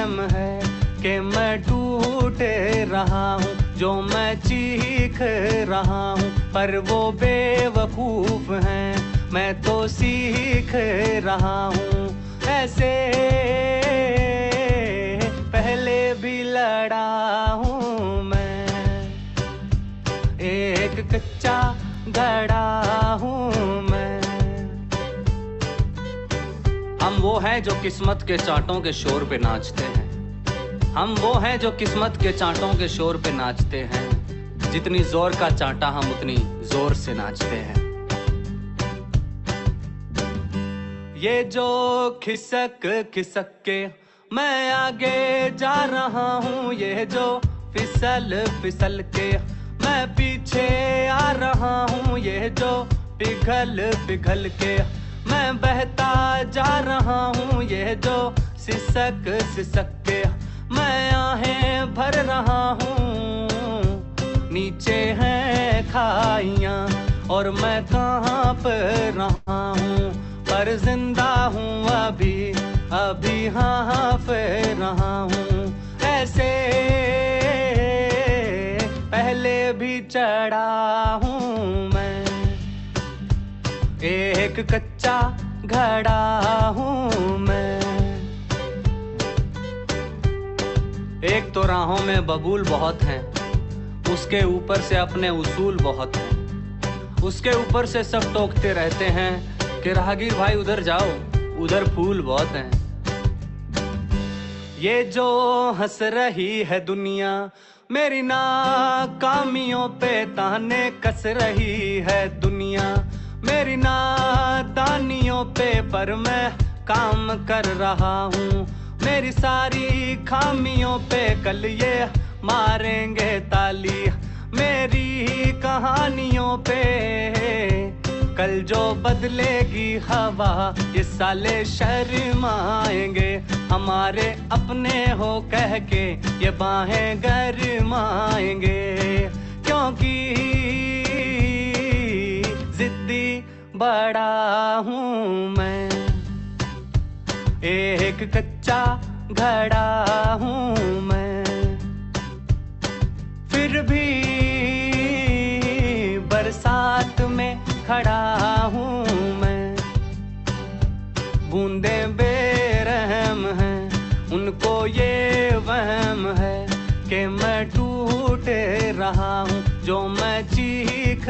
वहम है कि मैं टूट रहा हूँ, जो मैं चीख रहा हूँ, पर वो बेवकूफ हैं, मैं तो सीख रहा हूँ। ऐसे पहले भी लड़ा हूँ मैं, एक कच्चा घड़ा हूँ मैं। हम वो हैं जो किस्मत के चांटों के शोर पे नाचते हैं, हम वो हैं जो किस्मत के चांटों के शोर पे नाचते हैं। जितनी जोर का चांटा हम उतनी जोर से नाचते हैं। ये जो खिसक खिसक के मैं आगे जा रहा हूँ, ये जो फिसल फिसल के मैं पीछे आ रहा हूँ, ये जो पिघल पिघल के मैं बहता जा रहा हूँ, ये जो सिसक सिसक के मैं आहें भर रहा हूँ। नीचे हैं खाइयाँ और मैं कांप रहा हूँ, पर जिंदा हूँ अभी अभी हाँफ रहा हूँ। ऐसे पहले भी चढ़ा हूँ मैं, एक कच्चा घड़ा हूँ मैं। एक तो राहों में बबूल बहुत हैं, उसके ऊपर से अपने उसूल बहुत हैं, उसके ऊपर से सब टोकते रहते हैं कि राहगीर भाई उधर जाओ, उधर फूल बहुत हैं। ये जो हंस रही है दुनिया मेरी नाकामियों पे ताने कस रही है दुनिया मेरी नादानियों पे, पर मैं काम कर रहा हूँ। मेरी सारी खामियों पे कल ये मारेंगे ताली, मेरी कहानियों पे कल जो बदलेगी हवा, ये साले शर्माएंगे हमारे अपने हो कह के, ये बाहें गरमाएंगे। क्योंकि जिद्दी बड़ा हूँ मैं, एक कच्चा घड़ा हूँ मैं। फिर भी बरसात में खड़ा हूँ मैं, बूंदें बेरहम हैं, उनको ये वहम है कि मैं टूट रहा हूँ, जो मैं चीख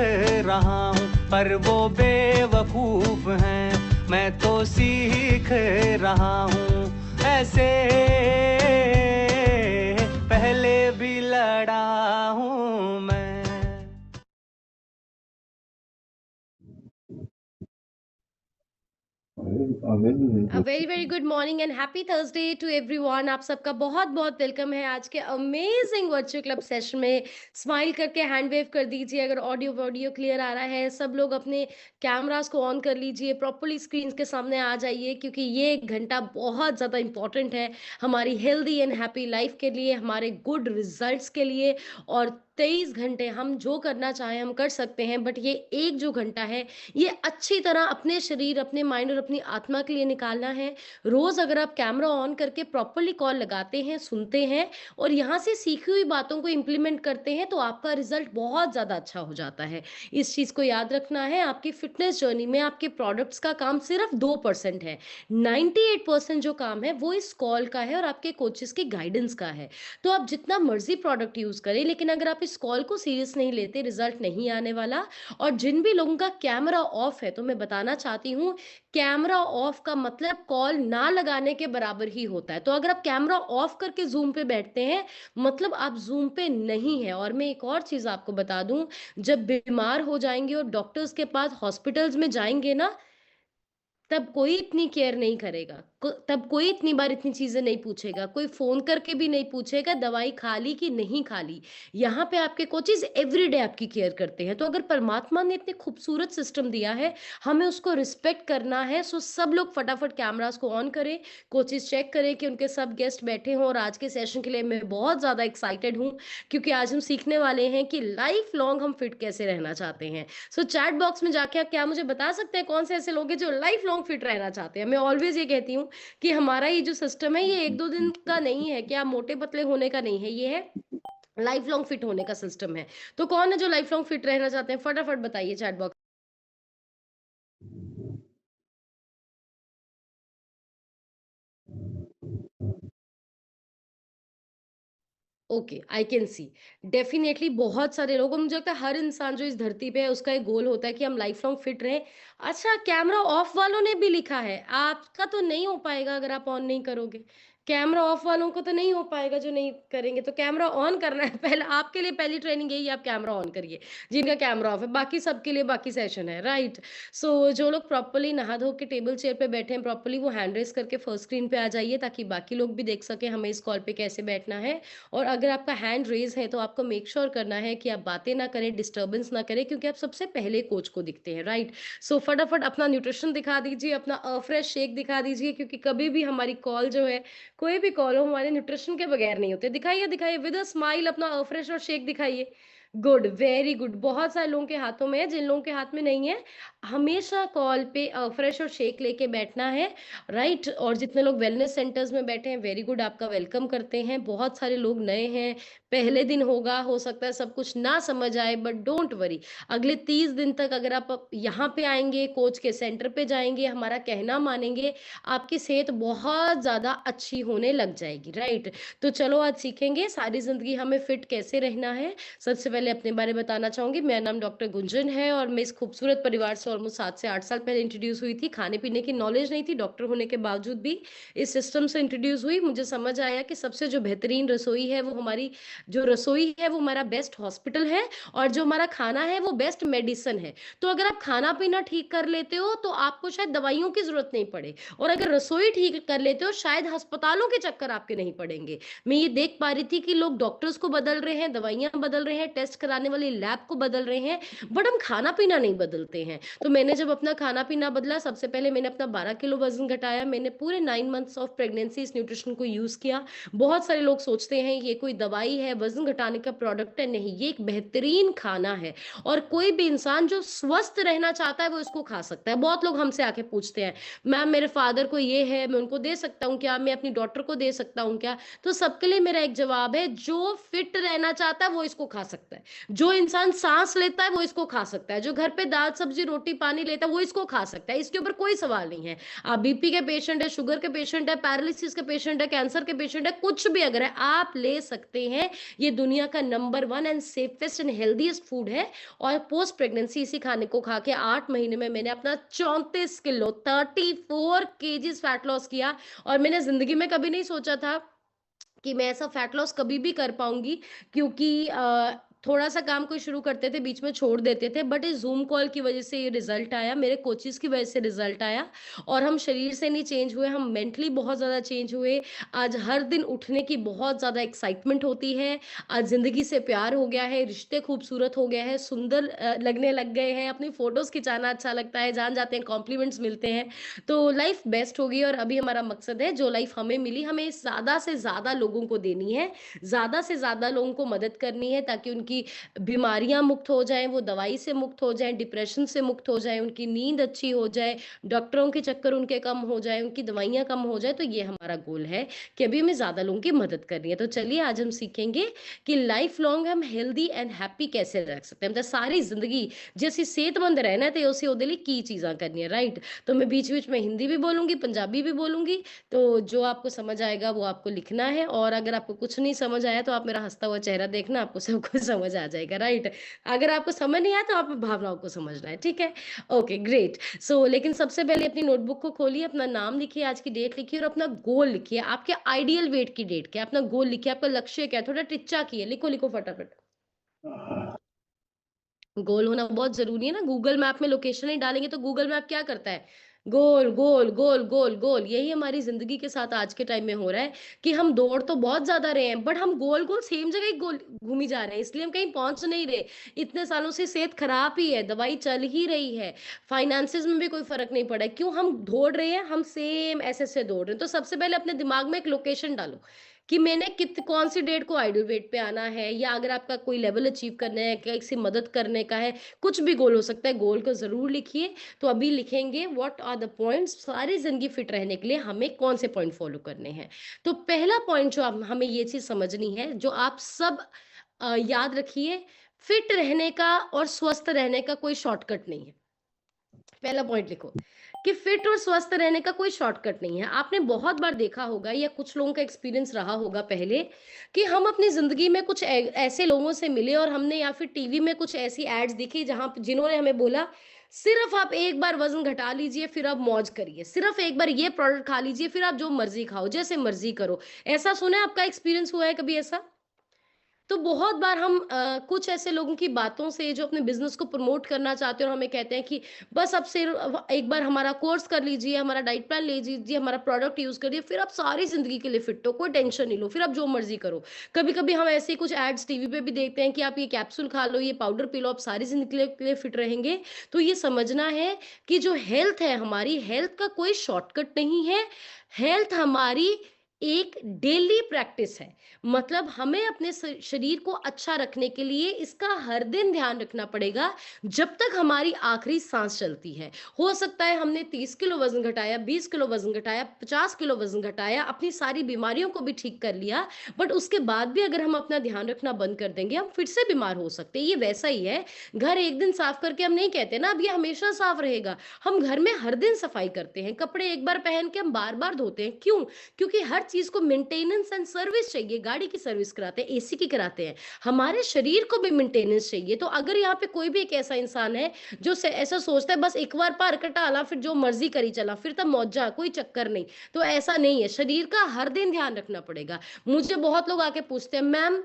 रहा हूँ, पर वो बेवकूफ हैं, मैं तो सीख रहा हूँ। ऐसे पहले भी लड़ा हूँ मैं। Very very good morning and happy Thursday to everyone. आप सबका बहुत बहुत वेलकम है आज के अमेजिंग वर्चुअल क्लब सेशन में। स्माइल करके हैंड वेव कर दीजिए अगर ऑडियो वीडियो क्लियर आ रहा है। सब लोग अपने कैमरास को ऑन कर लीजिए, प्रॉपर्ली स्क्रीन के सामने आ जाइए, क्योंकि ये एक घंटा बहुत ज़्यादा इंपॉर्टेंट है हमारी हेल्दी एंड हैप्पी लाइफ के लिए, हमारे गुड रिजल्ट्स के लिए। और 23 घंटे हम जो करना चाहें हम कर सकते हैं, बट ये एक जो घंटा है ये अच्छी तरह अपने शरीर, अपने माइंड और अपनी आत्मा के लिए निकालना है। रोज अगर आप कैमरा ऑन करके प्रॉपर्ली कॉल लगाते हैं, सुनते हैं और यहाँ से सीखी हुई बातों को इम्प्लीमेंट करते हैं, तो आपका रिजल्ट बहुत ज्यादा अच्छा हो जाता है। इस चीज को याद रखना है। आपकी फिटनेस जर्नी में आपके प्रोडक्ट्स का काम सिर्फ 2% है। 98% जो काम है वो इस कॉल का है और आपके कोचेस की गाइडेंस का है। तो आप जितना मर्जी प्रोडक्ट यूज करें, लेकिन अगर आप इस कॉल को सीरियस नहीं लेते, रिजल्ट नहीं आने वाला। और जिन भी लोगों का कैमरा ऑफ है, तो मैं बताना चाहती हूँ, कैमरा ऑफ का मतलब कॉल ना लगाने के बराबर ही होता है। तो अगर आप कैमरा ऑफ करके जूम पे बैठते हैं, मतलब आप जूम पे नहीं है। और मैं एक और चीज आपको बता दूं, जब बीमार हो जाएंगे और डॉक्टर्स के पास हॉस्पिटल्स में जाएंगे ना, तब कोई इतनी केयर नहीं करेगा। तब कोई इतनी बार इतनी चीजें नहीं पूछेगा, कोई फोन करके भी नहीं पूछेगा दवाई खा ली कि नहीं खा ली। यहाँ पे आपके कोचेज एवरीडे आपकी केयर करते हैं। तो अगर परमात्मा ने इतने खूबसूरत सिस्टम दिया है, हमें उसको रिस्पेक्ट करना है। सो सब लोग फटाफट कैमरास को ऑन करें, कोचेज चेक करें कि उनके सब गेस्ट बैठे हों। और आज के सेशन के लिए मैं बहुत ज्यादा एक्साइटेड हूँ, क्योंकि आज हम सीखने वाले हैं कि लाइफ लॉन्ग हम फिट कैसे रहना चाहते हैं। सो चैट बॉक्स में जाके आप क्या मुझे बता सकते हैं कौन से ऐसे लोग हैं जो लाइफ लॉन्ग लॉन्ग फिट रहना चाहते हैं। मैं ऑलवेज़ ये कहती हूँ कि हमारा ये जो सिस्टम है ये 1-2 दिन का नहीं है कि आप मोटे-पतले होने का नहीं है, ये है लाइफ लॉन्ग फिट होने का सिस्टम है। तो कौन है जो लाइफ लॉन्ग फिट रहना चाहते हैं? फटाफट बताइए chat box. Okay, I can see. Definitely बहुत सारे लोग, और मुझे लगता है हर इंसान जो इस धरती पे है उसका एक गोल होता है कि हम लाइफ लॉन्ग फिट रहें। अच्छा, कैमरा ऑफ वालों ने भी लिखा है, आपका तो नहीं हो पाएगा अगर आप ऑन नहीं करोगे। कैमरा ऑफ वालों को तो नहीं हो पाएगा जो नहीं करेंगे, तो कैमरा ऑन करना है। पहले आपके लिए पहली ट्रेनिंग यही है, आप कैमरा ऑन करिए। जिनका कैमरा ऑफ है, बाकी सबके लिए बाकी सेशन है, राइट? सो जो लोग प्रॉपर्ली नहा धो के टेबल चेयर पे बैठे हैं प्रॉपर्ली, वो हैंड रेस करके फर्स्ट स्क्रीन पे आ जाइए ताकि बाकी लोग भी देख सके हमें इस कॉल पे कैसे बैठना है। और अगर आपका हैंड रेज़ है तो आपको मेक श्योर करना है कि आप बातें ना करें, डिस्टर्बेंस ना करें, क्योंकि आप सबसे पहले कोच को दिखते हैं, राइट? सो फटाफट अपना न्यूट्रिशन दिखा दीजिए, अपना फ्रेश शेक दिखा दीजिए, क्योंकि कभी भी हमारी कॉल जो है, कोई भी कॉल हो, हमारे न्यूट्रिशन के बगैर नहीं होते। दिखाइए, दिखाइए विद अ स्माइल अपना फ्रेश और शेक दिखाइए। Good, very good. बहुत सारे लोगों के हाथों में है, जिन लोगों के हाथ में नहीं है, हमेशा कॉल पे फ्रेश और शेक लेके बैठना है, राइट? और जितने लोग वेलनेस सेंटर्स में बैठे हैं, वेरी गुड, आपका वेलकम करते हैं। बहुत सारे लोग नए हैं, पहले दिन होगा, हो सकता है सब कुछ ना समझ आए, बट डोंट वरी। अगले 30 दिन तक अगर आप यहाँ पे आएँगे, कोच के सेंटर पे जाएँगे, हमारा कहना मानेंगे, आपकी सेहत बहुत ज़्यादा अच्छी होने लग जाएगी, राइट? तो चलो आज सीखेंगे सारी ज़िंदगी हमें फिट कैसे रहना है। सबसे पहले अपने बारे में बताना चाहूँगी, मेरा नाम डॉक्टर गुंजन है और मैं इस खूबसूरत परिवार से ऑलमोस्ट 7 से 8 साल पहले इंट्रोड्यूस हुई थी। खाने-पीने की नॉलेज नहीं थी, डॉक्टर होने के बावजूद भी इस सिस्टम से इंट्रोड्यूस हुई। मुझे समझ आया कि सबसे जो बेहतरीन रसोई है, वो हमारी जो रसोई है, वो हमारा बेस्ट हॉस्पिटल है, और जो हमारा खाना है, वो बेस्ट मेडिसिन है। तो अगर आप खाना-पीना ठीक कर लेते हो, तो आपको शायद दवाइयों की ज़रूरत नहीं पड़े, और अगर रसोई ठीक कर लेते हो, शायद अस्पतालों के चक्कर आपके नहीं पड़ेंगे। मैं ये देख पा रही थी कि लोग डॉक्टर्स को बदल रहे हैं, दवाइयाँ बदल रहे हैं, टेस्ट कराने वाली लैब को बदल रहे हैं, बट हम खाना-पीना नहीं बदलते हैं। तो मैंने जब अपना खाना-पीना बदला, सबसे पहले मैंने अपना 12 किलो वज़न घटाया। मैंने पूरे 9 मंथ्स ऑफ प्रेगनेंसी इस न्यूट्रिशन को यूज़ किया। बहुत सारे लोग सोचते हैं ये कोई दवाई है, वज़न घटाने का प्रोडक्ट है, नहीं, ये एक बेहतरीन खाना है, और कोई भी इंसान जो स्वस्थ रहना चाहता है, वो इसको खा सकता है। बहुत लोग हमसे आके पूछते हैं, मैम मेरे फादर को ये है, मैं उनको दे सकता हूँ क्या? मैं अपनी डॉटर को दे सकता हूँ क्या? तो सबके लिए मेरा एक जवाब है, जो फिट रहना चाहता है वो इसको खा सकता है। जो इंसान सांस लेता है वो इसको खा सकता है। जो घर पे दाल सब्जी रोटी पानी लेता है वो इसको खा सकता है। इसके ऊपर कोई सवाल नहीं है। आप बीपी के पेशेंट है, शुगर के पेशेंट है, पैरालिसिस के पेशेंट है, कैंसर के पेशेंट है, कुछ भी अगर है आप ले सकते हैं। ये दुनिया का number 1 and safest and healthiest food है। और पोस्ट प्रेगनेंसी इसी खाने को खा के 8 महीने में मैंने अपना 34 किलो 34 केजीज फैट लॉस किया। और मैंने जिंदगी में कभी नहीं सोचा था कि मैं ऐसा फैट लॉस कभी भी कर पाऊँगी, क्योंकि थोड़ा-सा काम कोई शुरू करते थे, बीच में छोड़ देते थे, बट इस ज़ूम कॉल की वज़ह से ये रिज़ल्ट आया, मेरे कोचेज़ की वज़ह से रिज़ल्ट आया। और हम शरीर से नहीं चेंज हुए, हम मेंटली बहुत ज़्यादा चेंज हुए। आज हर दिन उठने की बहुत ज़्यादा एक्साइटमेंट होती है। आज ज़िंदगी से प्यार हो गया है, रिश्ते खूबसूरत हो गए हैं, सुंदर लगने लग गए हैं, अपनी फ़ोटोज़ खिंचाना अच्छा लगता है, जहाँ जाते हैं कॉम्प्लीमेंट्स मिलते हैं। तो लाइफ़ बेस्ट हो गई, और अभी हमारा मकसद है, जो लाइफ़ हमें मिली, हमें ज़्यादा से ज़्यादा लोगों को देनी है, ज़्यादा से ज़्यादा लोगों को मदद करनी है, ताकि उनकी बीमारियाँ मुक्त हो जाएँ, वो दवाई से मुक्त हो जाएँ, डिप्रेशन से मुक्त हो जाएँ, उनकी नींद अच्छी हो जाए, डॉक्टरों के चक्कर उनके कम हो जाएँ, उनकी दवाइयाँ कम हो जाएँ। तो ये हमारा गोल है कि अभी हमें ज़्यादा लोगों की मदद करनी है। तो चलिए आज हम सीखेंगे कि लाइफ़ लॉन्ग हम हेल्दी एंड हैप्पी कैसे रख सकते हैं। मतलब सारी ज़िंदगी जे ਅਸੀਂ सेहतमंद रहना है, तो ਅਸੀਂ ਉਹਦੇ ਲਈ ਕੀ ਚੀਜ਼ਾਂ ਕਰਨੀਆਂ, राइट? तो मैं बीच-बीच में हिंदी भी बोलूँगी, पंजाबी भी बोलूँगी। तो जो आपको समझ आएगा वो आपको लिखना है, और अगर आपको कुछ नहीं समझ आया तो आप मेरा हँसता हुआ चेहरा देखना, आपको सब कुछ समझ आ जाएगा, राइट? अगर आपको समझ नहीं आया तो आप भावनाओं को समझना है, ठीक है? Okay, great. सो लेकिन सबसे पहले अपनी नोटबुक को खोलिए, अपना नाम लिखिए, आज की डेट लिखिए, और अपना गोल लिखिए। आपके आइडियल वेट की डेट क्या है? अपना गोल लिखिए, आपका लक्ष्य क्या है? थोड़ा टिच्चा किए, लिखो, लिखो फटाफट। गोल होना बहुत ज़रूरी है ना, गूगल मैप में लोकेशन नहीं डालेंगे तो गूगल मैप क्या करता है? गोल, गोल, गोल, गोल, गोल। यही हमारी ज़िंदगी के साथ आज के टाइम में हो रहा है कि हम दौड़ तो बहुत ज़्यादा रहे हैं, बट हम गोल-गोल सेम जगह ही गोल घूमी जा रहे हैं, इसलिए हम कहीं पहुँच नहीं रहे। इतने सालों से सेहत खराब ही है, दवाई चल ही रही है, फाइनेंसेस में भी कोई फ़र्क नहीं पड़ा है। क्यों हम दौड़ रहे हैं? हम सेम ऐसे-ऐसे दौड़ रहे हैं। तो सबसे पहले अपने दिमाग में एक लोकेशन डालो। कि मैंने कित कौन सी डेट को आइडल वेट पे आना है, या अगर आपका कोई लेवल अचीव करना है, किसी मदद करने का है, कुछ भी गोल हो सकता है, गोल को ज़रूर लिखिए। तो अभी लिखेंगे व्हाट आर द पॉइंट्स, सारी ज़िंदगी फिट रहने के लिए हमें कौन से पॉइंट फ़ॉलो करने हैं। तो पहला पॉइंट जो आप हमें ये चीज़ समझनी है, जो आप सब याद रखिए, फिट रहने का और स्वस्थ रहने का कोई शॉर्टकट नहीं है। पहला पॉइंट लिखो कि फिट और स्वस्थ रहने का कोई शॉर्टकट नहीं है। आपने बहुत बार देखा होगा, या कुछ लोगों का एक्सपीरियंस रहा होगा पहले, कि हम अपनी जिंदगी में कुछ ऐसे लोगों से मिले, और हमने या फिर टीवी में कुछ ऐसी एड्स देखी जिन्होंने हमें बोला, सिर्फ आप एक बार वजन घटा लीजिए फिर आप मौज करिए, सिर्फ एक बार ये प्रोडक्ट खा लीजिए फिर आप जो मर्जी खाओ, जैसे मर्जी करो। ऐसा सुना है? आपका एक्सपीरियंस हुआ है कभी ऐसा? तो बहुत बार हम कुछ ऐसे लोगों की बातों से, जो अपने बिजनेस को प्रमोट करना चाहते हैं, और हमें कहते हैं कि बस अब सिर्फ एक बार हमारा कोर्स कर लीजिए, हमारा डाइट प्लान ले लीजिए, हमारा प्रोडक्ट यूज करिए, फिर आप सारी जिंदगी के लिए फिट हो, कोई टेंशन नहीं लो, फिर आप जो मर्जी करो। कभी कभी हम ऐसे ही कुछ एड्स टीवी पे भी देखते हैं कि आप ये कैप्सूल खा लो, ये पाउडर पी लो, आप सारी जिंदगी के लिए फिट रहेंगे। तो ये समझना है कि जो हेल्थ है, हमारी हेल्थ का कोई शॉर्टकट नहीं है। हेल्थ हमारी एक डेली प्रैक्टिस है। मतलब हमें अपने शरीर को अच्छा रखने के लिए इसका हर दिन ध्यान रखना पड़ेगा, जब तक हमारी आखिरी सांस चलती है। हो सकता है हमने 30 किलो वजन घटाया, 20 किलो वजन घटाया, 50 किलो वजन घटाया, अपनी सारी बीमारियों को भी ठीक कर लिया, बट उसके बाद भी अगर हम अपना ध्यान रखना बंद कर देंगे, हम फिर से बीमार हो सकते हैं। ये वैसा ही है, घर एक दिन साफ करके हम नहीं कहते ना अब ये हमेशा साफ रहेगा। हम घर में हर दिन सफाई करते हैं, कपड़े एक बार पहन के हम बार बार धोते हैं। क्यों? क्योंकि हर चीज को मेंटेनेंस एंड सर्विस चाहिए। गाड़ी की सर्विस कराते हैं, एसी की कराते हैं, हमारे शरीर को भी मेंटेनेंस चाहिए। तो अगर यहाँ पे कोई भी एक ऐसा इंसान है जो ऐसा सोचता है बस एक बार पार कटाला फिर जो मर्जी करी चला, फिर तब मौजा, कोई चक्कर नहीं, तो ऐसा नहीं है। शरीर का हर दिन ध्यान रखना पड़ेगा। मुझे बहुत लोग आके पूछते हैं, मैम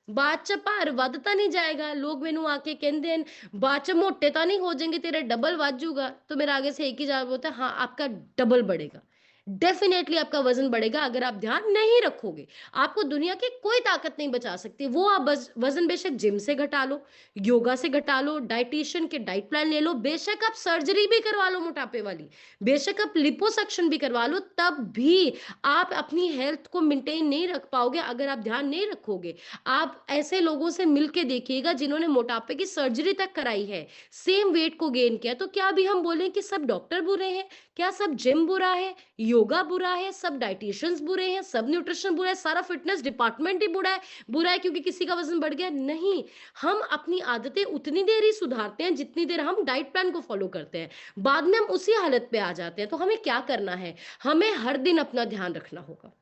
ਬਾਅਦ ਚ ਭਾਰ ਵੱਧ ਤਾਂ नहीं जाएगा? लोग मैनू आके कहते हैं बाद च मोटे तो नहीं हो जाएंगे, तेरे डबल बढ़ जाऊगा? तो मेरा आगे से एक ही जवाब होता है, हाँ आपका डबल बढ़ेगा। डेफिनेटली आपका वजन बढ़ेगा अगर आप ध्यान नहीं रखोगे। आपको दुनिया की कोई ताकत नहीं बचा सकती। वो आप बस वजन बेशक जिम से घटा लो, योगा से घटा लो, डाइटिशियन के डाइट प्लान ले लो, बेशक आप सर्जरी भी करवा लो मोटापे वाली, बेशक आप लिपोसक्शन भी करवा लो, तब भी आप अपनी हेल्थ को मेंटेन नहीं रख पाओगे अगर आप ध्यान नहीं रखोगे। आप ऐसे लोगों से मिलके देखिएगा जिन्होंने मोटापे की सर्जरी तक कराई है, सेम वेट को गेन किया। तो क्या अभी हम बोलें कि सब डॉक्टर बुरे हैं? क्या सब जिम बुरा है, योगा बुरा है, सब डाइटिशियंस बुरे हैं, सब न्यूट्रिशन बुरा है, सारा फिटनेस डिपार्टमेंट ही बुरा है क्योंकि किसी का वजन बढ़ गया? नहीं। हम अपनी आदतें उतनी देर ही सुधारते हैं जितनी देर हम डाइट प्लान को फॉलो करते हैं। बाद में हम उसी हालत पे आ जाते हैं। तो हमें क्या करना है? हमें हर दिन अपना ध्यान रखना होगा।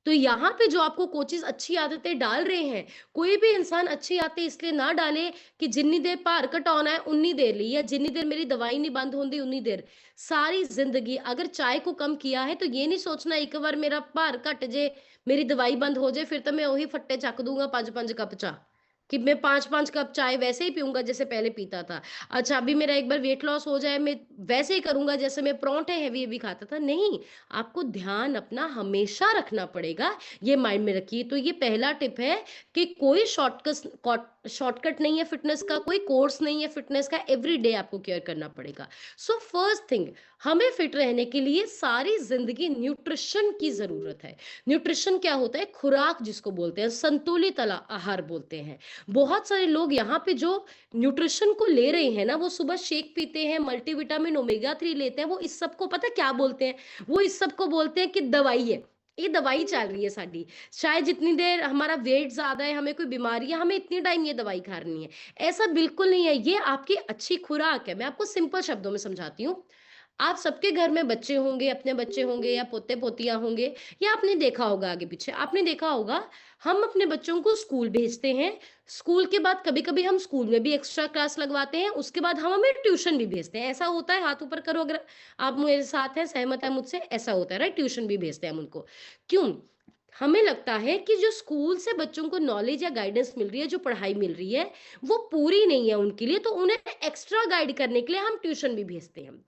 तो यहाँ पे जो आपको कोचेस अच्छी आदतें डाल रहे हैं, कोई भी इंसान अच्छी आदतें इसलिए ना डाले कि जितनी देर भार घटाना है उन्नी देर ली, या जितनी देर मेरी दवाई नहीं बंद होती उन्नी देर। सारी जिंदगी अगर चाय को कम किया है तो ये नहीं सोचना एक बार मेरा भार घट जे, मेरी दवाई बंद हो जाए, फिर तो मैं वही फट्टे चक दूंगा 5-5 कप चाह, कि मैं 5-5 कप चाय वैसे ही पीऊंगा जैसे पहले पीता था। अच्छा अभी मेरा एक बार वेट लॉस हो जाए, मैं वैसे ही करूंगा जैसे मैं परांठे हैवी हैवी खाता था। नहीं, आपको ध्यान अपना हमेशा रखना पड़ेगा। ये माइंड में रखिए। तो ये पहला टिप है कि कोई शॉर्टकट नहीं है फिटनेस का, कोई कोर्स नहीं है फिटनेस का, एवरी डे आपको केयर करना पड़ेगा। सो फर्स्ट थिंग, हमें फिट रहने के लिए सारी जिंदगी न्यूट्रिशन की जरूरत है। न्यूट्रिशन क्या होता है? खुराक जिसको बोलते हैं, संतुलित आहार बोलते हैं। बहुत सारे लोग यहाँ पे जो न्यूट्रिशन को ले रहे हैं ना, वो सुबह शेक पीते हैं, मल्टीविटामिन ओमेगा 3 लेते हैं, वो इस सब को पता क्या बोलते हैं? वो इस सब को बोलते हैं कि दवाई है, ये दवाई चल रही है साडी। शायद जितनी देर हमारा वेट ज्यादा है, हमें कोई बीमारी है, हमें इतनी टाइम ये दवाई खानी है। ऐसा बिल्कुल नहीं है। ये आपकी अच्छी खुराक है। मैं आपको सिंपल शब्दों में समझाती हूँ। आप सबके घर में बच्चे होंगे, अपने बच्चे होंगे या पोते पोतियां होंगे, या आपने देखा होगा आगे पीछे, आपने देखा होगा हम अपने बच्चों को स्कूल भेजते हैं। स्कूल के बाद कभी कभी हम स्कूल में भी एक्स्ट्रा क्लास लगवाते हैं, उसके बाद हम हमें ट्यूशन भी भेजते हैं। ऐसा होता है? हाथ ऊपर करो अगर आप मेरे साथ हैं, सहमत है मुझसे। ऐसा होता है राइट? ट्यूशन भी भेजते हैं हम उनको। क्यों? हमें लगता है कि जो स्कूल से बच्चों को नॉलेज या गाइडेंस मिल रही है, जो पढ़ाई मिल रही है, वो पूरी नहीं है उनके लिए, तो उन्हें एक्स्ट्रा गाइड करने के लिए हम ट्यूशन भी भेजते हैं।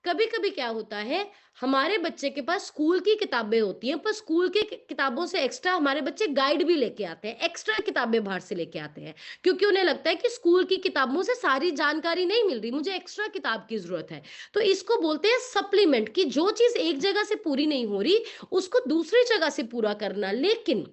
कभी-कभी क्या होता है, हमारे बच्चे के पास स्कूल की किताबें होती हैं, पर स्कूल की किताबों से एक्स्ट्रा हमारे बच्चे गाइड भी लेके आते हैं, एक्स्ट्रा किताबें बाहर से लेके आते हैं। क्योंकि उन्हें लगता है कि स्कूल की किताबों से सारी जानकारी नहीं मिल रही, मुझे एक्स्ट्रा किताब की ज़रूरत है। तो इसको बोलते हैं सप्लीमेंट, कि जो चीज़ एक जगह से पूरी नहीं हो रही, उसको दूसरी जगह से पूरा करना। लेकिन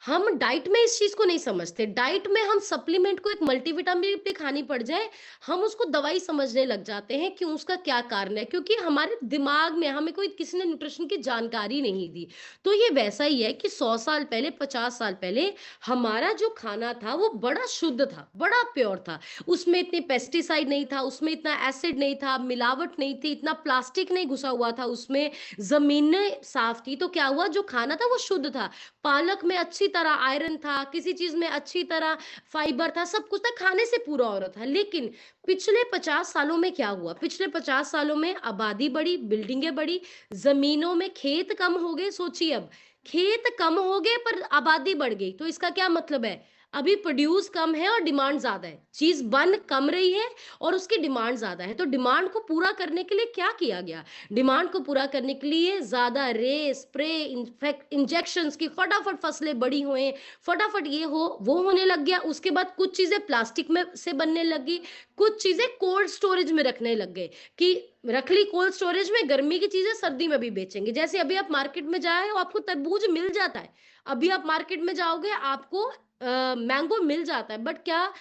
हम डाइट में इस चीज को नहीं समझते। डाइट में हम सप्लीमेंट को एक मल्टीविटामिन भी खानी पड़ जाए, हम उसको दवाई समझने लग जाते हैं कि उसका क्या कारण है, क्योंकि हमारे दिमाग में हमें कोई किसी ने न्यूट्रिशन की जानकारी नहीं दी। तो ये वैसा ही है कि 100 साल पहले, 50 साल पहले हमारा जो खाना था वो बड़ा शुद्ध था, बड़ा प्योर था। उसमें इतने पेस्टिसाइड नहीं था, उसमें इतना एसिड नहीं था, मिलावट नहीं थी, इतना प्लास्टिक नहीं घुसा हुआ था उसमें, जमीनें साफ थी। तो क्या हुआ, जो खाना था वो शुद्ध था। पालक में अच्छी तरह आयरन था, किसी चीज में अच्छी तरह फाइबर था, सब कुछ था, खाने से पूरा हो रहा था। लेकिन पिछले 50 सालों में क्या हुआ, पिछले 50 सालों में आबादी बढ़ी, बिल्डिंगें बढ़ी, जमीनों में खेत कम हो गए। सोचिए, अब खेत कम हो गए पर आबादी बढ़ गई, तो इसका क्या मतलब है, अभी प्रोड्यूस कम है और डिमांड ज्यादा है, चीज बन कम रही है और उसकी डिमांड ज्यादा है। तो डिमांड को पूरा करने के लिए क्या किया गया, डिमांड को पूरा करने के लिए ज्यादा रे स्प्रे इन्फेक्ट इंजेक्शंस की, फटाफट फसलें बड़ी हुए, फटाफट ये हो वो होने लग गया। उसके बाद कुछ चीजें प्लास्टिक में से बनने लगी, कुछ चीजें कोल्ड स्टोरेज में रखने लग गए, कि रख ली कोल्ड स्टोरेज में, गर्मी की चीजें सर्दी में भी बेचेंगे। जैसे अभी आप मार्केट में जाए हो, आपको तरबूज मिल जाता है, अभी आप मार्केट में जाओगे आपको मैंगो मिल जाता है, बट क्या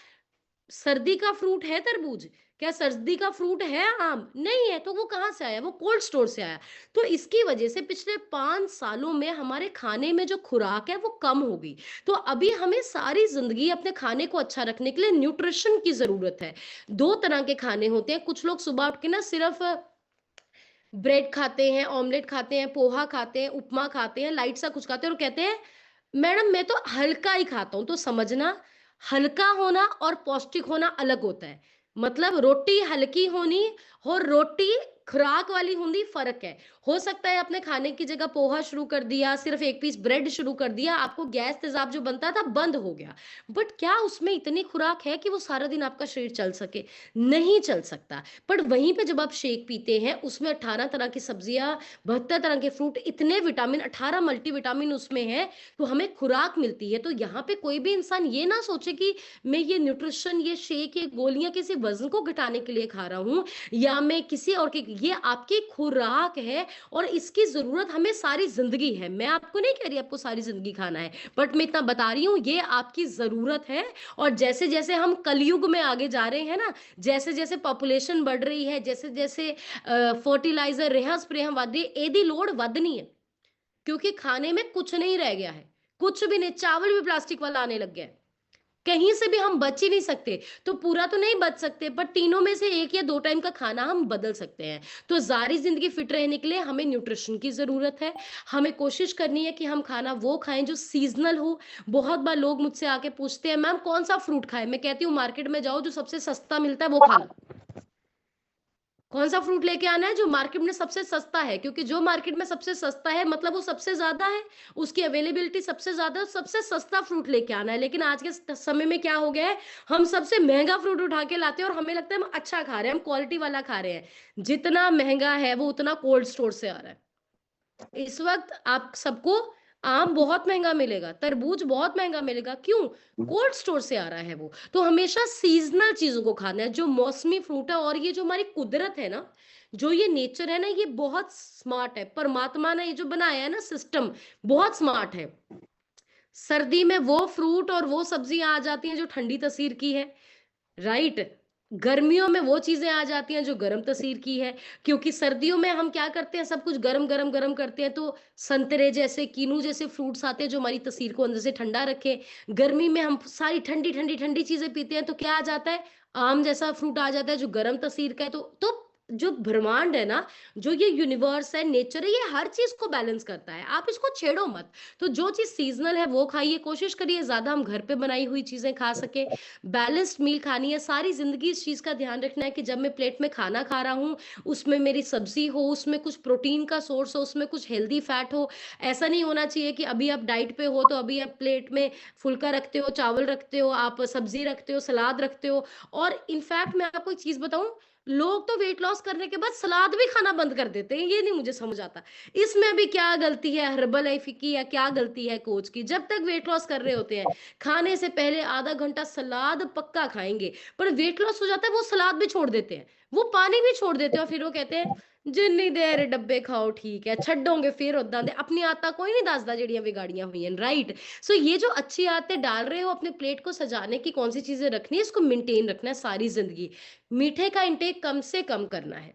सर्दी का फ्रूट है तरबूज, क्या सर्दी का फ्रूट है आम, नहीं है। तो वो कहाँ से आया, वो कोल्ड स्टोर से आया। तो इसकी वजह से पिछले 5 सालों में हमारे खाने में जो खुराक है वो कम हो गई। तो अभी हमें सारी जिंदगी अपने खाने को अच्छा रखने के लिए न्यूट्रिशन की जरूरत है। 2 तरह के खाने होते हैं, कुछ लोग सुबह उठ के ना सिर्फ ब्रेड खाते हैं, ऑमलेट खाते हैं, पोहा खाते हैं, उपमा खाते हैं, लाइट सा कुछ खाते हैं और कहते हैं मैडम मैं तो हल्का ही खाता हूँ। तो समझना, हल्का होना और पौष्टिक होना अलग होता है। मतलब रोटी हल्की होनी और रोटी खुराक वाली होनी फर्क है। हो सकता है आपने खाने की जगह पोहा शुरू कर दिया, सिर्फ एक पीस ब्रेड शुरू कर दिया, आपको गैस तेजाब जो बनता था बंद हो गया। बट क्या उसमें इतनी खुराक है कि वो सारा दिन आपका शरीर चल सके? नहीं चल सकता। पर वहीं पे जब आप शेक पीते हैं, उसमें 18 तरह की सब्जियां, 72 तरह के फ्रूट, इतने विटामिन, 18 मल्टीविटामिन उसमें है, तो हमें खुराक मिलती है। तो यहाँ पे कोई भी इंसान ये ना सोचे कि मैं ये न्यूट्रिशन, ये शेक, ये गोलियां किसी वजन को घटाने के लिए खा रहा हूँ, या मैं किसी और के, ये आपकी खुराक है और इसकी जरूरत हमें सारी जिंदगी है। मैं आपको नहीं कह रही आपको सारी जिंदगी खाना है, बट मैं इतना बता रही हूँ ये आपकी जरूरत है। और जैसे जैसे हम कलयुग में आगे जा रहे हैं ना, जैसे जैसे पॉपुलेशन बढ़ रही है, जैसे जैसे फर्टिलाइजर रेहा स्प्रे हम वादी एदी लोड वधनी है, क्योंकि खाने में कुछ नहीं रह गया है, कुछ भी नहीं, चावल भी प्लास्टिक वाला आने लग गया है, कहीं से भी हम बच ही नहीं सकते। तो पूरा तो नहीं बच सकते, पर तीनों में से 1 या 2 टाइम का खाना हम बदल सकते हैं। तो सारी जिंदगी फिट रहने के लिए हमें न्यूट्रिशन की जरूरत है। हमें कोशिश करनी है कि हम खाना वो खाएं जो सीजनल हो। बहुत बार लोग मुझसे आके पूछते हैं मैम कौन सा फ्रूट खाएं, मैं कहती हूँ मार्केट में जाओ, जो सबसे सस्ता मिलता है वो खा लो। कौन सा फ्रूट लेके आना है जो मार्केट में सबसे सस्ता है, क्योंकि जो मार्केट में सबसे सस्ता है मतलब वो सबसे ज्यादा है, उसकी अवेलेबिलिटी सबसे ज्यादा है, सबसे सस्ता फ्रूट लेके आना है। लेकिन आज के समय में क्या हो गया है, हम सबसे महंगा फ्रूट उठा के लाते हैं और हमें लगता है हम अच्छा खा रहे हैं, हम क्वालिटी वाला खा रहे हैं। जितना महंगा है वो उतना कोल्ड स्टोर से आ रहा है। इस वक्त आप सबको आम बहुत महंगा मिलेगा, तरबूज बहुत महंगा मिलेगा, क्यों? कोल्ड स्टोर से आ रहा है वो। तो हमेशा सीजनल चीजों को खाना है, जो मौसमी फ्रूट है। और ये जो हमारी कुदरत है ना, जो ये नेचर है ना, ये बहुत स्मार्ट है। परमात्मा ने ये जो बनाया है ना सिस्टम, बहुत स्मार्ट है। सर्दी में वो फ्रूट और वो सब्जियां आ जाती हैं जो ठंडी तसीर की है, राइट। गर्मियों में वो चीजें आ जाती हैं जो गर्म तसीर की है, क्योंकि सर्दियों में हम क्या करते हैं, सब कुछ गरम गरम गरम करते हैं। तो संतरे जैसे, कीनू जैसे फ्रूट्स आते हैं जो हमारी तसीर को अंदर से ठंडा रखे। गर्मी में हम सारी ठंडी ठंडी ठंडी चीजें पीते हैं, तो क्या आ जाता है, आम जैसा फ्रूट आ जाता है जो गर्म तसीर का है। तो जो ब्रह्मांड है ना, जो ये यूनिवर्स है, नेचर है, ये हर चीज को बैलेंस करता है, आप इसको छेड़ो मत। तो जो चीज सीजनल है वो खाइए, कोशिश करिए ज्यादा हम घर पे बनाई हुई चीजें खा सके, बैलेंस्ड मील खानी है। सारी जिंदगी इस चीज का ध्यान रखना है कि जब मैं प्लेट में खाना खा रहा हूँ, उसमें मेरी सब्जी हो, उसमें कुछ प्रोटीन का सोर्स हो, उसमें कुछ हेल्दी फैट हो। ऐसा नहीं होना चाहिए कि अभी आप डाइट पे हो तो अभी आप प्लेट में फुल्का रखते हो, चावल रखते हो, आप सब्जी रखते हो, सलाद रखते हो। और इनफैक्ट मैं आपको एक चीज बताऊं, लोग तो वेट लॉस करने के बाद सलाद भी खाना बंद कर देते हैं, ये नहीं मुझे समझ आता। इसमें भी क्या गलती है हर्बल लाइफ की या क्या गलती है कोच की? जब तक वेट लॉस कर रहे होते हैं, खाने से पहले आधा घंटा सलाद पक्का खाएंगे, पर वेट लॉस हो जाता है वो सलाद भी छोड़ देते हैं, वो पानी भी छोड़ देते हैं और फिर वो कहते हैं जिन्नी देर डब्बे खाओ ठीक है, छड्डोगे फिर उदा दे अपनी आदत कोई नहीं दसदा जड़ियां बिगाड़ियां हुई हैं, राइट? सो ये जो अच्छी आदतें डाल रहे हो अपने प्लेट को सजाने की, कौन सी चीजें रखनी है, इसको मेंटेन रखना है सारी जिंदगी। मीठे का इंटेक कम से कम करना है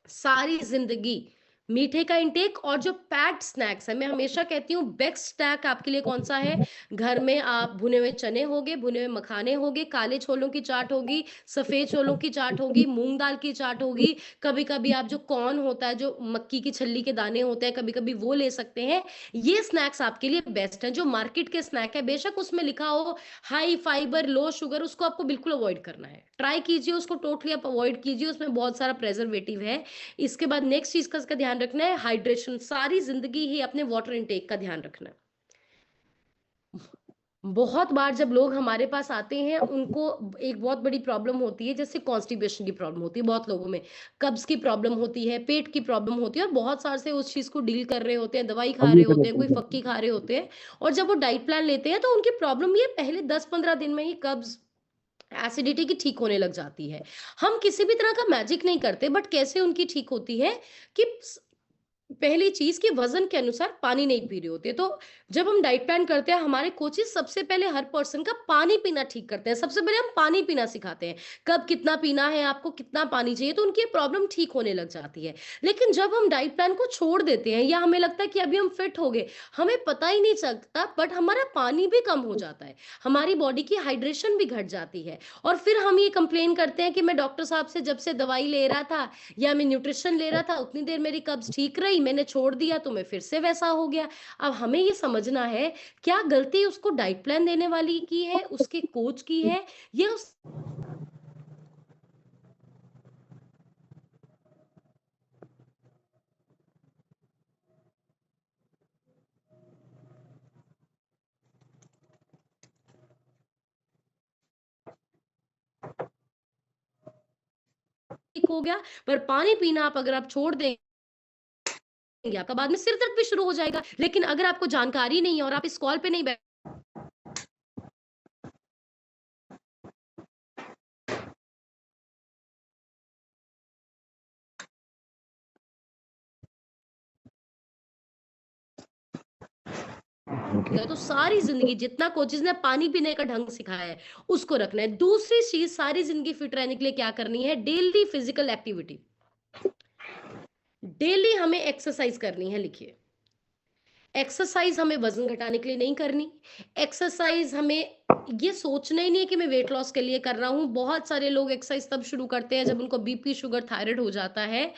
सारी जिंदगी। मीठे का इंटेक और जो पैक्ड स्नैक्स है, मैं हमेशा कहती हूँ बेस्ट स्नैक आपके लिए कौन सा है? घर में आप भुने हुए चने होगे, भुने हुए मखाने होगे, काले छोलों की चाट होगी, सफेद छोलों की चाट होगी, मूंग दाल की चाट होगी, कभी कभी आप जो कॉर्न होता है, जो मक्की की छल्ली के दाने होते हैं, कभी कभी वो ले सकते हैं। ये स्नैक्स आपके लिए बेस्ट है। जो मार्केट के स्नैक है, बेशक उसमें लिखा हो हाई फाइबर लो शुगर, उसको आपको बिल्कुल अवॉइड करना है, ट्राई कीजिए उसको, टोटली आप अवॉइड कीजिए, उसमें बहुत सारा प्रेजर्वेटिव है। इसके बाद नेक्स्ट चीज का इसका ध्यान रखना है हाइड्रेशन, सारी जिंदगी ही अपने वाटर इनटेक का ध्यान रखना है। बहुत बार जब लोग हमारे पास आते हैं उनको एक बहुत बड़ी प्रॉब्लम होती है, जैसे कॉन्स्टिपेशन की प्रॉब्लम होती है बहुत लोगों में, कब्ज की प्रॉब्लम होती है, पेट की प्रॉब्लम होती है, और बहुत साल से उस चीज को डील कर रहे होते हैं, दवाई खा अभी रहे कर होते हैं, लेते कोई हैं फक्की खा रहे होते हैं, और जब वो डाइट प्लान लेते हैं तो उनकी प्रॉब्लम ये पहले 10-15 दिन में ही कब्ज एसिडिटी की ठीक होने लग जाती है। हम किसी भी तरह का मैजिक नहीं करते, बट कैसे उनकी ठीक होती है कि पहली चीज कि वजन के अनुसार पानी नहीं पी रहे होते। तो जब हम डाइट प्लान करते हैं, हमारे कोचेस सबसे पहले हर पर्सन का पानी पीना ठीक करते हैं, सबसे पहले हम पानी पीना सिखाते हैं, कब कितना पीना है आपको, कितना पानी चाहिए, तो उनकी प्रॉब्लम ठीक होने लग जाती है। लेकिन जब हम डाइट प्लान को छोड़ देते हैं या हमें लगता है कि अभी हम फिट हो गए, हमें पता ही नहीं चलता, बट हमारा पानी भी कम हो जाता है, हमारी बॉडी की हाइड्रेशन भी घट जाती है, और फिर हम ये कंप्लेन करते हैं कि मैं डॉक्टर साहब से जब से दवाई ले रहा था या मैं न्यूट्रिशन ले रहा था उतनी देर मेरी कब्ज ठीक रही, मैंने छोड़ दिया तो मैं फिर से वैसा हो गया। अब हमें ये समझना है, क्या गलती उसको डाइट प्लान देने वाली की है, उसके कोच की है, या उस ठीक हो गया। पर पानी पीना आप अगर आप छोड़ देंगे, आपका बाद में सिर दर्द भी शुरू हो जाएगा। लेकिन अगर आपको जानकारी नहीं है और आप इस कॉल पे नहीं बैठ ओके। तो सारी जिंदगी जितना कोचेस ने पानी पीने का ढंग सिखाया है उसको रखना है। दूसरी चीज सारी जिंदगी फिट रहने के लिए क्या करनी है? डेली फिजिकल एक्टिविटी, डेली हमें एक्सरसाइज करनी है। लिखिए, एक्सरसाइज हमें वजन घटाने के लिए नहीं करनी, एक्सरसाइज हमें ये सोचना ही नहीं है कि मैं वेट लॉस के लिए कर रहा हूं। बहुत सारे लोग एक्सरसाइज तब शुरू करते हैं जब उनको बीपी शुगर थायराइड हो जाता है।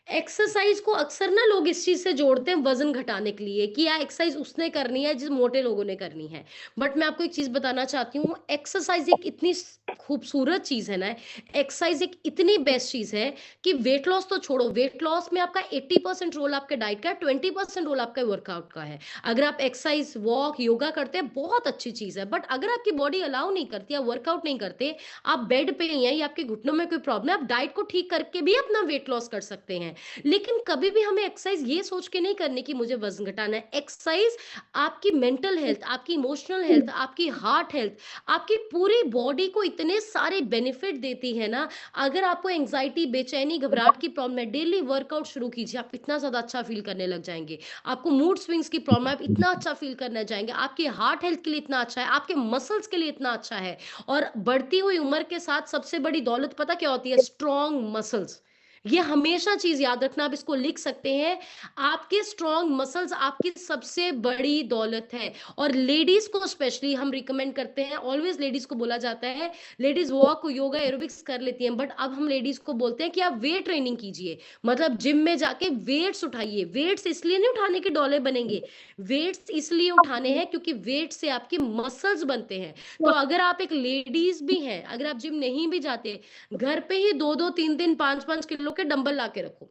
एक्सरसाइज को अक्सर ना लोग इस चीज से जोड़ते हैं वजन घटाने के लिए, कि यार एक्सरसाइज उसने करनी है जिस मोटे लोगों ने करनी है। बट मैं आपको एक चीज बताना चाहती हूँ, एक्सरसाइज एक इतनी खूबसूरत चीज है ना, एक्सरसाइज एक इतनी बेस्ट चीज है कि वेट लॉस तो छोड़ो, वेट लॉस में आपका 80% रोल आपके डाइट का है, 20% रोल आपका वर्कआउट का है। अगर आप एक्सरसाइज वॉक योगा करते हैं बहुत अच्छी चीज है, बट अगर आपकी बॉडी अलाउ नहीं करती या वर्कआउट नहीं करते, आप बेड पे ही हैं या आपके घुटनों में कोई प्रॉब्लम है, आप डाइट को ठीक करके भी अपना वेट लॉस कर सकते हैं। लेकिन कभी भी हमें एक्सरसाइज ये सोच के नहीं करनी कि मुझे वजन घटाना है। एक्सरसाइज आपकी मेंटल हेल्थ, आपकी इमोशनल हेल्थ, आपकी हार्ट हेल्थ, आपकी पूरी बॉडी को इतने सारे बेनिफिट देती है ना। अगर आपको एंजाइटी, बेचैनी, घबराहट की प्रॉब्लम है, डेली वर्कआउट शुरू कीजिए, आप इतना ज्यादा अच्छा फील करने लग जाएंगे। आपको मूड स्विंग्स की प्रॉब्लम है, आप इतना अच्छा फील करने जाएंगे। आपकी हार्ट हेल्थ के लिए इतना अच्छा है, आपके मसल्स के लिए इतना अच्छा है। और बढ़ती हुई उम्र के साथ सबसे बड़ी दौलत पता क्या होती है? Strong muscles. ये हमेशा चीज याद रखना, आप इसको लिख सकते हैं। आपके स्ट्रॉन्ग मसल्स आपकी सबसे बड़ी दौलत है। और लेडीज को स्पेशली हम रिकमेंड करते हैं, ऑलवेज लेडीज को बोला जाता है, लेडीज वॉक योगा एरोबिक्स कर लेती हैं, बट अब हम लेडीज को बोलते हैं कि आप वेट ट्रेनिंग कीजिए। मतलब जिम में जाके वेट्स उठाइए। वेट्स इसलिए नहीं उठाने के डोले बनेंगे, वेट्स इसलिए उठाने हैं क्योंकि वेट से आपके मसल्स बनते हैं। तो अगर आप एक लेडीज भी हैं, अगर आप जिम नहीं भी जाते, घर पे ही 2-2 3-3 5-5 किलो के डंबल ला के रखो,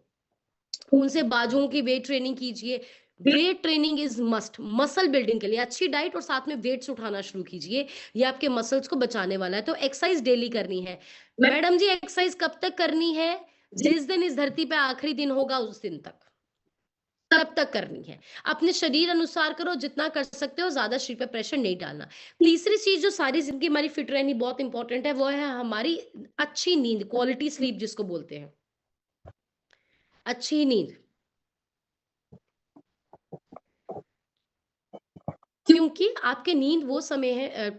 उनसे बाजुओं की वेट ट्रेनिंग कीजिए। Weight training is must, muscle building के लिए अच्छी डाइट और साथ में वेट्स उठाना शुरू कीजिए। ये आपके मसल्स को बचाने वाला है। तो एक्सरसाइज डेली करनी है। मैडम जी एक्सरसाइज कब तक करनी है? जिस दिन इस धरती पे आखिरी दिन होगा उस दिन तक, तब तक करनी है। अपने शरीर अनुसार करो, जितना कर सकते हो, ज्यादा शरीर पे प्रेशर नहीं डालना। तीसरी चीज जो सारी जिंदगी हमारी फिट रहनी बहुत इंपॉर्टेंट है, वो है हमारी अच्छी नींद, क्वालिटी स्लीप जिसको बोलते हैं, अच्छी नींद। क्योंकि आपकी नींद वो समय है,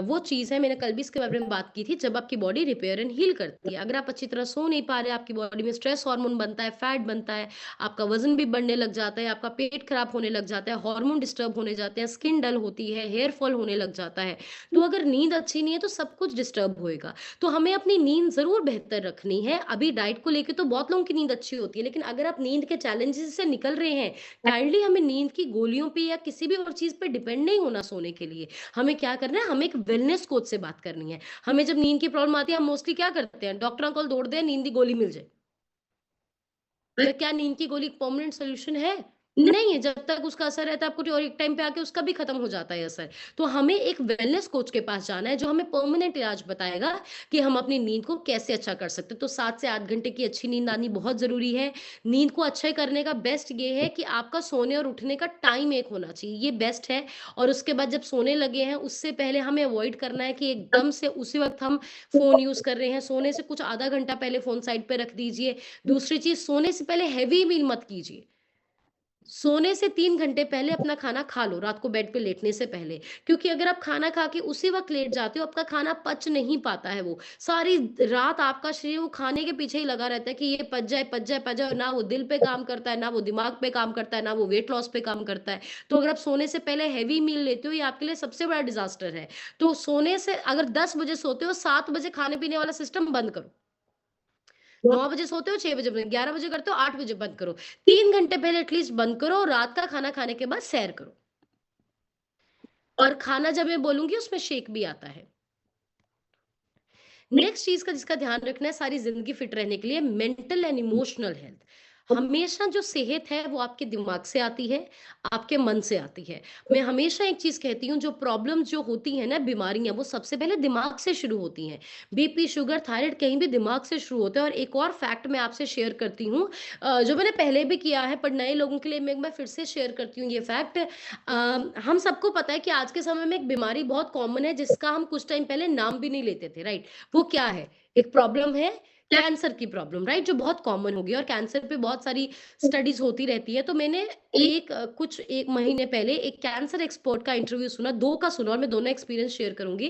वो चीज़ है, मैंने कल भी इसके बारे में बात की थी, जब आपकी बॉडी रिपेयर एंड हील करती है। अगर आप अच्छी तरह सो नहीं पा रहे, आपकी बॉडी में स्ट्रेस हार्मोन बनता है, फैट बनता है, आपका वजन भी बढ़ने लग जाता है, आपका पेट खराब होने लग जाता है, हार्मोन डिस्टर्ब होने जाते हैं, स्किन डल होती है, हेयर फॉल होने लग जाता है। तो अगर नींद अच्छी नहीं है तो सब कुछ डिस्टर्ब होएगा। तो हमें अपनी नींद ज़रूर बेहतर रखनी है। अभी डाइट को लेके तो बहुत लोगों की नींद अच्छी होती है, लेकिन अगर आप नींद के चैलेंजेस से निकल रहे हैं, काइंडली हमें नींद की गोलियों पे या किसी भी और चीज़ पे डिपेंड नहीं होना सोने के लिए। हमें क्या करना है, हमें एक वेलनेस कोच से बात करनी है। हमें जब नींद की प्रॉब्लम आती है, हम मोस्टली क्या करते हैं, डॉक्टर को दौड़ते हैं, नींद की गोली मिल जाए। पर क्या नींद की गोली परमानेंट सॉल्यूशन है? नहीं है। जब तक उसका असर रहता है, आपको और एक टाइम पे आके उसका भी खत्म हो जाता है असर। तो हमें एक वेलनेस कोच के पास जाना है, जो हमें परमानेंट इलाज बताएगा कि हम अपनी नींद को कैसे अच्छा कर सकते हैं। तो 7 से 8 घंटे की अच्छी नींद आनी बहुत ज़रूरी है। नींद को अच्छा करने का बेस्ट ये है कि आपका सोने और उठने का टाइम एक होना चाहिए, ये बेस्ट है। और उसके बाद जब सोने लगे हैं, उससे पहले हमें अवॉइड करना है कि एकदम से उसी वक़्त हम फ़ोन यूज़ कर रहे हैं। सोने से कुछ आधा घंटा पहले फ़ोन साइड पे रख दीजिए। दूसरी चीज़, सोने से पहले हेवी मील मत कीजिए। सोने से 3 घंटे पहले अपना खाना खा लो, रात को बेड पे लेटने से पहले। क्योंकि अगर आप खाना खा के उसी वक़्त लेट जाते हो, आपका खाना पच नहीं पाता है वो। सारी रात आपका शरीर वो खाने के पीछे ही लगा रहता है कि ये पच जाए, पच जाए, पच जाए। ना वो दिल पे काम करता है, ना वो दिमाग पे काम करता है, ना वो वेट लॉस पे काम करता है। तो अगर आप सोने से पहले हेवी मील लेते हो, ये आपके लिए सबसे बड़ा डिज़ास्टर है। तो सोने से अगर 10 बजे सोते हो, 7 बजे खाने-पीने वाला सिस्टम बंद करो। 9 बजे सोते हो, 6 बजे बंद, 11 बजे करते हो, 8 बजे बंद करो। 3 घंटे पहले एटलीस्ट बंद करो और रात का खाना खाने के बाद सैर करो। और खाना जब मैं बोलूँगी उसमें शेक भी आता है। नेक्स्ट चीज़ का जिसका ध्यान रखना है सारी ज़िंदगी फिट रहने के लिए, मेंटल एंड इमोशनल हेल्थ। हमेशा जो सेहत है वो आपके दिमाग से आती है, आपके मन से आती है। मैं हमेशा एक चीज़ कहती हूँ, जो प्रॉब्लम्स जो होती हैं ना, बीमारियाँ, वो सबसे पहले दिमाग से शुरू होती हैं। बीपी, शुगर, थायराइड कहीं भी दिमाग से शुरू होता है। और एक और फैक्ट मैं आपसे शेयर करती हूँ, जो मैंने पहले भी किया है, पर नए लोगों के लिए मैं एक बार फिर से शेयर करती हूँ ये फैक्ट। हम सबको पता है कि आज के समय में एक बीमारी बहुत कॉमन है, जिसका हम कुछ टाइम पहले नाम भी नहीं लेते थे, राइट? वो क्या है? एक प्रॉब्लम है, कैंसर की प्रॉब्लम, राइट? जो बहुत कॉमन हो गई, और कैंसर पे बहुत सारी स्टडीज़ होती रहती है। तो मैंने कुछ 1 महीने पहले एक कैंसर एक्सपर्ट का इंटरव्यू सुना, 2 का सुना, और मैं दोनों एक्सपीरियंस शेयर करूँगी।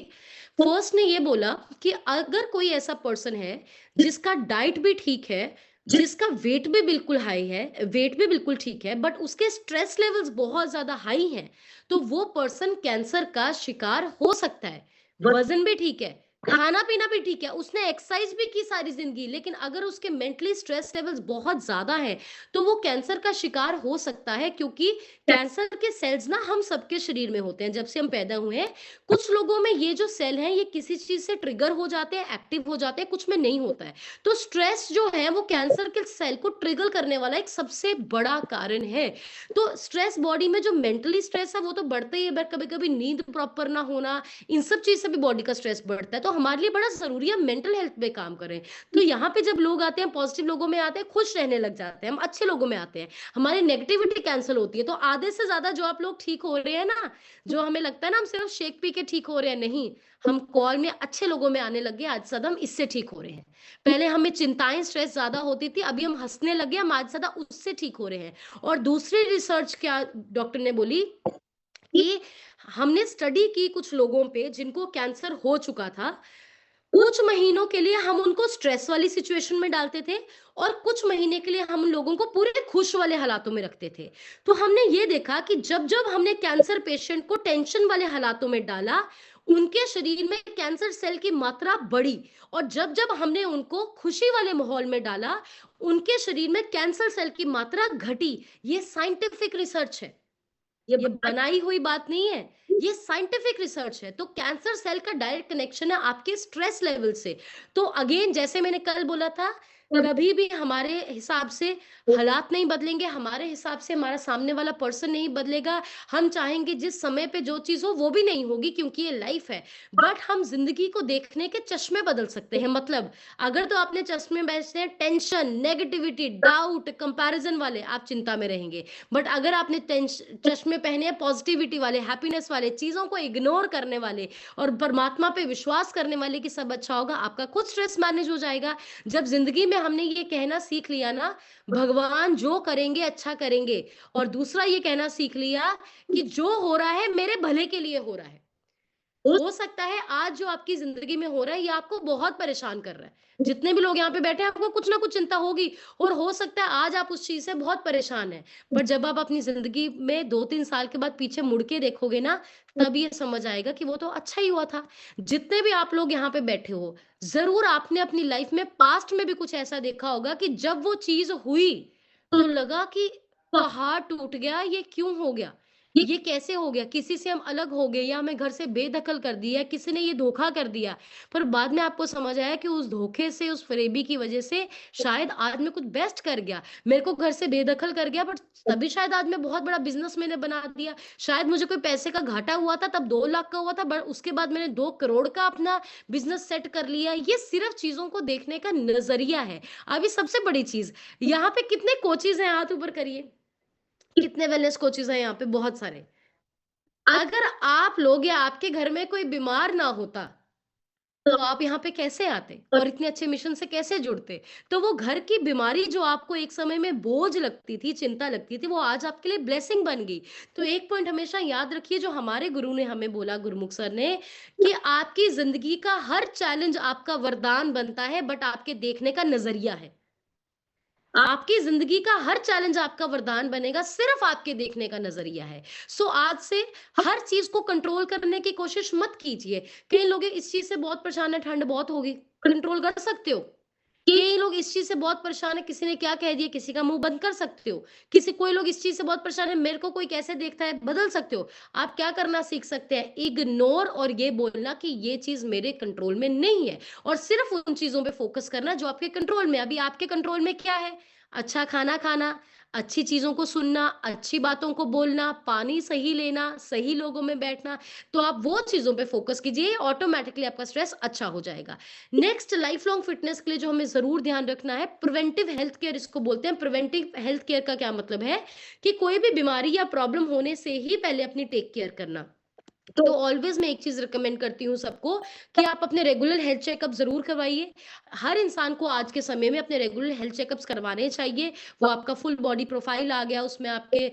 फर्स्ट ने ये बोला कि अगर कोई ऐसा पर्सन है, जिसका डाइट भी ठीक है, जिसका वेट भी बिल्कुल ठीक है, बट उसके स्ट्रेस लेवल्स बहुत ज़्यादा हाई हैं, तो वो पर्सन कैंसर का शिकार हो सकता है। वज़न भी ठीक है, खाना-पीना भी ठीक है, उसने एक्सरसाइज़ भी की सारी ज़िंदगी, लेकिन अगर उसके मेंटली स्ट्रेस लेवल्स बहुत ज़्यादा हैं, तो वो कैंसर का शिकार हो सकता है। क्योंकि कैंसर के सेल्स ना हम सबके शरीर में होते हैं, जब से हम पैदा हुए हैं। कुछ लोगों में ये जो सेल हैं, ये किसी चीज़ से ट्रिगर हो जाते हैं, एक्टिव हो जाते हैं, कुछ में नहीं होता है। तो स्ट्रेस जो है, वो कैंसर के सेल को ट्रिगर करने वाला एक सबसे बड़ा कारण है। तो स्ट्रेस बॉडी में जो मेंटली स्ट्रेस है, वो तो बढ़ता ही है, बट कभी-कभी नींद प्रॉपर ना होना, इन सब चीज़ से भी बॉडी का स्ट्रेस बढ़ता है। तो हमारे लिए बड़ा ज़रूरी है मेंटल हेल्थ पे काम करें। तो यहाँ पे जब लोग आते हैं, पॉजिटिव लोगों में आते हैं, खुश रहने लग जाते हैं, हम अच्छे लोगों में आते हैं, हमारी नेगेटिविटी कैंसल होती है। तो आधे से ज़्यादा जो आप लोग ठीक हो रहे हैं ना, जो हमें लगता है ना हम सिर्फ शेक पी के ठीक हो रहे हैं, नहीं, हम कॉल में अच्छे लोगों में आने लग गए, आज ज़्यादा हम इससे ठीक हो रहे हैं। पहले हमें चिंताएँ, स्ट्रेस ज़्यादा होती थी, अभी हम हँसने लगे, हम आज ज़्यादा उससे ठीक हो रहे हैं। और दूसरी रिसर्च क्या डॉक्टर ने बोली कि हमने स्टडी की कुछ लोगों पे जिनको कैंसर हो चुका था, कुछ महीनों के लिए हम उनको स्ट्रेस वाली सिचुएशन में डालते थे, और कुछ महीने के लिए हम लोगों को पूरे खुश वाले हालातों में रखते थे। तो हमने ये देखा कि जब-जब हमने कैंसर पेशेंट को टेंशन वाले हालातों में डाला, उनके शरीर में कैंसर सेल की मात्रा बढ़ी, और जब-जब हमने उनको खुशी वाले माहौल में डाला, उनके शरीर में कैंसर सेल की मात्रा घटी। ये साइंटिफिक रिसर्च है। ये बनाई हुई बात नहीं है, ये साइंटिफिक रिसर्च है। तो कैंसर सेल का डायरेक्ट कनेक्शन है आपके स्ट्रेस लेवल से। तो अगेन, जैसे मैंने कल बोला था, कभी भी हमारे हिसाब से हालात नहीं बदलेंगे, हमारे हिसाब से हमारा सामने वाला पर्सन नहीं बदलेगा। हम चाहेंगे जिस समय पे जो चीज़ हो वो भी नहीं होगी क्योंकि ये लाइफ़ है। बट हम ज़िंदगी को देखने के चश्मे बदल सकते हैं। मतलब अगर तो आपने चश्मे बेचते हैं टेंशन, नेगेटिविटी, डाउट, कंपैरिज़न वाले, आप चिंता में रहेंगे। बट अगर आपने चश्मे पहने हैं पॉज़िटिविटी वाले, हैप्पीनेस वाले, चीज़ों को इग्नोर करने वाले और परमात्मा पे विश्वास करने वाले कि सब अच्छा होगा, आपका खुद स्ट्रेस मैनेज हो जाएगा। जब ज़िंदगी में हमने ये कहना सीख लिया ना, भगवान जो करेंगे अच्छा करेंगे, और दूसरा ये कहना सीख लिया कि जो हो रहा है मेरे भले के लिए हो रहा है। हो सकता है आज जो आपकी ज़िंदगी में हो रहा है ये आपको बहुत परेशान कर रहा है। जितने भी लोग यहाँ पे बैठे हैं आपको कुछ ना कुछ चिंता होगी, और हो सकता है आज आप उस चीज़ से बहुत परेशान हैं। बट जब आप अपनी ज़िंदगी में 2-3 साल के बाद पीछे मुड़ के देखोगे ना, तब ये समझ आएगा कि वो तो अच्छा ही हुआ था। जितने भी आप लोग यहाँ पे बैठे हो, ज़रूर आपने अपनी लाइफ़ में पास्ट में भी कुछ ऐसा देखा होगा कि जब वो चीज़ हुई, तो लगा कि पहाड़ टूट गया, ये क्यों हो गया? ये कैसे हो गया? किसी से हम अलग हो गए या हमें घर से बेदखल कर दिया, किसी ने ये धोखा कर दिया। पर बाद में आपको समझ आया कि उस धोखे से, उस फ़रेबी की वज़ह से शायद आज मैं कुछ बेस्ट कर गया। मेरे को घर से बेदखल कर गया बट तभी शायद आज मैं बहुत बड़ा बिज़नेस मैंने बना दिया। शायद मुझे कोई पैसे का घाटा हुआ था तब 2 लाख का हुआ था बट उसके बाद मैंने 2 करोड़ का अपना बिज़नेस सेट कर लिया। ये सिर्फ़ चीज़ों को देखने का नज़रिया है। अभी सबसे बड़ी चीज़, यहाँ पे कितने कोचेज़ हैं हाथ ऊपर करिए? कितने वेलनेस कोचेज़ हैं यहाँ पे? बहुत सारे। अगर आप लोग या आपके घर में कोई बीमार ना होता, तो आप यहाँ पे कैसे आते? और इतने अच्छे मिशन से कैसे जुड़ते? तो वो घर की बीमारी जो आपको एक समय में बोझ लगती थी, चिंता लगती थी, वो आज आपके लिए ब्लेसिंग बन गई। तो एक पॉइंट हमेशा याद रखिए जो हमारे गुरु ने हमें बोला, गुरमुख सर ने, कि आपकी ज़िंदगी का हर चैलेंज आपका वरदान बनता है, बट आपके देखने का नज़रिया है। आपकी ज़िंदगी का हर चैलेंज आपका वरदान बनेगा, सिर्फ़ आपके देखने का नज़रिया है। सो आज से हर चीज़ को कंट्रोल करने की कोशिश मत कीजिए। कई लोग इस चीज़ से बहुत परेशान हैं, ठंड बहुत होगी, कंट्रोल कर सकते हो। कई लोग इस चीज़ से बहुत परेशान हैं, किसी ने क्या कह दिया, किसी का मुँह बंद कर सकते हो। कोई लोग इस चीज़ से बहुत परेशान हैं, मेरे को कोई कैसे देखता है, बदल सकते हो। आप क्या करना सीख सकते हैं, इग्नोर, और ये बोलना कि ये चीज़ मेरे कंट्रोल में नहीं है, और सिर्फ़ उन चीज़ों पे फ़ोकस करना जो आपके कंट्रोल में है। अभी आपके कंट्रोल में क्या है? अच्छा खाना खाना, अच्छी चीज़ों को सुनना, अच्छी बातों को बोलना, पानी सही लेना, सही लोगों में बैठना। तो आप वो चीज़ों पे फ़ोकस कीजिए, ऑटोमैटिकली आपका स्ट्रेस अच्छा हो जाएगा। नेक्स्ट, लाइफ लॉन्ग फिटनेस के लिए जो हमें ज़रूर ध्यान रखना है, प्रिवेंटिव हेल्थ केयर इसको बोलते हैं। प्रिवेंटिव हेल्थ केयर का क्या मतलब है कि कोई भी बीमारी या प्रॉब्लम होने से ही पहले अपनी टेक केयर करना। तो ऑलवेज़ मैं एक चीज़ रिकमेंड करती हूँ सबको कि आप अपने रेगुलर हेल्थ चेकअप ज़रूर करवाइए। हर इंसान को आज के समय में अपने रेगुलर हेल्थ चेकअप्स करवाने चाहिए। वो आपका फुल बॉडी प्रोफाइल आ गया, उसमें आपके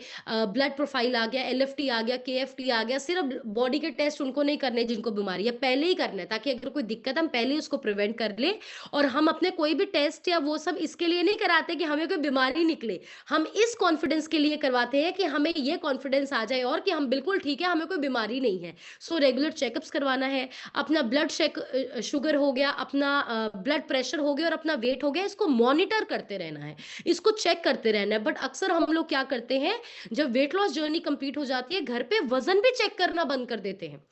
ब्लड प्रोफाइल आ गया, एलएफटी आ गया, केएफटी आ गया। सिर्फ़ बॉडी के टेस्ट उनको नहीं करने जिनको बीमारी है, पहले ही करना है ताकि अगर कोई दिक्कत है हम पहले ही उसको प्रिवेंट कर लें। और हम अपने कोई भी टेस्ट या वो सब इसके लिए नहीं कराते कि हमें कोई बीमारी निकले। हम इस कॉन्फिडेंस के लिए करवाते हैं कि हमें ये कॉन्फिडेंस आ जाए और कि हम बिल्कुल ठीक है, हमें कोई बीमारी नहीं है। सो रेगुलर चेकअप्स करवाना है, अपना शुगर हो गया, अपना ब्लड प्रेशर हो गया और अपना वेट हो गया, इसको मॉनिटर करते रहना है, इसको चेक करते रहना है। बट अक्सर हम लोग क्या करते हैं, जब वेट लॉस जर्नी कंप्लीट हो जाती है, घर पे वज़न भी चेक करना बंद कर देते हैं।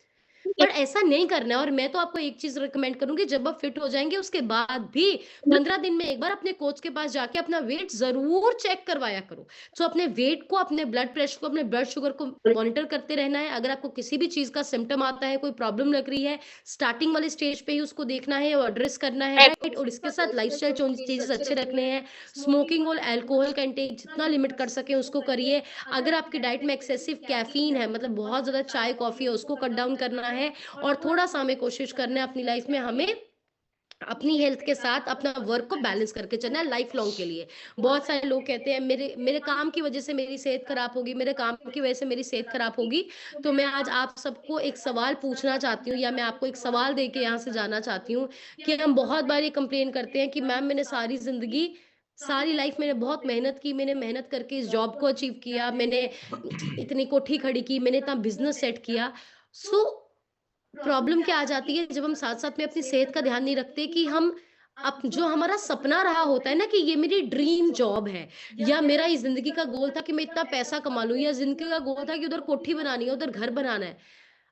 पर ऐसा नहीं करना है, और मैं तो आपको एक चीज़ रिकमेंड करूँगी, जब आप फिट हो जाएँगे उसके बाद भी 15 दिन में एक बार अपने कोच के पास जाके अपना वेट ज़रूर चेक करवाया करो। सो अपने वेट को, अपने ब्लड प्रेशर को, अपने ब्लड शुगर को मॉनिटर करते रहना है। अगर आपको किसी भी चीज़ का सिम्पटम आता है, कोई प्रॉब्लम लग रही है, स्टार्टिंग वाले स्टेज पे ही उसको देखना है और एड्रेस करना है, राइट? और इसके साथ लाइफ़स्टाइल चेंजेस अच्छे रखने हैं। स्मोकिंग और अल्कोहल का इंटेक जितना लिमिट कर सकें उसको करिए। अगर आपकी डाइट में एक्सेसिव कैफ़ीन है, मतलब बहुत ज़्यादा चाय, कॉफ़ी है, उसको कट डाउन करना है। और थोड़ा-सा हमें कोशिश करना है अपनी लाइफ में, हमें अपनी हेल्थ के साथ अपना वर्क को बैलेंस करके चलना है लाइफ लॉन्ग के लिए। बहुत सारे लोग कहते हैं मेरे मेरे काम की वज़ह से मेरी सेहत खराब होगी, मेरे काम की वज़ह से मेरी सेहत खराब होगी। तो मैं आज आप सबको एक सवाल पूछना चाहती हूँ, या मैं आपको एक सवाल दे के यहाँ से जाना चाहती हूँ कि हम बहुत बार ये कंप्लेन करते हैं कि मैम मैंने सारी लाइफ मैंने बहुत मेहनत की, मैंने मेहनत करके इस जॉब को अचीव किया, मैंने इतनी कोठी खड़ी की, मैंने इतना बिज़नेस सेट किया। सो प्रॉब्लम क्या आ जाती है जब हम साथ-साथ में अपनी सेहत का ध्यान नहीं रखते कि हम जो हमारा सपना रहा होता है ना कि ये मेरी ड्रीम जॉब है, या मेरा इस ज़िंदगी का गोल था कि मैं इतना पैसा कमा लूँ, या ज़िंदगी का गोल था कि उधर कोठी बनानी है, उधर घर बनाना है।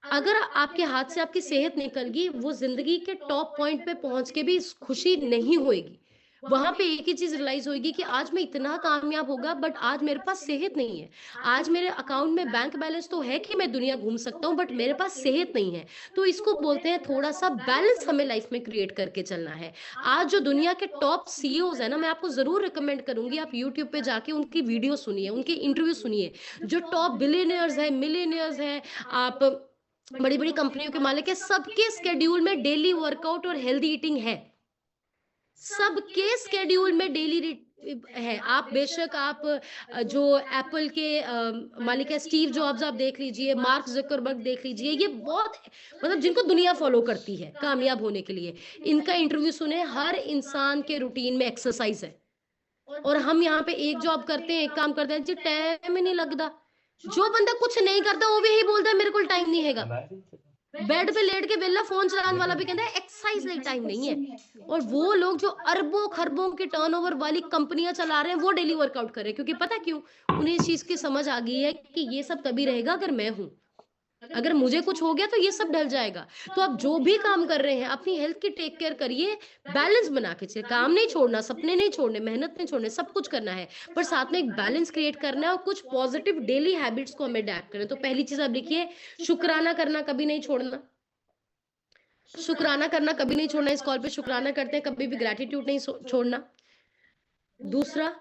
अगर आपके हाथ से आपकी सेहत निकल गई, वो ज़िंदगी के टॉप पॉइंट पे पहुँच के भी स खुशी नहीं होएगी। वहां पे एक ही चीज रियलाइज होगी कि आज मैं इतना कामयाब होगा, बट आज मेरे पास सेहत नहीं है। आज मेरे अकाउंट में बैंक बैलेंस तो है कि मैं दुनिया घूम सकता हूँ, बट मेरे पास सेहत नहीं है। तो इसको बोलते हैं थोड़ा सा बैलेंस हमें लाइफ में क्रिएट करके चलना है। आज जो दुनिया के टॉप सीईओज है ना, मैं आपको जरूर रिकमेंड करूंगी, आप यूट्यूब पे जाके उनकी वीडियो सुनिए, उनके इंटरव्यू सुनिए। जो टॉप बिलियनियर्स है, मिलियनियर्स हैं, आप बड़ी बड़ी कंपनियों के मालिक है, सबके स्केड्यूल में डेली वर्कआउट और हेल्दी ईटिंग है। सबके स्केड्यूल में डेली है। आप बेशक आप जो एप्पल के मालिक है स्टीव जॉब्स, आप देख लीजिए, मार्क जकरबर्ग देख लीजिए, ये बहुत मतलब जिनको दुनिया फॉलो करती है कामयाब होने के लिए, इनका इंटरव्यू सुने। हर इंसान के रूटीन में एक्सरसाइज है। और हम यहाँ पे एक जॉब करते हैं, एक काम करते हैं जी, टाइम ही नहीं लगता। जो बंदा कुछ नहीं करता वो भी यही बोलता है मेरे को टाइम नहीं है। बेड पे लेट के बेला फोन चलाने वाला भी कहता है एक्सरसाइज लाइक टाइम नहीं है। और वो लोग जो अरबों खरबों के टर्नओवर वाली कंपनियां चला रहे हैं, वो डेली वर्कआउट कर रहे हैं, क्योंकि पता क्यों? उन्हें इस चीज की समझ आ गई है कि ये सब तभी रहेगा अगर मैं हूं। अगर मुझे कुछ हो गया तो ये सब ढल जाएगा। तो आप जो भी काम कर रहे हैं अपनी हेल्थ की टेक केयर करिए, बैलेंस बना के चलिए। काम नहीं छोड़ना, सपने नहीं छोड़ने, मेहनत नहीं छोड़ने, सब कुछ करना है, पर साथ में एक बैलेंस क्रिएट करना है और कुछ पॉजिटिव डेली हैबिट्स को हमें अडैप्ट करें। तो पहली चीज आप लिखिए, शुक्राना करना कभी नहीं छोड़ना। शुक्राना करना कभी नहीं छोड़ना। इस कॉल पे शुक्राना करते हैं, कभी भी ग्रेटिट्यूड नहीं छोड़ना। दूसरा,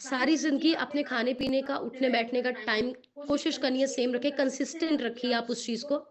सारी जिंदगी अपने खाने पीने का, उठने बैठने का टाइम कोशिश करनी है सेम रखे, कंसिस्टेंट रखिए आप उस चीज को।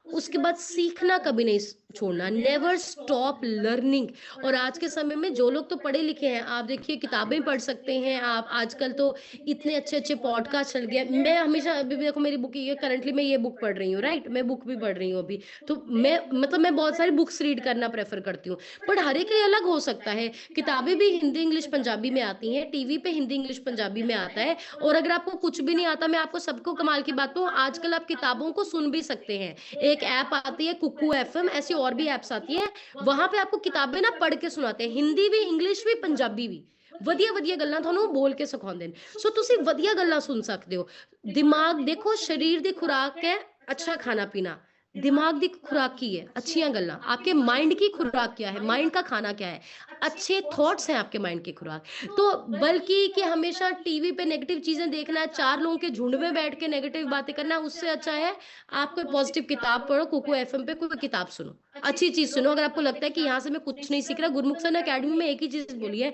उसके बाद सीखना कभी नहीं छोड़ना, नेवर स्टॉप लर्निंग। और आज के समय में जो लोग तो पढ़े लिखे हैं, आप देखिए किताबें पढ़ सकते हैं आप, आजकल तो इतने अच्छे अच्छे पॉडकास्ट चल गए। मैं हमेशा, अभी भी देखो मेरी बुक ये करंटली मैं ये बुक पढ़ रही हूँ, राइट, मैं बुक भी पढ़ रही हूँ अभी। तो मैं मतलब मैं बहुत सारी बुक्स रीड करना प्रेफर करती हूँ, बट हर एक अलग हो सकता है। किताबें भी हिंदी इंग्लिश पंजाबी में आती हैं, टीवी पे हिंदी इंग्लिश पंजाबी में आता है। और अगर आपको कुछ भी नहीं आता, मैं आपको सबको कमाल की बात कहूँ, आजकल आप किताबों को सुन भी सकते हैं। एक ऐप आती है कुकू एफएम, ऐसी और भी एप्स आती है, वहां पे आपको किताबें ना पढ़ के सुनाते हैं, हिंदी भी, इंग्लिश भी, पंजाबी भी। ਵਧੀਆ ਵਧੀਆ ਗੱਲਾਂ ਤੁਹਾਨੂੰ ਬੋਲ ਕੇ ਸਿਖਾਉਂਦੇ ਨੇ। ਸੋ ਤੁਸੀਂ ਵਧੀਆ ਗੱਲਾਂ ਸੁਣ ਸਕਦੇ ਹੋ। ਦਿਮਾਗ ਦੇਖੋ, ਸਰੀਰ ਦੀ ਖੁਰਾਕ ਹੈ अच्छा खाना पीना, दिमाग की खुराक की है अच्छियां गल्लां। आपके माइंड की खुराक क्या है, माइंड का खाना क्या है, अच्छे थॉट्स हैं आपके माइंड की खुराक। तो बल्कि कि हमेशा टीवी पे नेगेटिव चीजें देखना है, चार लोगों के झुंड में बैठ के नेगेटिव बातें करना है, उससे अच्छा है आप कोई पॉजिटिव किताब पढ़ो, कुकू एफएम पे कोई किताब सुनो, अच्छी चीज सुनो। अगर आपको लगता है कि यहाँ से मैं कुछ नहीं सीख रहा, गुरमुख सन अकेडमी में एक ही चीज बोली है,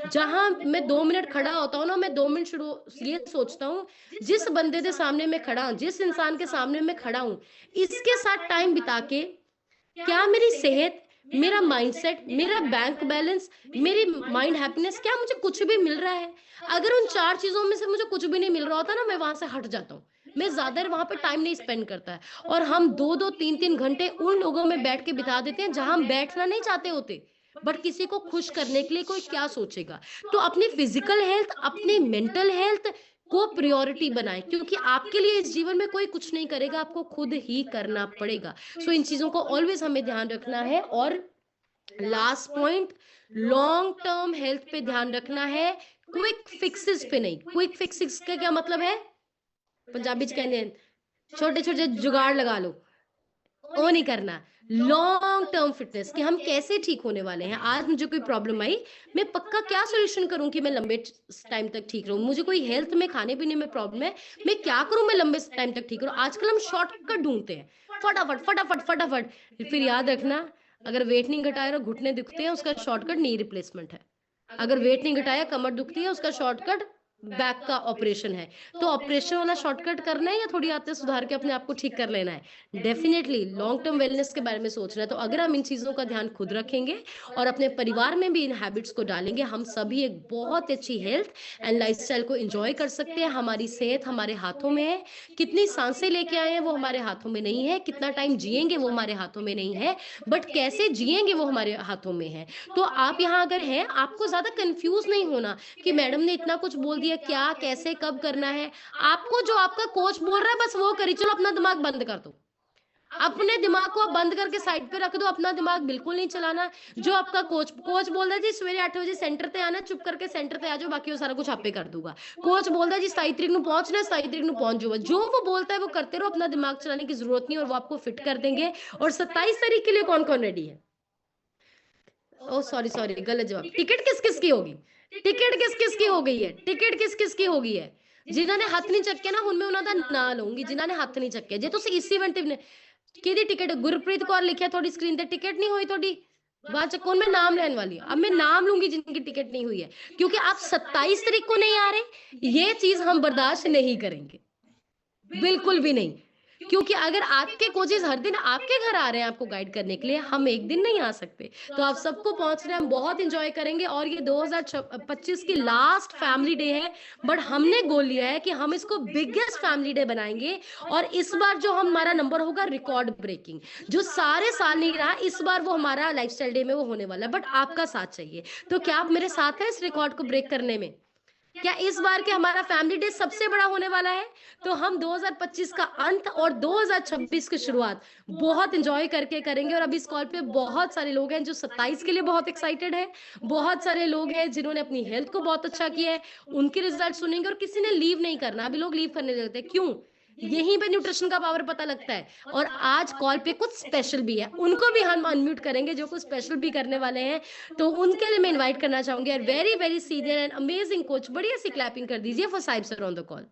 जहां मैं 2 मिनट खड़ा होता हूँ ना, मैं 2 मिनट शुरू ये सोचता हूँ, जिस बंदे के सामने मैं खड़ा हूं, जिस इंसान के सामने मैं खड़ा हूं, इसके साथ टाइम बिता के क्या मेरी सेहत, मेरा माइंडसेट, मेरा बैंक बैलेंस, मेरी माइंड हैप्पीनेस, क्या मुझे कुछ भी मिल रहा है? अगर उन चार चीजों में से मुझे कुछ भी नहीं मिल रहा होता ना, मैं वहां से हट जाता हूँ, मैं ज्यादा देर वहां पे टाइम नहीं स्पेंड करता है। और हम 2-2 3-3 घंटे उन लोगों में बैठ के बिता देते हैं जहां हम बैठना नहीं चाहते होते, बट किसी को खुश करने के लिए कोई क्या सोचेगा। तो अपनी फिजिकल हेल्थ, अपनी मेंटल हेल्थ को प्रायोरिटी बनाएं, क्योंकि आपके लिए इस जीवन में कोई कुछ नहीं करेगा, आपको खुद ही करना पड़ेगा। सो इन चीजों को ऑलवेज हमें ध्यान रखना है। और last point, long term health पे ध्यान रखना है, क्विक फिक्सेस पे नहीं। क्विक फिक्सेस का क्या मतलब है? पंजाबी च कहते हैं छोटे छोटे जुगाड़ लगा लो, वो नहीं करना। लॉन्ग टर्म फिटनेस, कि हम कैसे ठीक होने वाले हैं। आज मुझे कोई प्रॉब्लम आई, मैं पक्का क्या सोल्यूशन करूं कि मैं लंबे टाइम तक ठीक रहूं। मुझे कोई हेल्थ में, खाने पीने में प्रॉब्लम है, मैं क्या करूं मैं लंबे टाइम तक ठीक रहूं। आजकल हम शॉर्टकट ढूंढते हैं, फटाफट फटाफट फटाफट। फिर याद रखना, अगर वेट नहीं घटाया और घुटने दुखते हैं, उसका शॉर्टकट नी रिप्लेसमेंट है। अगर वेट नहीं घटाया, कमर दुखती है, उसका शॉर्टकट बैक का ऑपरेशन है। तो ऑपरेशन वाला शॉर्टकट करना है या थोड़ी आदतें सुधार के अपने आप को ठीक कर लेना है? डेफिनेटली लॉन्ग टर्म वेलनेस के बारे में सोचना है। तो अगर हम इन चीजों का ध्यान खुद रखेंगे और अपने परिवार में भी इन हैबिट्स को डालेंगे, हम सभी एक बहुत अच्छी हेल्थ एंड लाइफस्टाइल को एंजॉय कर सकते हैं। हमारी सेहत हमारे हाथों में है, कितनी सांसें लेके आए हैं वो हमारे हाथों में नहीं है, कितना टाइम जिएंगे वो हमारे हाथों में नहीं है, बट कैसे जिएंगे वो हमारे हाथों में है। तो आप यहाँ अगर हैं, आपको ज्यादा कंफ्यूज नहीं होना कि मैडम ने इतना कुछ बोल दिया, क्या कैसे कब करना है। आपको जो आपका कोच बोल रहा है बस वो करी चलो, अपना दिमाग बंद कर दो। अपने दिमाग को बंद करके साइड पे रख दो, अपना दिमाग बिल्कुल नहीं चलाना। जो आपका कोच कोच बोल रहा है जी सवेरे 8 बजे सेंटर पे आना, चुप करके सेंटर पे आ जाओ, बाकी वो सारा कुछ आपे कर दूंगा। कोच बोल रहा है जी 27 तारीख को पहुंचना, 27 तारीख को पहुंच जाओ। जो वो बोलता है वो करते रहो, अपना दिमाग चलाने की जरूरत नहीं, और वो आपको फिट कर देंगे। और 27 तारीख के लिए कौन कौन रेडी है? ओह सॉरी सॉरी, गलत जवाब। टिकट किस किस की होगी? टिकट किस किस की हो गई है? टिकट किस किस की हो गई है? जिन्हों ने हੱਥ नहीं ਚੱਕੇ ना, ਹੁਣ मैं ਉਹਨਾਂ ਦਾ ਨਾਂ ਲਊਂਗੀ ਜਿਨ੍ਹਾਂ ਨੇ ਹੱਥ ਨਹੀਂ ਚੱਕੇ। ਜੇ ਤੁਸੀਂ ਇਸ ਇਵੈਂਟ ਤੇ ਕਿਹਦੀ टिकट? गुरप्रीत कौर लिखा है थोड़ी स्क्रीन पे, टिकट नहीं हुई थोड़ी? बाद च कौन, मैं नाम लेने वाली हूँ। अब मैं नाम लूंगी जिनकी टिकट नहीं हुई है, क्योंकि आप 27 तारीख को नहीं आ रहे, ये चीज हम बर्दाश्त नहीं करेंगे, बिल्कुल भी नहीं। क्योंकि अगर आपके कोचेज़ हर दिन आपके घर आ रहे हैं आपको गाइड करने के लिए, हम एक दिन नहीं आ सकते। तो आप सबको पहुँचना है, हम बहुत एन्जॉय करेंगे और ये 2025 की लास्ट फैमिली डे है, बट हमने गोल लिया है कि हम इसको बिगेस्ट फैमिली डे बनाएँगे और इस बार जो हमारा नंबर होगा रिकॉर्ड ब्रेकिंग, जो सारे साल नहीं रहा, इस बार वो हमारा लाइफ़स्टाइल डे में वो होने वाला है, बट आपका साथ चाहिए। तो क्या आप मेरे साथ हैं इस रिकॉर्ड को ब्रेक करने में? क्या इस बार के हमारा फैमिली डे सबसे बड़ा होने वाला है? तो हम 2025 का अंत और 2026 की शुरुआत बहुत एन्जॉय करके करेंगे और अभी इस कॉल पे बहुत सारे लोग हैं जो 27 के लिए बहुत एक्साइटेड हैं। बहुत सारे लोग हैं जिन्होंने अपनी हेल्थ को बहुत अच्छा किया है, उनके रिज़ल्ट सुनेंगे और किसी ने लीव नहीं करना। अभी लोग लीव करने लगते हैं, क्यों? यहीं पे न्यूट्रिशन का पावर पता लगता है। और आज कॉल पे कुछ स्पेशल भी है, उनको भी हम अनम्यूट करेंगे जो कुछ स्पेशल भी करने वाले हैं। तो उनके लिए मैं इनवाइट करना चाहूँगी, और very, very senior and amazing coach, बढ़िया सी क्लैपिंग कर दीजिए for Sahib sir on the call.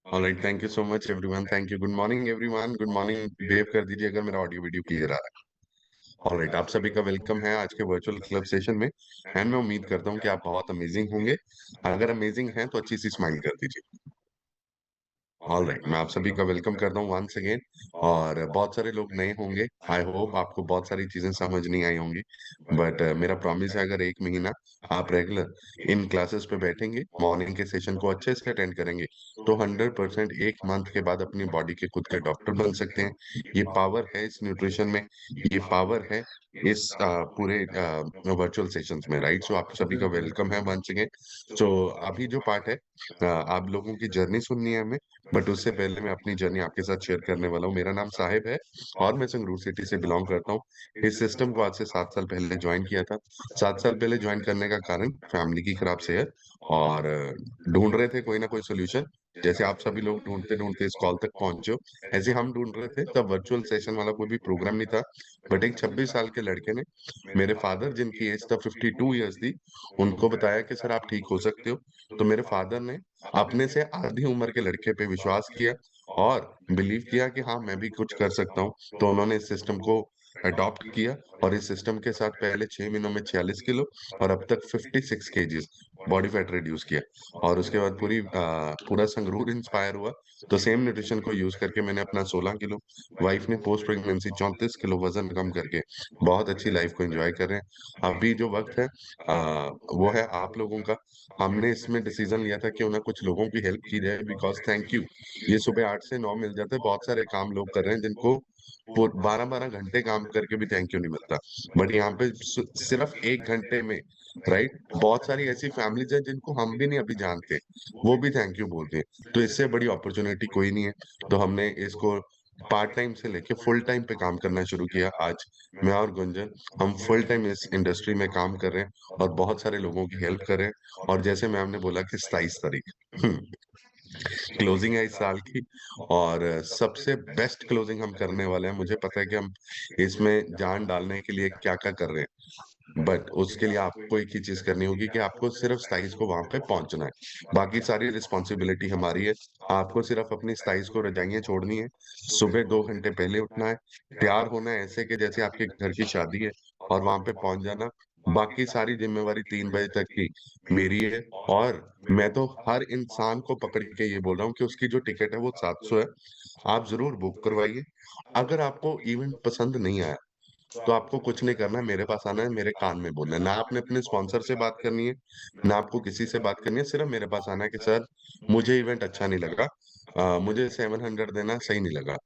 Alright, thank you so much everyone. Thank you. Good morning everyone. Good morning. Behave कर दीजिए अगर मेरा ऑडियो वीडियो क्लियर आ रहा है। ऑलराइट, आप सभी का वेलकम है आज के वर्चुअल क्लब सेशन में। एंड मैं उम्मीद करता हूँ कि आप बहुत अमेजिंग होंगे। अगर अमेजिंग हैं तो अच्छी सी स्माइल कर दीजिए। ऑल राइट, मैं आप सभी का वेलकम करता हूँ वंस अगेन। और बहुत सारे लोग नए होंगे, आई होप आपको बहुत सारी चीजें समझ नहीं आई होंगी, बट मेरा प्रॉमिस है अगर 1 महीना आप रेगुलर इन क्लासेस पे बैठेंगे, मॉर्निंग के सेशन को अच्छे से अटेंड करेंगे, तो 100% 1 मंथ के बाद अपनी बॉडी के खुद के डॉक्टर बन सकते हैं। ये पावर है इस न्यूट्रिशन में, ये पावर है इस पूरे वर्चुअल सेशंस में, राइट? सो आप सभी का वेलकम है वंस अगेन। सो अभी जो पार्ट है, आप लोगों की जर्नी सुननी है हमें, बट उससे पहले मैं अपनी जर्नी आपके साथ शेयर करने वाला हूँ। मेरा नाम साहिब है और मैं संगरूर सिटी से बिलोंग करता हूँ। इस सिस्टम को आज से 7 साल पहले ज्वाइन किया था। 7 साल पहले ज्वाइन करने का कारण फैमिली की खराब सेहत, और ढूंढ रहे थे कोई ना कोई सोल्यूशन। जैसे आप सभी लोग ढूंढते ढूंढते इस कॉल तक पहुंचे हो, ऐसे हम ढूंढ रहे थे। तब वर्चुअल सेशन वाला कोई भी प्रोग्राम नहीं था, बट एक 26 साल के लड़के ने, मेरे फादर जिनकी एज तब 52 ईयर्स थी, उनको बताया कि सर आप ठीक हो सकते हो। तो मेरे फादर ने अपने से आधी उम्र के लड़के पे विश्वास किया और बिलीव किया कि हाँ मैं भी कुछ कर सकता हूँ। तो उन्होंने इस सिस्टम को अडॉप्ट किया और इस सिस्टम के साथ पहले 6 महीनों में 46 किलो और अब तक 56 केजीज बॉडी फैट रिड्यूस किया। और उसके बाद पूरा संगरूर इंस्पायर हुआ। तो सेम न्यूट्रिशन को यूज करके मैंने अपना 16 किलो, वाइफ ने पोस्ट प्रेगनेंसी 34 किलो वजन कम करके बहुत अच्छी लाइफ को एंजॉय कर रहे हैं। अभी जो वक्त है वो है आप लोगों का। हमने इसमें डिसीजन लिया था क्यों ना कुछ लोगों की हेल्प की जाए, बिकॉज थैंक यू, ये सुबह 8 से 9 मिल जाते हैं। बहुत सारे काम लोग कर रहे हैं जिनको 12-12 घंटे काम करके भी थैंक यू नहीं मिलता, बट यहाँ पे सिर्फ 1 घंटे में, राइट, बहुत सारी ऐसी फैमिलीज हैं जिनको हम भी नहीं अभी जानते, वो भी थैंक यू बोलते हैं। तो इससे बड़ी अपॉर्चुनिटी कोई नहीं है। तो हमने इसको पार्ट टाइम से लेके फुल टाइम पे काम करना शुरू किया। आज मैं और गुंजन, हम फुल टाइम इस इंडस्ट्री में काम कर रहे हैं और बहुत सारे लोगों की हेल्प कर रहे हैं। और जैसे मैम ने बोला कि 27 तारीख क्लोजिंग है इस साल की, और सबसे बेस्ट क्लोजिंग हम करने वाले हैं। मुझे पता है कि हम इसमें जान डालने के लिए क्या क्या कर रहे हैं, बट उसके लिए आपको एक ही चीज करनी होगी कि आपको सिर्फ 27 को वहां पे पहुंचना है। बाकी सारी रिस्पॉन्सिबिलिटी हमारी है। आपको सिर्फ अपनी 27 को रजाइयां छोड़नी है, सुबह 2 घंटे पहले उठना है, तैयार होना है ऐसे कि जैसे आपके घर की शादी है, और वहां पे पहुंच जाना। बाकी सारी जिम्मेवारी 3 बजे तक की मेरी है। और मैं तो हर इंसान को पकड़ के ये बोल रहा हूँ कि उसकी जो टिकट है वो 700 है, आप जरूर बुक करवाइए। अगर आपको इवेंट पसंद नहीं आया तो आपको कुछ नहीं करना है, मेरे पास आना है, मेरे कान में बोलना है। ना आपने अपने स्पॉन्सर से बात करनी है, ना आपको किसी से बात करनी है, सिर्फ मेरे पास आना है कि सर मुझे इवेंट अच्छा नहीं लगा, मुझे 700 देना सही नहीं लगा।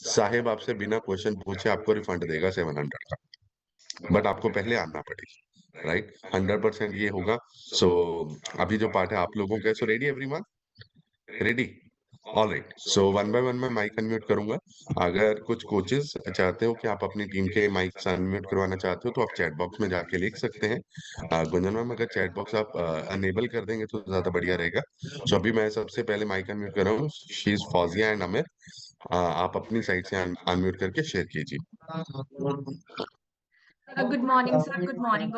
साहेब आपसे बिना क्वेश्चन पूछे आपको रिफंड देगा 700 का, बट आपको पहले आना पड़ेगा, राइट? 100% ये होगा। सो अभी जो पार्ट है आप लोगों का, so ready everyone? Ready? Alright, so one by one मैं माइक अनम्यूट करूंगा। अगर कुछ कोचेस चाहते हो कि आप अपनी टीम के माइक अनम्यूट करवाना चाहते हो तो आप चैट बॉक्स में जाके लिख सकते हैं। गुंजन मैम, अगर चैट बॉक्स आप अनेबल कर देंगे तो ज्यादा बढ़िया रहेगा। सो अभी मैं सबसे पहले माइक अनम्यूट कर रहा हूँ, शी इज फौजिया एंड अमिर। आप अपनी साइड से अनम्यूट करके शेयर कीजिए। Good morning sir, good morning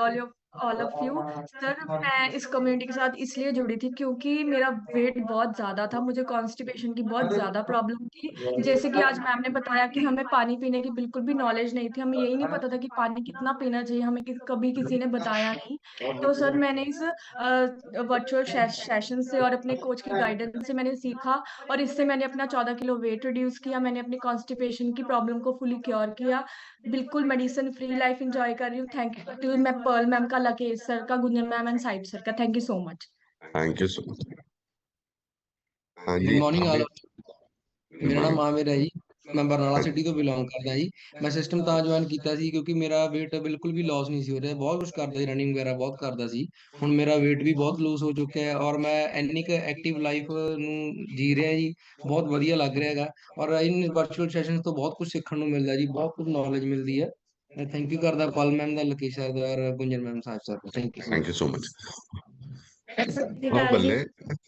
all of you. Sir मैं इस कम्युनिटी के साथ इसलिए जुड़ी थी क्योंकि मेरा वेट बहुत ज्यादा था, मुझे कॉन्स्टिपेशन की बहुत ज्यादा प्रॉब्लम थी। जैसे कि आज मैम ने बताया कि हमें पानी पीने की बिल्कुल भी नॉलेज नहीं थी, हमें यही नहीं पता था कि पानी कितना पीना चाहिए, हमें कभी किसी ने बताया नहीं। तो सर मैंने इस वर्चुअल सेशन से और अपने कोच की गाइडेंस से मैंने सीखा, और इससे मैंने अपना 14 किलो वेट रिड्यूस किया, मैंने अपनी कॉन्स्टिपेशन की प्रॉब्लम को फुली क्योर किया, बिल्कुल मेडिसिन फ्री लाइफ एंजॉय कर रही हूँ। थैंक यू मैं पर्ल मैम का, लकेश सर का, Gunjan ma'am and Sahib sir का, thank you so much. Thank you so much. हाँ गुड जी, मॉर्निंग आमिर। आल। गुड ਮੇਰਾ ਨਾਮ मॉर्निंग। ਆਮਿਰ ਹੈ ਜੀ। ਮੈਂ ਬਰਨਾਲਾ हाँ ਸਿਟੀ ਤੋਂ ਬਿਲੋਂਗ ਕਰਦਾ ਜੀ। ਮੈਂ ਸਿਸਟਮ ਤਾਂ ਜੁਆਇਨ ਕੀਤਾ ਸੀ ਕਿਉਂਕਿ ਮੇਰਾ weight ਬਿਲਕੁਲ ਵੀ ਲਾਸ ਨਹੀਂ ਸੀ ਹੋ ਰਿਹਾ, ਬਹੁਤ ਕੁਝ ਕਰਦਾ ਸੀ, ਰਨਿੰਗ ਵਗੈਰਾ ਬਹੁਤ ਕਰਦਾ ਸੀ। ਹੁਣ ਮੇਰਾ weight ਵੀ ਬਹੁਤ ਲੂਜ਼ ਹੋ ਚੁੱਕਿਆ ਹੈ ਔਰ ਮੈਂ ਇੰਨੀ ਕੁ ਐਕਟਿਵ ਲਾਈਫ ਨੂੰ ਜੀ ਰਿਹਾ ਜੀ, ਬਹੁਤ ਵਧੀਆ ਲੱਗ ਰਿਹਾ ਹੈਗਾ। ਔਰ ਇਨ ਵਰਚੁਅਲ ਸੈਸ਼ਨਸ ਤੋਂ ਬਹੁਤ ਕੁਝ ਸਿੱਖਣ ਨੂੰ ਮਿਲਦਾ ਜੀ, ਬਹੁਤ ਕੁਝ ਨੌਲੇਜ ਮਿਲਦੀ ਹੈ। ਮੈਂ ਥੈਂਕ ਯੂ ਕਰਦਾ ਪਲ ਮੈਮ ਦਾ, ਲਕੇਸ਼ ਸਰ ਦਾ ਔਰ ਗੁੰਜਨ ਮੈਮ ਸਾਹਿਬ ਸਰ ਦਾ। Thank you. Thank you so much. ਸਤਿ ਸ਼੍ਰੀ हाँ ਅਕਾਲ ਜੀ। बल्ले,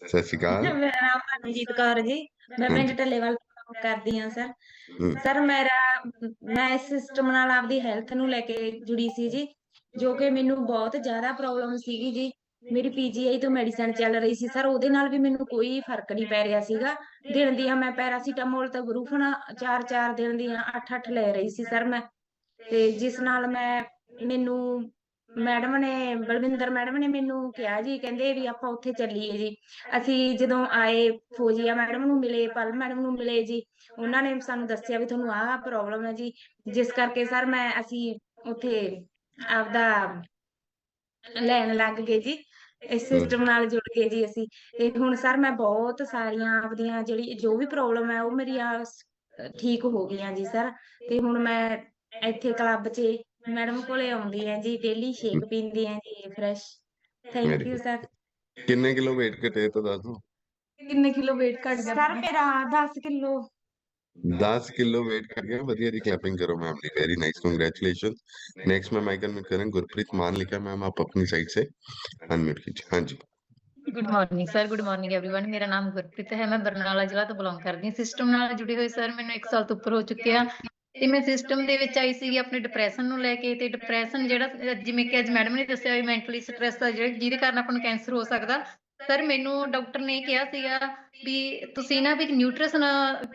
सत श्री अकाल। ਮੇਰਾ ਨਾਮ ਪਰਮਜੀਤ ਕੌਰ ਜੀ, ਮੈਂ हाँ ਪਿੰਡ जी। ਢੱਲੇਵਾਲ ਕਰਦੀ ਹਾਂ ਸਰ। हम्म, ਸਰ ਮੈਂ ਇਸ ਸਿਸਟਮ ਨਾਲ ਆਪਦੀ ਹੈਲਥ ਨੂੰ ਲੈ ਕੇ ਜੁੜੀ ਸੀ ਜੀ, ਜੋ ਕਿ ਮੈਨੂੰ ਬਹੁਤ ਜ਼ਿਆਦਾ ਪ੍ਰੋਬਲਮ ਸੀਗੀ ਜੀ। ਮੇਰੀ ਪੀਜੀਆਈ ਤੋਂ ਮੈਡੀਸਨ ਚੱਲ ਰਹੀ ਸੀ ਸਰ, ਉਹਦੇ ਨਾਲ ਵੀ ਮੈਨੂੰ ਕੋਈ ਫਰਕ ਨਹੀਂ ਪੈ ਰਿਹਾ ਸੀਗਾ। ਦਿਨ ਦੀਆਂ ਮੈਂ ਪੈਰਾਸੀਟਾਮੋਲ ਤੇ ਬਰੂਫਨ 4-4 ਦਿਨ ਦੀਆਂ 8-8 ਲੈ ਰਹੀ ਸੀ ਸਰ ਮੈਂ, ਤੇ ਜਿਸ ਨਾਲ ਮੈਨੂੰ ਮੈਡਮ ਨੇ, ਬਲਵਿੰਦਰ ਮੈਡਮ ਨੇ ਮੈਨੂੰ ਕਿਹਾ ਜੀ, ਕਹਿੰਦੇ ਵੀ ਆਪਾਂ ਉੱਥੇ ਚੱਲੀਏ ਜੀ। ਅਸੀਂ ਜਦੋਂ ਆਏ, ਫੌਜੀਆ ਮੈਡਮ ਨੂੰ ਮਿਲੇ, ਪਲ ਮੈਡਮ ਨੂੰ ਮਿਲੇ ਜੀ, ਉਹਨਾਂ ਨੇ ਸਾਨੂੰ ਦੱਸਿਆ ਵੀ ਤੁਹਾਨੂੰ ਆਹ ਪ੍ਰੋਬਲਮ ਹੈ ਜੀ। ਜਿਸ ਕਰਕੇ ਸਰ ਅਸੀਂ ਉੱਥੇ ਆਪਦਾ ਲੈਣ ਲੱਗ ਗਏ ਜੀ, ਇਸ ਸਿਸਟਮ ਨਾਲ ਜੁੜ ਗਏ ਜੀ ਅਸੀਂ। ਤੇ ਹੁਣ ਸਰ ਮੈਂ ਬਹੁਤ ਸਾਰੀਆਂ ਆਪਦੀਆਂ ਜਿਹੜੀ ਜੋ ਵੀ ਪ੍ਰੋਬਲਮ ਹੈ ਉਹ ਮੇਰੀਆਂ ਠੀਕ ਹੋ ਗਈਆਂ ਜੀ ਸਰ। ਤੇ ਹੁਣ ਮੈਂ ਇੱਥੇ ਕਲੱਬ 'ਚ ਮੈਡਮ ਕੋਲੇ ਆਉਂਦੀ ਹੈ ਜੀ, ਡੇਲੀ ਸ਼ੇਕ ਪੀਂਦੀ ਹੈ ਜੀ fresh. Thank very you good. Sir. कितने किलो वेट घटे तो दस दो। ਕਿੰਨੇ ਕਿਲੋ weight ਘਟ ਗਿਆ ਸਰ ਆਪਣਾ? ਮੇਰਾ 10 ਕਿਲੋ। 10 किलो वेट घट गया, बढ़िया जी। क्लैपिंग करो मैम दी, very nice, congratulation. Next ma'am icon में करें गुरप्रीत मान लिखा, मैम आप अपनी साइड से अनम्यूट कीजिए। हाँ जी। Good morning sir, good morning everyone. ਮੇਰਾ ਨਾਮ ਗੁਰਪ੍ਰੀਤ ਹੈ, ਮੈਂ ਬਰਨਾਲਾ ਜ਼ਿਲ੍ਹਾ ਤੋਂ ਬਿਲੋਂਗ ਕਰਦੀ ਹਾਂ। ਸਿਸਟਮ ਨਾਲ ਜੁੜੀ ਹੋਈ ਸਰ ਮੈਨੂੰ 1 ਸਾਲ ਤੋਂ ਉੱਪਰ ਹੋ ਚੁੱਕਿਆ, ਤੇ ਮੈਂ ਸਿਸਟਮ ਦੇ ਵਿੱਚ ਆਈ ਸੀਗੀ ਆਪਣੇ ਡਿਪਰੈਸ਼ਨ ਨੂੰ ਲੈ ਕੇ। ਤੇ ਡਿਪਰੈਸ਼ਨ ਜਿਹੜਾ ਜਿਵੇਂ ਕਿ ਅੱਜ ਮੈਡਮ ਨੇ ਦੱਸਿਆ ਵੀ ਮੈਂਟਲੀ ਸਟ੍ਰੈਸ ਆ ਜਿਹਦੇ ਕਾਰਨ ਆਪਾਂ ਨੂੰ ਕੈਂਸਰ ਹੋ ਸਕਦਾ। ਸਰ ਮੈਨੂੰ ਡਾਕਟਰ ਨੇ ਕਿਹਾ ਸੀਗਾ ਵੀ ਤੁਸੀਂ ਨਾ ਵੀ ਨਿਊਟ੍ਰੀਸ਼ਨ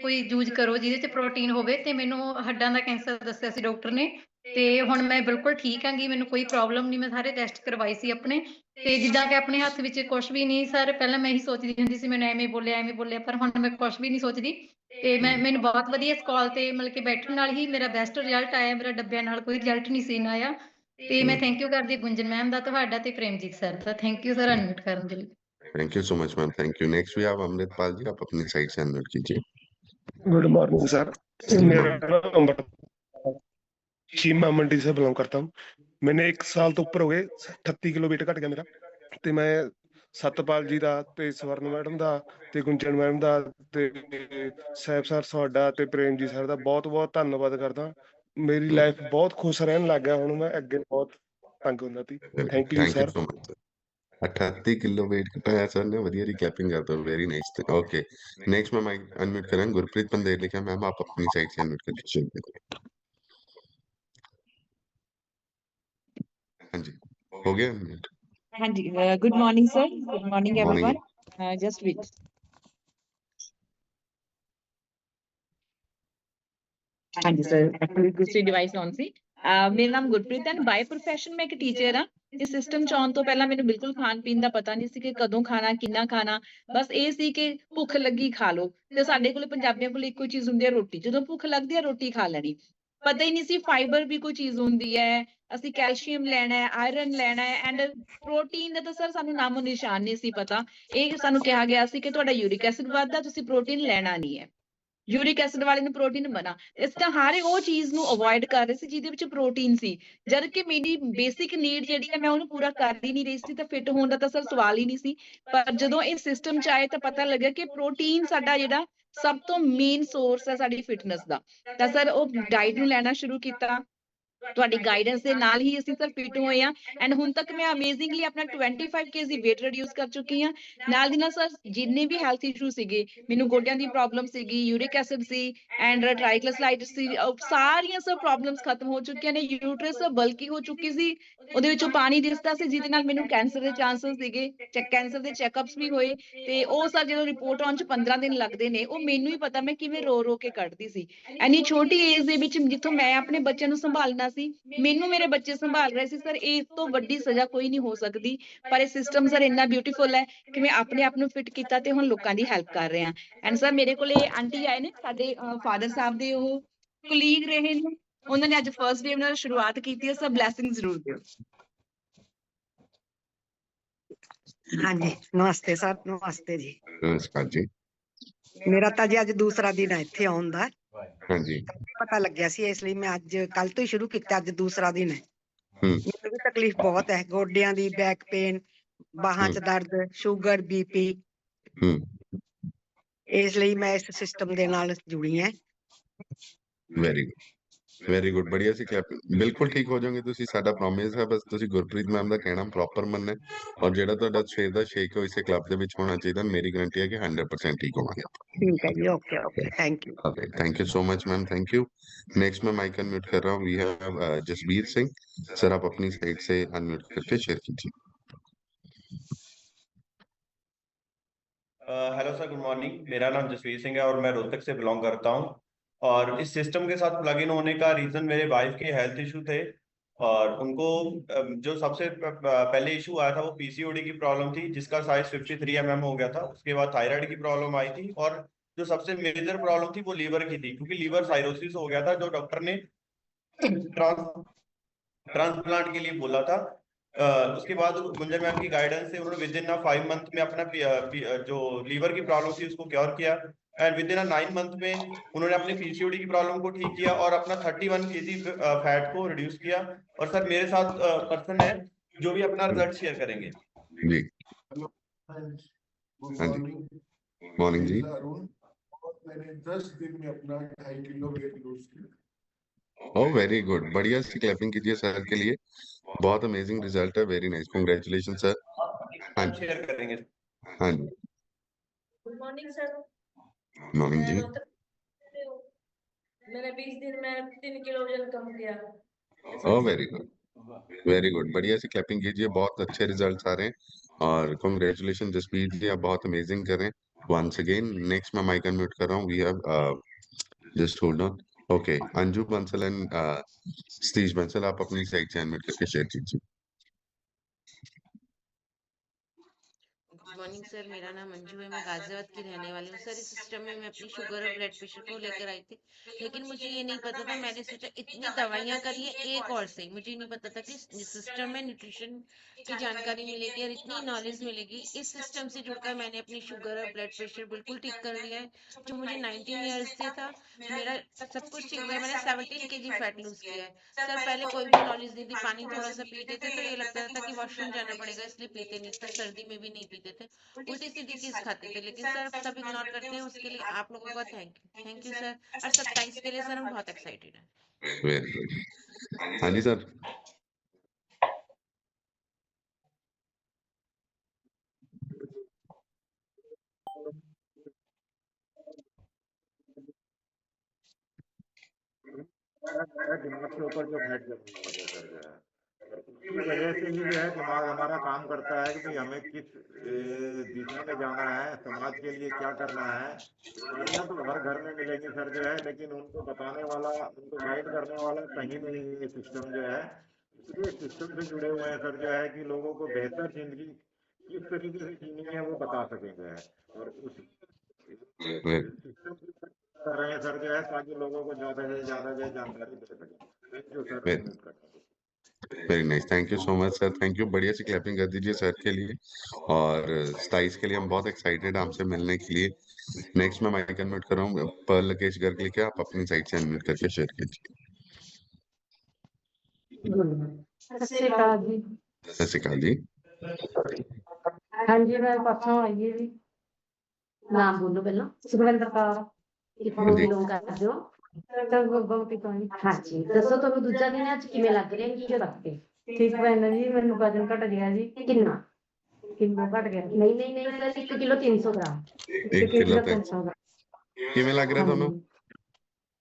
ਕੋਈ ਯੂਜ਼ ਕਰੋ ਜਿਹਦੇ ਚ ਪ੍ਰੋਟੀਨ ਹੋਵੇ, ਤੇ ਮੈਨੂੰ ਹੱਡਾਂ ਦਾ ਕੈਂਸਰ ਦੱਸਿਆ ਸੀ ਡਾਕਟਰ ਨੇ। ਤੇ ਹੁਣ ਮੈਂ ਬਿਲਕੁਲ ਠੀਕ ਆਂਗੀ, ਮੈਨੂੰ ਕੋਈ ਪ੍ਰੋਬਲਮ ਨਹੀਂ। ਮੈਂ ਸਾਰੇ ਟੈਸਟ ਕਰਵਾਏ ਸੀ ਆਪਣੇ, ਤੇ ਜਿੱਦਾਂ ਕਿ ਆਪਣੇ ਹੱਥ ਵਿੱਚ ਕੁਝ ਵੀ ਨਹੀਂ ਸਰ। ਪਹਿਲਾਂ ਮੈਂ ਇਹੀ ਸੋਚਦੀ ਹੁੰਦੀ ਸੀ ਮੈਨੂੰ ਐਵੇਂ ਬੋਲਿਆ, ਪਰ ਹੁਣ ਮੈਂ ਕੁਝ ਵੀ ਨਹੀਂ ਸੋਚਦੀ। ਤੇ ਮੈਨੂੰ ਬਹੁਤ ਵਧੀਆ ਇਸ ਕਾਲ ਤੇ ਮਤਲਬ ਕਿ ਬੈਠਣ ਨਾਲ ਹੀ ਮੇਰਾ ਬੈਸਟ ਰਿਜ਼ਲਟ ਆਇਆ, ਮੇਰਾ ਡੱਬਿਆਂ ਨਾਲ ਕੋਈ ਰਿਜ਼ਲਟ ਨਹੀਂ ਸੀ ਨਾ ਆਇਆ। ਤੇ ਮੈਂ ਥੈਂਕ ਯੂ ਕਰਦੀ ਗੁੰਜਨ ਮੈਮ ਦਾ, ਤੁਹਾਡਾ ਤੇ ਪ੍ਰੇਮਜੀਤ ਸਰ ਦਾ। ਥੈਂਕ ਯੂ ਸਰ ਅਨਮਿਊਟ ਕਰਨ ਦੇ ਲਈ। Thank you so much ma'am, thank you. Next भी आप अमृतपाल जी, आप अपनी साइड से अनम्यूट कीजिए। Good morning sir. गुड मेरा मॉर्निंग। नाम चीमा मंडी से बिलोंग करता हूँ। मैंने 1 साल तो ऊपर हो गए, 38 किलो वेट घट गया मेरा। ਤੇ ਮੈਂ ਸਤਪਾਲ ਜੀ ਦਾ ਤੇ ਸਵਰਨ ਮੈਡਮ ਦਾ ਤੇ ਗੁੰਜਨ ਮੈਡਮ ਦਾ ਤੇ ਸਾਹਿਬ ਸਰ ਤੁਹਾਡਾ ਤੇ ਪ੍ਰੇਮ ਜੀ ਸਰ ਦਾ ਬਹੁਤ ਬਹੁਤ ਧੰਨਵਾਦ ਕਰਦਾ। ਮੇਰੀ ਲਾਈਫ ਬਹੁਤ ਖੁਸ਼ ਰਹਿਣ ਲੱਗ ਗਿਆ ਹੁਣ, ਮੈਂ ਅੱਗੇ ਬਹੁਤ ਤੰਗ ਹੁੰਦਾ ਸੀ। Thank you thank you sir. So much. 38 kilo weight घटाया सर ने, बढ़िया जी। क्लैपिंग करते हो, very nice. Okay, next ma'am unmute करें गुरप्रीत पंदेर लिखा, मैम आप अपनी साइड से अनम्यूट कर दीजिए। हाँ जी, हो गया अनम्यूट। हाँ जी, good morning sir, good morning morning. Everyone. Just wait. हाँ जी सर, एक्चुअली दूसरी डिवाइस ऑन सी। ਮੇਰਾ ਨਾਮ ਗੁਰਪ੍ਰੀਤ ਹੈ, ਬਾਈ ਪ੍ਰੋਫੈਸ਼ਨ ਮੈਂ ਇੱਕ ਟੀਚਰ ਹਾਂ। ਇਸ ਸਿਸਟਮ ਚ ਆਉਣ ਤੋਂ ਪਹਿਲਾਂ ਮੈਨੂੰ ਬਿਲਕੁਲ ਖਾਣ ਪੀਣ ਦਾ ਪਤਾ ਨਹੀਂ ਸੀ ਕਿ ਕਦੋਂ ਖਾਣਾ, ਕਿੰਨਾ ਖਾਣਾ। ਬਸ ਇਹ ਸੀ ਕਿ ਭੁੱਖ ਲੱਗੀ ਖਾ ਲਓ, ਤੇ ਸਾਡੇ ਕੋਲ ਪੰਜਾਬੀਆਂ ਕੋਲ ਇੱਕੋ ਚੀਜ਼ ਹੁੰਦੀ ਹੈ ਰੋਟੀ। ਜਦੋਂ ਭੁੱਖ ਲੱਗਦੀ ਹੈ ਰੋਟੀ ਖਾ ਲੈਣੀ। ਪਤਾ ਹੀ ਨਹੀਂ ਸੀ ਫਾਈਬਰ ਵੀ ਕੋਈ ਚੀਜ਼ ਹੁੰਦੀ ਹੈ, ਅਸੀਂ ਕੈਲਸ਼ੀਅਮ ਲੈਣਾ ਹੈ, ਆਇਰਨ ਲੈਣਾ ਹੈ, ਐਂਡ ਪ੍ਰੋਟੀਨ ਦਾ ਤਾਂ ਸਰ ਸਾਨੂੰ ਨਾਮੋ ਨਿਸ਼ਾਨ ਨਹੀਂ ਸੀ ਪਤਾ। ਇਹ ਸਾਨੂੰ ਕਿਹਾ ਗਿਆ ਸੀ ਕਿ ਤੁਹਾਡਾ ਯੂਰਿਕ ਐਸਿਡ ਵੱਧਦਾ, ਤੁਸੀਂ ਪ੍ਰੋਟੀਨ ਲੈਣਾ ਨਹੀਂ ਹੈ। ਯੂਰਿਕ ਐਸਿਡ ਵਾਲੇ ਨੂੰ ਪ੍ਰੋਟੀਨ ਬਣਾ, ਇਸ ਤਾਂ ਹਰ ਉਹ ਚੀਜ਼ ਨੂੰ ਅਵੋਇਡ ਕਰ ਰਹੇ ਸੀ ਜਿਹਦੇ ਵਿੱਚ ਪ੍ਰੋਟੀਨ ਸੀ। ਜਦ ਕਿ ਮੇਰੀ ਬੇਸਿਕ ਨੀਡ ਜਿਹੜੀ ਹੈ ਮੈਂ ਉਹਨੂੰ ਪੂਰਾ ਕਰ ਹੀ ਨਹੀਂ ਰਹੀ ਸੀ, ਤਾਂ ਫਿੱਟ ਹੋਣ ਦਾ ਤਾਂ ਸਰ ਸਵਾਲ ਹੀ ਨਹੀਂ ਸੀ। ਪਰ ਜਦੋਂ ਇਹ ਸਿਸਟਮ ਚ ਆਏ ਤਾਂ ਪਤਾ ਲੱਗਿਆ ਕਿ ਪ੍ਰੋਟੀਨ ਸਾਡਾ ਜਿਹੜਾ ਸਭ ਤੋਂ ਮੇਨ ਸੋਰਸ ਹੈ ਸਾਡੀ ਫਿਟਨੈਸ ਦਾ। ਤਾਂ ਸਰ ਉਹ ਡਾਈਟ ਨੂੰ ਲੈਣਾ ਸ਼ੁਰੂ ਕੀਤਾ, ਤੁਹਾਡੀ ਗਾਈਡੈਂਸ ਦੇ ਨਾਲ ਹੀ ਅਸੀਂ ਸਰ ਫਿਟ ਹੋਏ ਆ ਐਂਡ ਹੁਣ ਤੱਕ ਮੈਂ ਅਮੇਜ਼ਿੰਗਲੀ ਆਪਣਾ 25 kg weight reduce ਕਰ ਚੁੱਕੀ ਆ। ਨਾਲ ਦੀ ਨਾਲ ਸਰ ਜਿੰਨੇ ਵੀ ਹੈਲਥ ਇਸ਼ੂ ਸੀਗੇ, ਮੈਨੂੰ ਗੋਡਿਆਂ ਦੀ ਪ੍ਰੋਬਲਮ ਸੀਗੀ, ਯੂਰਿਕ ਐਸਿਡ ਸੀ ਐਂਡ ਟ੍ਰਾਈਗਲਿਸਰਾਈਡਸ ਸੀ, ਸਾਰੀਆਂ ਸਰ ਪ੍ਰੋਬਲਮਸ ਖਤਮ ਹੋ ਚੁੱਕੀਆਂ ਨੇ। ਯੂਟਰਸ ਬਲਕੀ ਹੋ ਚੁੱਕੀ ਸੀ, ਉਹਦੇ ਵਿੱਚੋਂ ਪਾਣੀ ਦਿਸਦਾ ਸੀ, ਜਿਹਦੇ ਨਾਲ ਮੈਨੂੰ ਕੈਂਸਰ ਦੇ ਚਾਂਸਸ ਸੀਗੇ। ਕੈਂਸਰ ਦੇ ਚੈੱਕਅਪਸ ਵੀ ਹੋਏ ਤੇ ਉਹ ਸਰ ਜਦੋਂ ਰਿਪੋਰਟ ਆਉਣ ਚ 15 ਦਿਨ ਲੱਗਦੇ ਨੇ, ਉਹ ਮੈਨੂੰ ਹੀ ਪਤਾ ਮੈਂ ਕਿਵੇਂ ਰੋ ਰੋ ਕੇ ਕੱਢਦੀ ਸੀ। ਐਨੀ ਛੋਟੀ ਏਜ ਦੇ ਵਿੱਚ ਜਿੱਥੋਂ ਮੈਂ ਆਪਣੇ ਬੱਚਿਆਂ ਨੂੰ ਸੰਭਾਲਣਾ ਸੀ, ਮੈਨੂੰ ਮੇਰੇ ਬੱਚੇ ਸੰਭਾਲ ਰਹੇ ਸੀ। ਸਰ ਇਸ ਤੋਂ ਵੱਡੀ ਸਜ਼ਾ ਕੋਈ ਨਹੀਂ ਹੋ ਸਕਦੀ, ਪਰ ਇਹ ਸਿਸਟਮ ਸਰ ਇੰਨਾ ਬਿਊਟੀਫੁਲ ਹੈ ਕਿ ਮੈਂ ਆਪਣੇ ਆਪ ਨੂੰ ਫਿਟ ਕੀਤਾ ਤੇ ਹੁਣ ਲੋਕਾਂ ਦੀ ਹੈਲਪ ਕਰ ਰਹੇ ਹਾਂ। ਐਂਡ ਸਰ ਮੇਰੇ ਕੋਲੇ ਆਂਟੀ ਆਏ ਨੇ, ਸਾਡੇ ਫਾਦਰ ਸਾਹਿਬ ਦੇ ਉਹ ਕੁਲੀਗ ਰਹੇ ਨੇ, ਉਹਨਾਂ ਨੇ ਅੱਜ ਫਰਸਟ ਡੇ ਨਾਲ ਸ਼ੁਰੂਆਤ ਕੀਤੀ ਹੈ। ਸਰ ਬਲੈਸਿੰਗ ਜ਼ਰੂਰ ਦਿਓ। ਹਾਂਜੀ ਨਮਸਤੇ ਸਰ, ਨਮਸਤੇ ਜੀ। नमस्कार जी। ਮੇਰਾ ਤਾਂ ਜੀ ਅੱਜ ਦੂਸਰਾ ਦਿਨ ਹੈ ਇੱਥੇ ਆਉਣ ਦਾ। हाँ जी। ਪਤਾ ਲੱਗਿਆ ਸੀ, ਇਸ ਲਈ ਮੈਂ ਅੱਜ ਕੱਲ ਤੋਂ ਹੀ ਸ਼ੁਰੂ ਕੀਤਾ, ਅੱਜ ਦੂਸਰਾ ਦਿਨ ਹੈ। ਮੈਨੂੰ ਵੀ ਤਕਲੀਫ ਬਹੁਤ ਹੈ, ਗੋਡਿਆਂ ਦੀ, ਬੈਕ ਪੇਨ, ਬਾਹਾਂ 'ਚ ਦਰਦ, ਸ਼ੂਗਰ, BP, ਇਸ ਲਈ ਮੈਂ ਇਸ ਸਿਸਟਮ ਦੇ ਨਾਲ ਜੁੜੀ ਹਾਂ। ਵੈਰੀ ਗੁੱਡ बढ़िया सी क्लैप। बिल्कुल ठीक हो जाओगे ਤੁਸੀਂ, ਸਾਡਾ ਪ੍ਰੋਮਿਸ ਹੈ। ਬਸ ਤੁਸੀਂ ਗੁਰਪ੍ਰੀਤ ਮੈਮ ਦਾ ਕਹਿਣਾ ਪ੍ਰੋਪਰ ਮੰਨਣਾ ਔਰ ਜਿਹੜਾ ਤੁਹਾਡਾ ਸਵੇਰ ਦਾ ਸ਼ੇਕ ਹੈ ਇਸੇ ਕਲੱਬ ਦੇ ਵਿੱਚ ਹੋਣਾ ਚਾਹੀਦਾ। ਮੇਰੀ ਗਾਰੰਟੀ ਹੈ ਕਿ 100% ਠੀਕ ਹੋਵਾਂਗੇ। ठीक है जी, okay okay, thank you. Okay, thank you so much ma'am, thank you. Next मैं माइक अनम्यूट कर रहा हूँ। We have Jasbir Singh sir, आप अपनी साइड से अनम्यूट करके शेयर कीजिए। Hello sir, good morning. मेरा नाम जसवीर सिंह है और मैं रोहतक से बिलोंग करता हूँ। और इस सिस्टम के साथ प्लग इन होने का रीज़न मेरे वाइफ के हेल्थ इशू थे और उनको जो सबसे पहले इशू आया था वो PCOD की प्रॉब्लम थी, जिसका साइज 53 mm हो गया था। उसके बाद थायराइड की प्रॉब्लम आई थी और जो सबसे मेजर प्रॉब्लम थी वो लीवर की थी, क्योंकि लीवर साइरोसिस हो गया था, जो डॉक्टर ने ट्रांसप्लांट के लिए बोला था। उसके बाद गुंजन मैम की गाइडेंस से उन्होंने विद इन 5 मंथ में अपना जो लीवर की प्रॉब्लम थी उसको क्योर किया एंड विद इन 9 मंथ में उन्होंने अपनी PCOD की प्रॉब्लम को ठीक किया और अपना 31 kg फैट को रिड्यूस किया। और सर मेरे साथ पर्सन है जो भी अपना रिजल्ट शेयर करेंगे। जी मॉर्निंग जी। मैंने 10 दिन में अपना 2.5 किलो वेट लूज किया। ओह वेरी गुड, बढ़िया सी क्लैपिंग कीजिए सर के लिए, बहुत अमेजिंग रिजल्ट है। Very nice, congratulation sir. हाँ जी, शेयर करेंगे। हाँ जी, गुड मॉर्निंग सर। मॉर्निंग जी। मैंने 20 दिन में 3 किलो वजन कम किया। Oh very good, very good, बढ़िया सी क्लैपिंग कीजिए, बहुत अच्छे रिजल्ट्स आ रहे हैं और कांग्रेचुलेशन जसबीर जी, आप बहुत अमेजिंग कर रहे हैं। वंस अगेन नेक्स्ट मैं माइक अनम्यूट कर रहा हूँ। We have just hold on. Okay, Anju Bansal and Satish Bansal, आप अपनी साइड से अनम्यूट करके शेयर कीजिए। गुड मॉर्निंग सर, मेरा नाम अंजू है, मैं गाजियाबाद की रहने वाली हूँ। सर इस सिस्टम में मैं अपनी शुगर और ब्लड प्रेशर को लेकर आई थी, लेकिन मुझे ये नहीं पता था। मैंने सोचा इतनी दवाइयाँ करी है, एक और सही। मुझे नहीं पता था कि इस सिस्टम में न्यूट्रिशन की जानकारी मिलेगी और इतनी नॉलेज मिलेगी। इस सिस्टम से जुड़कर मैंने अपनी शुगर और ब्लड प्रेशर बिल्कुल ठीक कर लिया है। जो मुझे 19 ईयर्स से था, मेरा सब कुछ ठीक हुआ है। मैंने 17 kg फैट लूज किया है। सर पहले कोई भी नॉलेज नहीं थी, पानी थोड़ा सा पीते थे तो ये लगता था कि वॉशरूम जाना पड़ेगा, इसलिए पीते नहीं थे। सर्दी में भी नहीं पीते थे, उल्टी सीधी चीज खाते थे। लेकिन सर सब इग्नोर करते हैं, उसके लिए आप लोगों का थैंक यू सर। और 27 के लिए सर हम बहुत एक्साइटेड हैं। वेरी गुड, हाँ जी सर। दिमाग के ऊपर जो फैट जमने लगे सर जो है, उसकी वजह से ही जो है दिमाग हमारा काम करता है कि भाई हमें किस दिशा में जाना है, समाज के लिए क्या करना है। बीमारियां तो हर घर में मिलेंगी सर जो है, लेकिन उनको बताने वाला, उनको गाइड करने वाला कहीं नहीं ये सिस्टम जो है। इसलिए सिस्टम से जुड़े हुए हैं सर जो है कि लोगों को बेहतर जिंदगी किस तरीके से जीनी है वो बता सकेंगे और उस सिस्टम कर रहे हैं सर जो है, ताकि लोगों को ज्यादा से ज्यादा जो जानकारी दे सके। Thank you sir. Very nice, thank you so much sir, thank you. बढ़िया सी क्लैपिंग कर दीजिए सर के लिए और 27 के लिए हम बहुत एक्साइटेड हैं आपसे मिलने के लिए। नेक्स्ट मैं माइक अनम्यूट कर रहा हूँ पर लकेश गर्ग लेके, आप अपनी साइड से अनम्यूट करके शेयर कीजिए। सत श्री अकाल जी। सत श्री अकाल जी। हाँ जी, मैं परसों आई है जी। नाम बोलो पहला। सुखविंदर कौर, कितों बिलोंग करदे हो? ਤਾਂ ਬਹੁਤ ਹੀ ਪਾਣੀ ਹਾਂਜੀ ਦੱਸੋ ਤੁਹਾਨੂੰ ਦੂਜਾ ਦਿਨ ਅੱਜ ਕਿਵੇਂ ਲੱਗ ਰਿਹਾ ਕੀ ਕਰਦੇ ਠੀਕ ਪੈਂਦਾ ਜੀ, ਮੈਨੂੰ ਵਜਨ ਘਟ ਗਿਆ ਜੀ, ਕਿੰਨਾ ਕਿਲੋ ਘਟ ਗਿਆ। ਨਹੀਂ ਨਹੀਂ ਨਹੀਂ sir 1 kilo 300 gram 1 1 kilo kilo ਤੱਕ 300 ਦਾ। ਕਿਵੇਂ ਲੱਗ ਰਿਹਾ ਤੁਹਾਨੂੰ?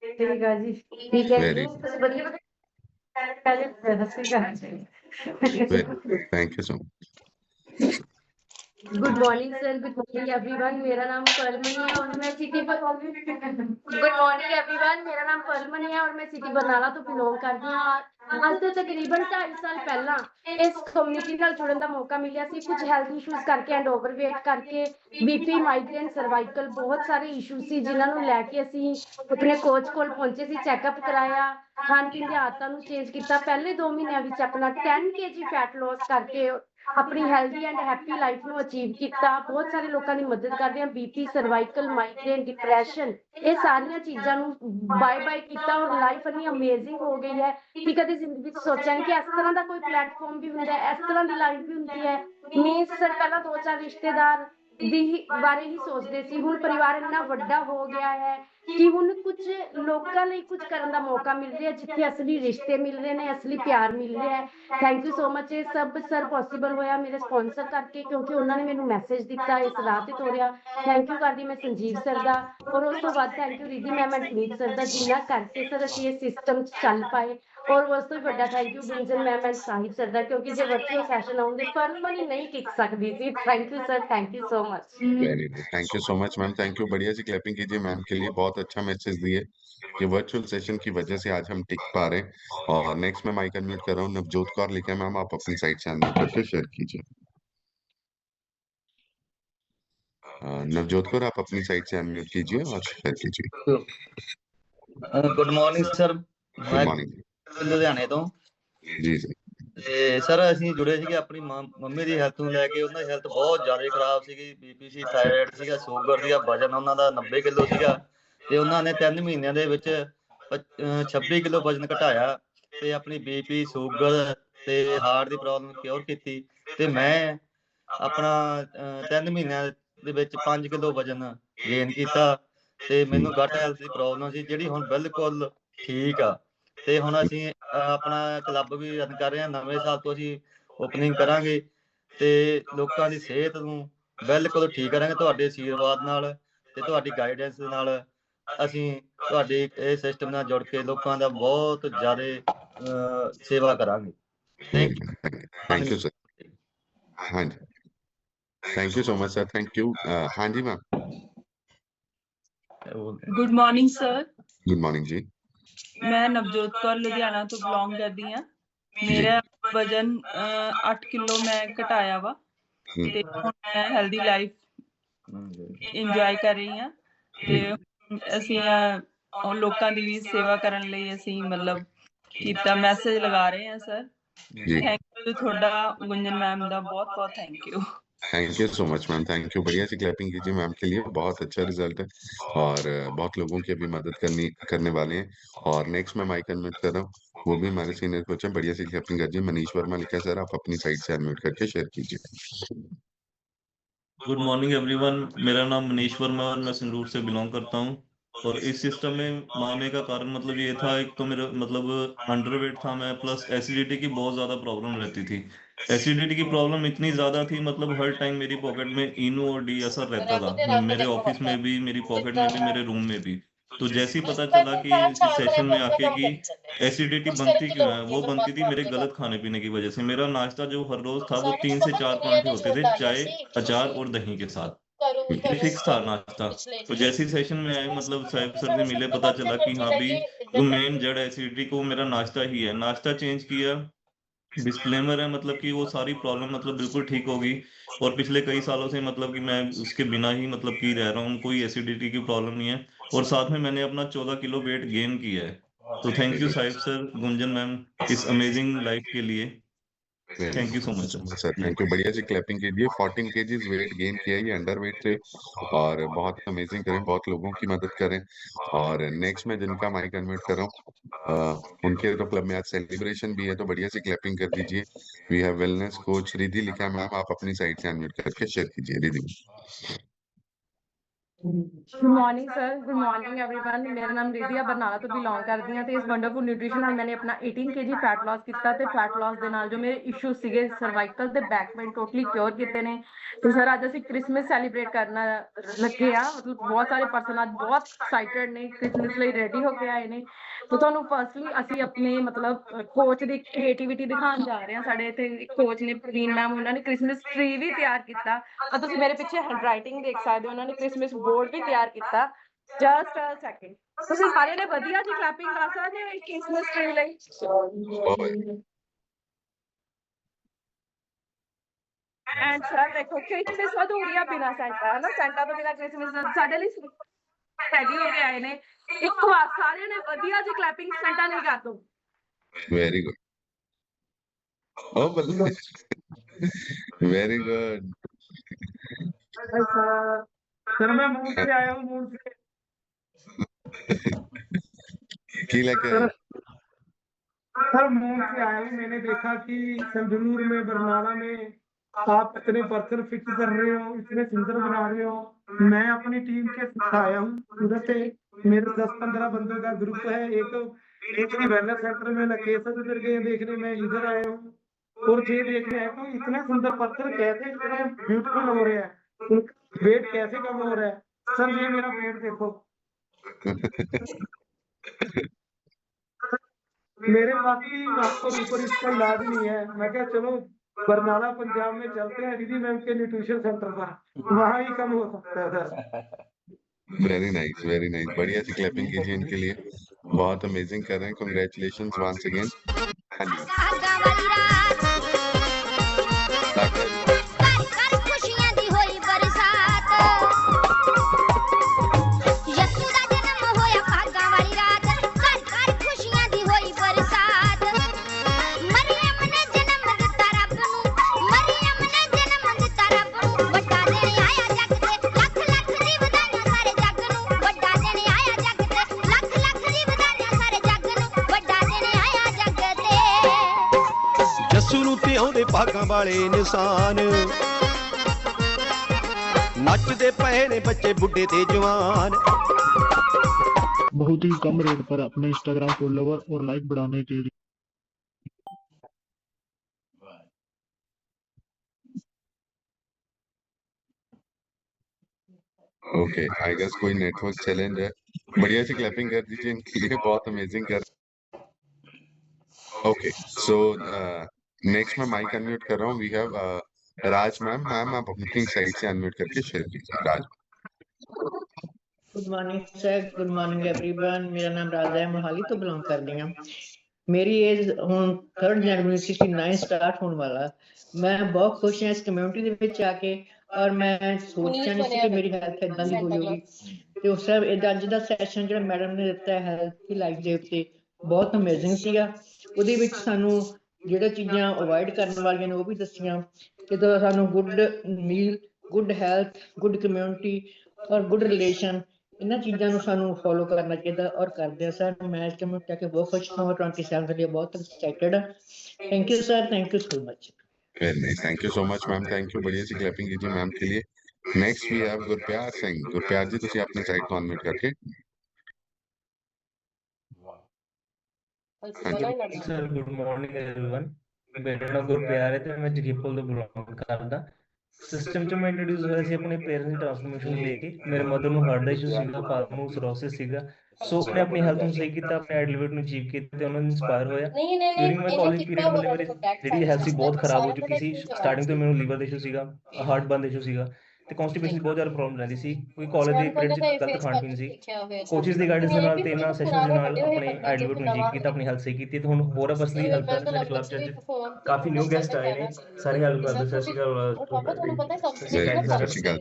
ਹਾਂਜੀ ਠੀਕ ਆ ਜੀ। ਠੀਕ ਹੈ ਵੈਰੀ ਤੁਸੀਂ ਵਧੀਆ ਪਹਿਲੇ ਦੱਸੀ ਕਰਨਾ ਚਾਹੀਦਾ। Thank you so much. Good morning sir good morning everyone मेरा नाम पलमनी है और मैं सिटी गुड मॉर्निंग एवरीवन मेरा नाम पलमनी है और मैं सिटी बरनाला तो बिलोंग करती हूँ ਅੱਜ ਤੋਂ ਤਕਰੀਬਨ 2.5 ਸਾਲ ਪਹਿਲਾਂ ਇਸ ਕਮਿਊਨਿਟੀ ਨਾਲ ਜੁੜਨ ਦਾ ਮੌਕਾ ਮਿਲਿਆ ਸੀ ਕੁਝ ਹੈਲਥ ਇਸ਼ੂਜ਼ ਕਰਕੇ ਐਂਡ ਓਵਰਵੇਟ ਕਰਕੇ ਬੀਪੀ ਮਾਈਗ੍ਰੇਨ ਸਰਵਾਈਕਲ ਬਹੁਤ ਸਾਰੇ ਇਸ਼ੂ ਸੀ ਜਿਨ੍ਹਾਂ ਨੂੰ ਲੈ ਕੇ ਅਸੀਂ ਆਪਣੇ ਕੋਚ ਕੋਲ ਪਹੁੰਚੇ ਸੀ ਚੈੱਕਅਪ ਕਰਾਇਆ ਖਾਣ ਪੀਣ ਦੀਆਂ ਆਦਤਾਂ ਨੂੰ ਚੇਂਜ ਕੀਤਾ ਪਹਿਲੇ 2 ਮਹੀਨਿਆਂ ਵਿੱਚ ਆਪਣਾ 10 kg ਫੈਟ ਲਾਸ ਕਰਕੇ ਆਪਣੀ ਹੈਲਦੀ ਐਂਡ ਹੈਪੀ ਲਾਈਫ ਨੂੰ ਅਚੀਵ ਕੀਤਾ ਬਹੁਤ ਸਾਰੇ ਲੋਕਾਂ ਦੀ ਮਦਦ ਕਰਦੇ ਆ ਬੀਪੀ ਸਰਵਾਈਕਲ ਮਾਈਗ੍ਰੇਨ ਡਿਪਰੈਸ਼ਨ ਇਹ ਸਾਰੀਆਂ ਚੀਜ਼ਾਂ ਨੂੰ ਬਾਏ ਕੀਤਾ ਔਰ ਲਾਈਫ ਇੰਨੀ ਅਮੇਜ਼ਿੰਗ ਹੋ ਗਈ ਹੈ ਕਿ ਕਦੇ ਜ਼ਿੰਦਗੀ ਵਿੱਚ ਸੋਚਾਂਗੇ ਕਿ ਇਸ ਤਰ੍ਹਾਂ ਦਾ ਕੋਈ ਪਲੇਟਫਾਰਮ ਵੀ ਹੁੰਦਾ ਹੈ ਇਸ ਤਰ੍ਹਾਂ ਦੀ ਲਾਈਫ ਵੀ ਹੁੰਦੀ ਹੈ ਮੀਨਸ ਸਰ ਪਹਿਲਾਂ 2-4 ਰਿਸ਼ਤੇਦਾਰ ਦੀ ਬਾਰੇ ਹੀ ਸੋਚਦੇ ਸੀ ਹੁਣ ਪਰਿਵਾਰ ਇੰਨਾ ਵੱਡਾ ਹੋ ਗਿਆ ਹੈ ਕਿ ਹੁਣ ਕੁਝ ਲੋਕਾਂ ਲਈ ਕੁਝ ਕਰਨ ਦਾ ਮੌਕਾ ਮਿਲ ਰਿਹਾ ਜਿੱਥੇ ਅਸਲੀ ਰਿਸ਼ਤੇ ਮਿਲ ਰਹੇ ਨੇ ਅਸਲੀ ਪਿਆਰ ਮਿਲ ਰਿਹਾ ਹੈ ਥੈਂਕ ਯੂ ਸੋ ਮਚ ਇਹ ਸਭ ਸਰ ਪੋਸੀਬਲ ਹੋਇਆ ਮੇਰੇ ਸਪਾਂਸਰ ਕਰਕੇ ਕਿਉਂਕਿ ਉਹਨਾਂ ਨੇ ਮੈਨੂੰ ਮੈਸੇਜ ਦਿੱਤਾ ਇਸ ਰਾਹ ਤੇ ਤੋਰਿਆ ਥੈਂਕ ਯੂ ਕਰਦੀ ਮੈਂ ਸੰਜੀਵ ਸਰ ਦਾ ਔਰ ਉਸ ਤੋਂ ਬਾਅਦ thank you Riddhi ma'am and Puneet sir ਦਾ ਜਿਨ੍ਹਾਂ ਕਰਕੇ ਸਰ ਅਸੀਂ ਇਹ ਸਿਸਟਮ ਚੱਲ ਪਾਏ ਔਰ ਉਸ ਤੋਂ ਵੀ ਵੱਡਾ thank you Gunjan ma'am and Sahib sir ਦਾ ਕਿਉਂਕਿ ਜੇ ਵਰਚੁਅਲ ਸੈਸ਼ਨ ਆਉਂਦੇ ਪਰਮਨਲੀ ਨਹੀਂ ਟਿਕ ਸਕਦੀ ਸੀ thank you sir thank you so much very good thank you so much ma'am thank you बढ़िया सी क्लैपिंग कीजिए मैम के लिए बहुत अच्छा मैसेज दिए कि वर्चुअल सेशन की वजह से आज हम टिक पा रहे हैं और नेक्स्ट मैं माइक अनम्यूट कर रहा हूँ नवजोत कौर लिखे मैम आप अपनी साइड से अनम्यूट करके शेयर कीजिए नवजोत कौर आप अपनी साइड से अनम्यूट कीजिए और शेयर कीजिए गुड मॉर्निंग सर गुड मैं मॉर्निंग ਲੁਧਿਆਣੇ ਤੋਂ जी जी ਤੇ ਸਰ ਅਸੀਂ ਜੁੜੇ ਸੀਗੇ ਆਪਣੀ ਮੰਮੀ ਦੀ ਹੈਲਥ ਨੂੰ ਲੈ ਕੇ ਉਹਨਾਂ ਦੀ ਹੈਲਥ ਬਹੁਤ ਜ਼ਿਆਦਾ ਖਰਾਬ ਸੀਗੀ ਬੀਪੀ ਸੀ ਥਾਇਰਾਇਡ ਸੀਗਾ ਸ਼ੂਗਰ ਸੀਗਾ ਵਜਨ ਉਹਨਾਂ ਦਾ 90 ਕਿਲੋ ਸੀਗਾ ਤੇ ਉਹਨਾਂ ਨੇ 3 ਮਹੀਨਿਆਂ ਦੇ ਵਿੱਚ 26 ਕਿਲੋ ਵਜਨ ਘਟਾਇਆ ਤੇ ਆਪਣੀ ਬੀਪੀ ਸ਼ੂਗਰ ਤੇ ਹਾਰਟ ਦੀ ਪ੍ਰੋਬਲਮ ਕਿਉਰ ਕੀਤੀ ਤੇ ਮੈਂ ਆਪਣਾ 3 ਮਹੀਨਿਆਂ ਦੇ ਵਿੱਚ 5 ਕਿਲੋ ਵਜਨ ਗੇਨ ਕੀਤਾ ਤੇ ਮੈਨੂੰ ਗਟ ਹੈਲਥ ਦੀ ਪ੍ਰੋਬਲਮ ਸੀ ਜਿਹੜੀ ਹੁਣ ਬਿਲਕੁਲ ਠੀਕ ਆ ਤੇ ਹੁਣ ਅਸੀਂ ਆਪਣਾ ਕਲੱਬ ਵੀ ਰਨ ਕਰ ਰਹੇ ਹਾਂ ਨਵੇਂ ਸਾਲ ਤੋਂ ਅਸੀਂ ਓਪਨਿੰਗ ਕਰਾਂਗੇ ਤੇ ਲੋਕਾਂ ਦੀ ਸਿਹਤ ਨੂੰ ਬਿਲਕੁਲ ਠੀਕ ਕਰਾਂਗੇ ਤੁਹਾਡੇ ਆਸ਼ੀਰਵਾਦ ਨਾਲ ਤੇ ਤੁਹਾਡੀ ਗਾਈਡੈਂਸ ਦੇ ਨਾਲ ਅਸੀਂ ਤੁਹਾਡੇ ਇਹ ਸਿਸਟਮ ਨਾਲ ਜੁੜ ਕੇ ਲੋਕਾਂ ਦਾ ਬਹੁਤ ਜ਼ਿਆਦਾ ਸੇਵਾ ਕਰਾਂਗੇ थैंक यू सर हाँ जी thank you so much sir thank you हाँ जी ma'am good morning sir good morning जी मैं नवजोत कौर लुधियाना तो बिलोंग करती हाँ मेरा वजन 8 किलो मैं घटाया वा ते हुण मैं हेल्दी लाइफ इंजॉय कर रही हाँ ते ਅਸੀਂ ਲੋਕਾਂ ਦੀ ਵੀ ਸੇਵਾ ਕਰਨ ਲਈ ਅਸੀਂ ਮਤਲਬ ਕੀਤਾ ਮੈਸੇਜ ਲਗਾ ਰਹੇ ਹਾਂ ਸਰ ਥੈਂਕ ਯੂ ਤੁਹਾਡਾ ਗੁੰਜਨ ਮੈਮ ਦਾ ਬਹੁਤ ਬਹੁਤ thank you thank you so much ma'am thank you बढ़िया सी क्लैपिंग कीजिए मैम के लिए बहुत अच्छा रिजल्ट है और बहुत लोगों की अभी मदद करने वाले हैं और नेक्स्ट मैं माइक अनम्यूट कर रहा हूँ वो भी हमारे सीनियर कोच हैं बढ़िया सी क्लैपिंग कीजिए मनीष वर्मा लिखा सर आप अपनी साइड से अनम्यूट करके शेयर कीजिए गुड मॉर्निंग एवरीवन मेरा नाम मनीष वर्मा और मैं संगरूर से बिलोंग करता हूँ और इस सिस्टम में आने का कारण मतलब ये था एक तो मेरा मतलब अंडरवेट था मैं प्लस एसिडिटी की बहुत ज्यादा प्रॉब्लम रहती थी एसिडिटी की प्रॉब्लम इतनी ज्यादा थी मतलब हर टाइम मेरी पॉकेट में इनो और डी असर रहता था मेरे ऑफिस में भी मेरी पॉकेट में भी मेरे रूम में भी तो जैसे ही पता चला कि इस सेशन में आके कि एसिडिटी बनती क्यों है वो बनती थी मेरे गलत खाने पीने की वजह से मेरा नाश्ता जो हर रोज था वो 3 से 4 परांठे होते थे चाय अचार और दही के साथ फिक्स था नाश्ता तो जैसे ही सेशन में आए मतलब साहिब सर से मिले पता चला कि हाँ भी जो मेन जड़ एसिडिटी को मेरा नाश्ता ही है नाश्ता चेंज किया डिस्क्लेमर है मतलब कि वो सारी प्रॉब्लम मतलब बिल्कुल ठीक होगी और पिछले कई सालों से मतलब कि मैं उसके बिना ही मतलब कि रह रहा हूँ कोई एसिडिटी की प्रॉब्लम नहीं है और साथ में मैंने अपना 14 किलो वेट गेन किया है तो thank you Sahib sir Gunjan ma'am इस अमेजिंग लाइफ के लिए thank you so much sir thank you बढ़िया सी क्लैपिंग कीजिए 14 केजीज वेट गेन किया ये अंडर वेट थे और बहुत अमेजिंग करें बहुत लोगों की मदद करें और नेक्स्ट में जिनका माइक अनम्यूट कर रहा हूँ उनके तो क्लब में आज सेलिब्रेशन भी है तो बढ़िया सी क्लैपिंग कर दीजिए we have wellness coach Riddhi लिखा है मैम आप अपनी साइड से अनम्यूट करके शेयर कीजिए Riddhi good morning sir, good morning everyone. मेरा नाम रिधिया बरनाला ਤੋਂ ਬਿਲੋਂਗ ਕਰਦੀ ਹਾਂ ਤੇ ਇਸ ਵੰਡਰਫੁਲ ਨਿਊਟ੍ਰੀਸ਼ਨ ਨਾਲ ਮੈंने ਆਪਣਾ 18 kg ਫੈਟ ਲਾਸ ਕੀਤਾ ਤੇ ਫੈਟ ਲਾਸ ਦੇ ਨਾਲ ਜੋ ਮੇਰੇ ਇਸ਼ੂ ਸੀਗੇ ਸਰਵਾਈਕਲ ਤੇ ਬੈਕ ਪੇਨ ਟੋਟਲੀ ਕਿਉਰ ਕੀਤੇ ਨੇ। ਤੇ ਸਰ ਅੱਜ ਅਸੀਂ ਕ੍ਰਿਸਮਸ ਸੈਲੀਬ੍ਰੇਟ ਕਰਨਾ ਲੱਗੇ ਆ, ਮਤਲਬ ਬਹੁਤ ਸਾਰੇ ਪਰਸਨ ਅੱਜ ਬਹੁਤ ਐਕਸਾਈਟਡ ਨੇ, ਕ੍ਰਿਸਮਸ ਲਈ ਰੈਡੀ ਹੋ ਕੇ ਆਏ ਨੇ। ਤੇ ਤੁਹਾਨੂੰ ਫਰਸਟਲੀ ਅਸੀਂ ਆਪਣੇ ਮਤਲਬ ਕੋਚ ਦੀ ਕ੍ਰੀਏਟੀਵਿਟੀ ਦਿਖਾਉਣ ਜਾ ਰਹੇ ਹਾਂ। ਸਾਡੇ ਇੱਥੇ ਕੋਚ ਨੇ ਪ੍ਰਵੀਨ ਮੈਮ, ਉਹਨਾਂ ਨੇ ਕ੍ਰਿਸਮਸ ਟ੍ਰੀ ਵੀ ਤਿਆਰ ਕੀਤਾ और ਤੁਸੀਂ ਮੇਰੇ ਪਿੱਛੇ ਹੈਂਡਰਾਈਟਿੰਗ ਦੇਖ ਸਕਦੇ ਹੋ, ਉਹਨਾਂ ਨੇ ਕ੍ਰਿਸਮਸ ਬੋਰਡ ਵੀ ਤਿਆਰ ਕੀਤਾ। ਜਸਟ ਅ ਸੈਕਿੰਡ, ਤੁਸੀਂ ਸਾਰਿਆਂ ਨੇ ਵਧੀਆ ਜੀ ਕਲੈਪਿੰਗ ਕਰ ਸਕਦੇ ਹੋ ਕ੍ਰਿਸਮਸ ਟ੍ਰੀ ਲਈ। ਐਂਡ ਸਰ ਦੇਖੋ ਕ੍ਰਿਸਮਸ ਅਧੂਰੀ ਆ ਬਿਨਾਂ ਸੈਂਟਾ, ਹੈ ਨਾ, ਸੈਂਟਾ ਤੋਂ ਬਿਨਾਂ ਕ੍ਰਿਸਮਸ ਸਾਡੇ ਲਈ ਰੈਡੀ ਹੋ ਕੇ ਆਏ ਨੇ। ਇੱਕ ਵਾਰ ਸਾਰਿਆਂ ਨੇ ਵਧੀਆ ਜੀ ਕਲੈਪਿੰਗ ਸੈਂਟਾ ਨਹੀਂ ਕਰ ਦੋ। Very good. ओ वेरी गुड। सर मैं मूड से आया हूँ, मूड से। की लेके आए? सर मूड से आया हूँ। मैंने देखा कि संगरूर में, बरनाला में आप इतने पर्सन फिट कर रहे हो, इतने सुंदर बना रहे हो। मैं अपनी टीम के साथ आया हूँ सूरत से। मेरे 10-15 बंदों का ग्रुप है। एक वेलनेस सेंटर में लोकेशन इधर गए देखने, में इधर आया हूँ और ये देखने आया हूँ इतना सुंदर पर्सन कैसे इतने ब्यूटीफुल हो रहे हैं, वेट कैसे कम हो रहा है। सर ये मेरा वेट देखो। मेरे बाकी आपको ऊपर इसका इलाज नहीं है। मैं क्या चलो बरनाला पंजाब में चलते हैं रिधि मैम के न्यूट्रिशन सेंटर पर, वहाँ ही कम हो सकता है sir. Very nice, very nice. बढ़िया सी क्लैपिंग कीजिए इनके लिए, बहुत अमेजिंग कर रहे हैं। Congratulations once again. हाँ जी ਆਉਂਦੇ ਭਾਗਾਂ ਵਾਲੇ ਨਿਸ਼ਾਨ, ਨੱਚਦੇ ਪਏ ਨੇ ਬੱਚੇ ਬੁੱਢੇ ਤੇ जवान। बहुत ही कम रेट पर अपने इंस्टाग्राम फॉलोवर और लाइक बढ़ाने के लिए ओके, आई गेस कोई नेटवर्क चैलेंज है। बढ़िया सी क्लैपिंग कर दीजिए इनके लिए, बहुत अमेजिंग कर। ओके सो नेक्स्ट मैं माइक अनम्यूट कर रहा हूँ। We have Raj ma'am. Ma'am आप अपनी साइड से अनम्यूट करके शेयर कीजिए। Raj. Good morning sir, good morning everyone. मेरा नाम राजा है, मोहाली तो बिलोंग करदी हां। मेरी एज हुण 3 जनवरी 69 स्टार्ट होने वाला। मैं बहुत खुश हां इस कम्युनिटी दे विच आके, और मैं सोचिया नहीं सी कि मेरी हेल्थ इदां दी होगी। ते उस अज दा सैशन जिहड़ा मैडम ने दित्ता है हेल्थ दी लाइफ दे उत्ते बहुत अमेजिंग सीगा। ਉਹਦੇ ਵਿੱਚ ਸਾਨੂੰ ਜਿਹੜਾ ਚੀਜ਼ਾਂ ਅਵੋਇਡ ਕਰਨ ਵਾਲੀਆਂ ਨੇ ਉਹ ਵੀ ਦੱਸੀਆਂ ਕਿ ਸਾਨੂੰ ਗੁੱਡ ਮੀਲ, ਗੁੱਡ ਹੈਲਥ, ਗੁੱਡ ਕਮਿਊਨਿਟੀ ਔਰ ਗੁੱਡ ਰਿਲੇਸ਼ਨ, ਇਹਨਾਂ ਚੀਜ਼ਾਂ ਨੂੰ ਸਾਨੂੰ ਫੋਲੋ ਕਰਨਾ ਚਾਹੀਦਾ ਔਰ ਕਰਦੇ ਆ ਸਰ। ਮੈਂ ਇਸ ਕਮਿਊਨਿਟੀ ਕੇ ਬਹੁਤ ਖੁਸ਼ ਹਾਂ, 27 ਦੇ ਲਈ ਬਹੁਤ ਐਕਸਾਈਟਡ ਹਾਂ। Thank you sir, thank you so much. Very nice, thank you so much ma'am, thank you. बढ़िया सी क्लैपिंग कीजिए मैम के लिए। Next we have Gurpyar Singh. Gurpyar ji तुसी अपने साइड तो अनम्यूट करके। Sir good morning everyone. मेरा नाम गुरप्यार है ਤੇ ਮੈਂ ਜਗੀਪੁਰ ਤੋਂ ਬਿਲੋਂਗ ਕਰਦਾ। ਸਿਸਟਮ ਚ ਮੈਂ ਇੰਟਰੋਡਿਊਸ ਹੋਇਆ ਸੀ ਆਪਣੇ ਪੇਰੈਂਟਸ ਦੀ ਟ੍ਰਾਂਸਫਰਮੇਸ਼ਨ ਲੈ ਕੇ। ਮੇਰੇ ਮਦਰ ਨੂੰ ਹਾਰਟ ਦਾ ਇਸ਼ੂ ਸੀਗਾ, ਫਾਦਰ ਨੂੰ ਸਰੋਸਿਸ ਸੀਗਾ। ਸੋ ਉਹਨੇ ਆਪਣੀ ਹੈਲਥ ਨੂੰ ਸਹੀ ਕੀਤਾ, ਆਪਣੇ ਐਡਲਿਵੇਟ ਨੂੰ ਅਚੀਵ ਕੀਤਾ ਤੇ ਉਹਨਾਂ ਨੂੰ ਇੰਸਪਾਇਰ ਹੋਇਆ। ਡਿਊਰਿੰਗ ਮਾਈ ਕਾਲਜ ਪੀਰੀਅਡ ਮਤਲਬ ਮੇਰੀ ਜਿਹੜੀ ਹੈਲਥ ਸੀ ਬਹੁਤ ਖਰਾਬ ਹੋ ਚੁੱਕੀ ਸੀ। ਸਟਾਰਟਿੰਗ ਤੋਂ ਮੈਨੂੰ ਲੀਵਰ ਦਾ ਇਸ਼ੂ ਸੀਗਾ, ਹਾਰਟ ਬੰਦ ਇਸ਼ੂ ਸੀਗਾ ਤੇ ਕਨਸਟੀਪੇਸ਼ਨ ਦੀ ਬਹੁਤ ਜ਼ਿਆਦਾ ਪ੍ਰੋਬਲਮ ਰਹਿੰਦੀ ਸੀ। ਕੋਈ ਕਾਲਜ ਦੇ ਪੀਰੀਅਡ ਚ ਗਲਤ ਖਾਣ ਪੀਣ ਸੀ। ਕੋਚਿਸ ਦੀ ਗਾਈਡੈਂਸ ਦੇ ਨਾਲ ਤੇ ਇਹਨਾਂ ਸੈਸ਼ਨਸ ਦੇ ਨਾਲ ਆਪਣੇ ਐਡਲਿਵੇਟ ਨੂੰ ਅਚੀਵ ਕੀਤਾ, ਆਪਣੀ ਹੈਲਥ ਸਹੀ ਕੀਤੀ ਤੇ ਹੁਣ ਹੋਰ ਪਰਸਨਲੀ ਹੈਲਪ ਕਰਦੇ ਸਾਡੇ ਕਲੱਬ ਚ। ਕਾਫੀ ਨਿਊ ਗੈਸਟ ਆਏ ਨੇ, ਸਾਰੇ ਹੈਲਪ ਕਰਦੇ। ਸਤਿ ਸ਼੍ਰੀ ਅਕਾਲ।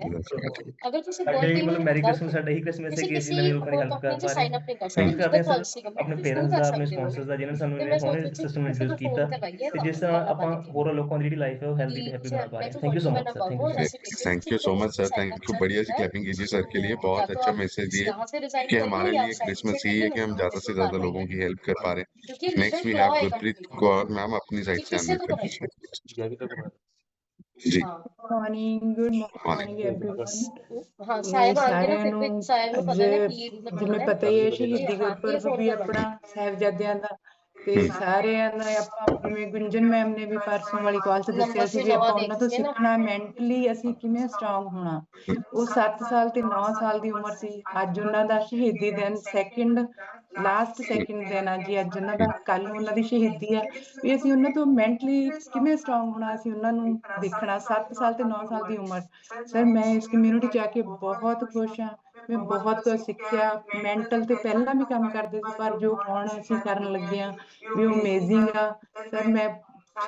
ਸਾਡੇ ਮਤਲਬ ਮੈਰੀ ਕ੍ਰਿਸਮਸ, ਸਾਡਾ ਇਹੀ ਕ੍ਰਿਸਮਸ ਹੈ ਕਿ ਅਸੀਂ ਨਵੇਂ ਲੋਕਾਂ ਦੀ ਹੈਲਪ ਕਰ ਪਾ ਰਹੇ ਹਾਂ। ਥੈਂਕ ਕਰਦੇ ਹਾਂ ਸਰ ਆਪਣੇ ਪੇਰੈਂਟਸ ਦਾ, ਆਪਣੇ ਸਪਾਂਸਰਸ ਦਾ, ਜਿਨ੍ਹਾਂ ਨੇ ਸਾਨੂੰ ਹੁਣੇ ਸਿਸਟਮ ਇੰਟਰੋਡਿਊਸ ਕੀਤਾ ਤੇ ਜਿਸ ਤਰ੍ਹਾਂ ਆਪਾਂ ਹੋਰ ਲੋਕਾਂ ਦੀ ਜਿਹੜੀ ਲਾਈਫ ਹੈ ਉਹ ਹੈਲਦੀ ਤੇ ਹੈਪੀ ਬਣਾ ਪਾ ਰਹੇ ਹਾਂ। Thank you so much sir. Thank you so much sir, thank you. बढ़िया सी क्लैपिंग कीजिए सर के लिए, बहुत अच्छा मैसेज दिए कि हमारे लिए क्रिसमस ही है कि हम ज्यादा से ज्यादा लोगों की हेल्प कर पा रहे हैं। Next we have Gurpreet Kaur ma'am, अपनी साइड से अनम्यूट करके। जी ਮੋਰਨਿੰਗ ਗੁੱਡ मॉर्निंग एवरीवन ਹਾਂ ਤੇ ਸਾਹਿਬ ਆਣਗੇ ਨਾ ਸਾਰਿਆਂ ਫਿਰ ਨੂੰ ਵਿੱਚ ਸਾਹਿਬ ਨੂੰ ਅੱਜ ਪਤਾ ਨਾ ਕੀ ਮਤਲਬ ਜਿਵੇਂ ਹੈ ਪਤਾ ਹੀ ਹੈ ਸ਼ਹੀਦੀ ਹਾਂ ਕੀ ਗੁਰਪੁਰਬ ਫੋਨ ਵੀ ਕਰਨਾ ਆਪਣਾ ਸਾਹਿਬਜ਼ਾਦਿਆਂ ਦਾ ਤੇ ਸਾਰਿਆਂ ਦਾ ਆਪਾਂ ਜਿਵੇਂ ਗੁੰਜਨ ਮੈਮ ਨੇ ਵੀ ਪਰਸੋਂ ਵਾਲੀ ਕਾਲ 'ਚ ਦੱਸਿਆ ਨੰਬਰ ਸੀ ਸੇ ਵੀ ਨਵਾਂ ਆਪਾਂ ਦੇਖ ਉਹਨਾਂ ਤੋਂ ਕੇ ਨਾ ਸਿੱਖਣਾ ਮੈਂਟਲੀ ਅਸੀਂ ਕਿਵੇਂ ਸਟਰੋਂਗ ਹੋਣਾ ਉਹ 7 ਸਾਲ ਤੇ 9 ਸਾਲ ਦੀ ਉਮਰ ਸੀ ਅੱਜ ਉਹਨਾਂ ਦਾ ਸ਼ਹੀਦੀ ਦਿਨ ਲਾਸਟ ਸੈਕਿੰਡ ਦਿਨ ਆ ਜੀ ਅੱਜ ਉਹਨਾਂ ਦਾ ਕੱਲ ਨੂੰ ਉਹਨਾਂ ਦੀ ਸ਼ਹੀਦੀ ਆ ਵੀ ਅਸੀਂ ਉਹਨਾਂ ਤੋਂ ਮੈਂਟਲੀ ਕਿਵੇਂ ਸਟਰੋਂਗ ਹੋਣਾ ਅਸੀਂ ਉਹਨਾਂ ਨੂੰ ਦੇਖਣਾ 7 ਸਾਲ ਤੇ 9 ਸਾਲ ਦੀ ਉਮਰ ਸਰ ਮੈਂ ਇਸ ਕਮਿਊਨਿਟੀ 'ਚ ਆ ਕੇ ਬਹੁਤ ਖੁਸ਼ ਹਾਂ ਮੈਂ ਬਹੁਤ ਕੁਝ ਸਿੱਖਿਆ ਮੈਂਟਲ ਤੇ ਪਹਿਲਾਂ ਵੀ ਕੰਮ ਕਰਦੇ ਸੀ ਪਰ ਜੋ ਹੁਣ ਅਸੀਂ ਕਰਨ ਲੱਗੇ ਹਾਂ ਵੀ ਉਹ ਅਮੇਜ਼ਿੰਗ ਆ ਸਰ ਮੈਂ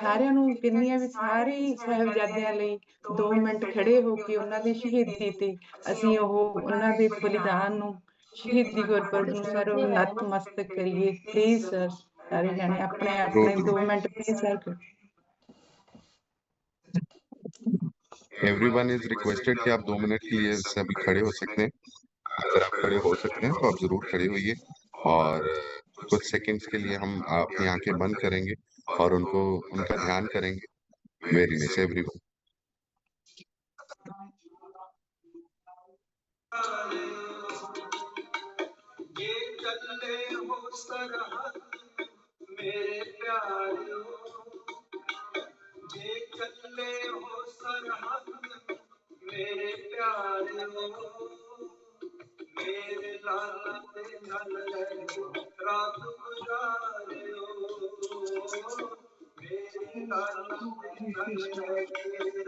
ਸਾਰਿਆਂ ਨੂੰ ਕਹਿੰਦੀ ਆ ਵੀ ਸਾਰੇ ਸਾਹਿਬਜ਼ਾਦਿਆਂ ਲਈ 2 ਮਿੰਟ ਖੜੇ ਹੋ ਕੇ ਉਹਨਾਂ ਦੀ ਸ਼ਹੀਦੀ ਤੇ ਅਸੀਂ ਉਹਨਾਂ ਦੇ ਬਲੀਦਾਨ ਨੂੰ ਸ਼ਹੀਦੀ ਗੁਰਪੁਰਬ ਨੂੰ ਸਰ ਨਤਮਸਤਕ ਕਰੀਏ ਪਲੀਜ਼ ਸਰ ਸਾਰੇ ਜਾਣੇ ਆਪਣੇ ਆਪਣੇ 2 minute please sir everyone is requested कि आप 2 मिनट के लिए सभी खड़े हो सकते हैं। अगर आप खड़े हो सकते हैं तो आप जरूर खड़े होइए और कुछ सेकंड्स के लिए हम अपनी आंखें बंद करेंगे और उनका ध्यान करेंगे। Very nice everyone. मेरे प्यारियों ये चले हो सरहद मेरे प्यारियों मेरे लाला ते नल रात गुजारियो मेरे लाला ते नल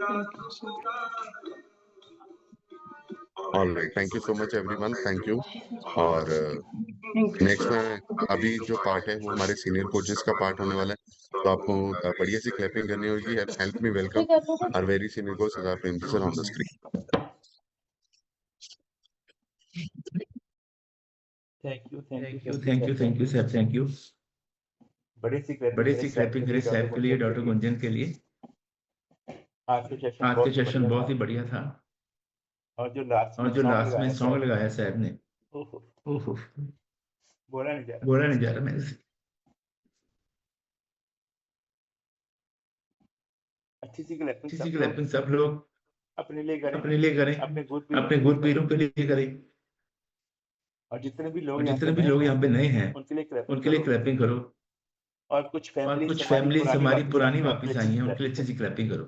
रात गुजारियो। All right, thank you so much everyone, thank you. और नेक्स्ट में अभी जो पार्ट है वो हमारे सीनियर कोचेस का पार्ट होने वाला है, तो आपको बढ़िया सी क्लैपिंग करनी होगी। Help me welcome our very senior coach Sardar Premji sir on the screen. Thank you sir, thank you. बड़ी सी क्लैपिंग करें सैफ के लिए, डॉक्टर गुंजन के लिए। आज का सेशन बहुत ही बढ़िया था और जो लास्ट में सॉन्ग लगाया सैफ ने, ओहो बोला नहीं जा रहा मेरे से। अच्छी सी क्लैपिंग सब लोग अपने लिए करें, अपने गुरु पीरों के लिए करें और जितने भी लोग यहाँ पे नए हैं उनके लिए क्लैपिंग करो। और कुछ फैमिलीज हमारी पुरानी वापस आई हैं, उनके लिए अच्छी सी क्लैपिंग करो।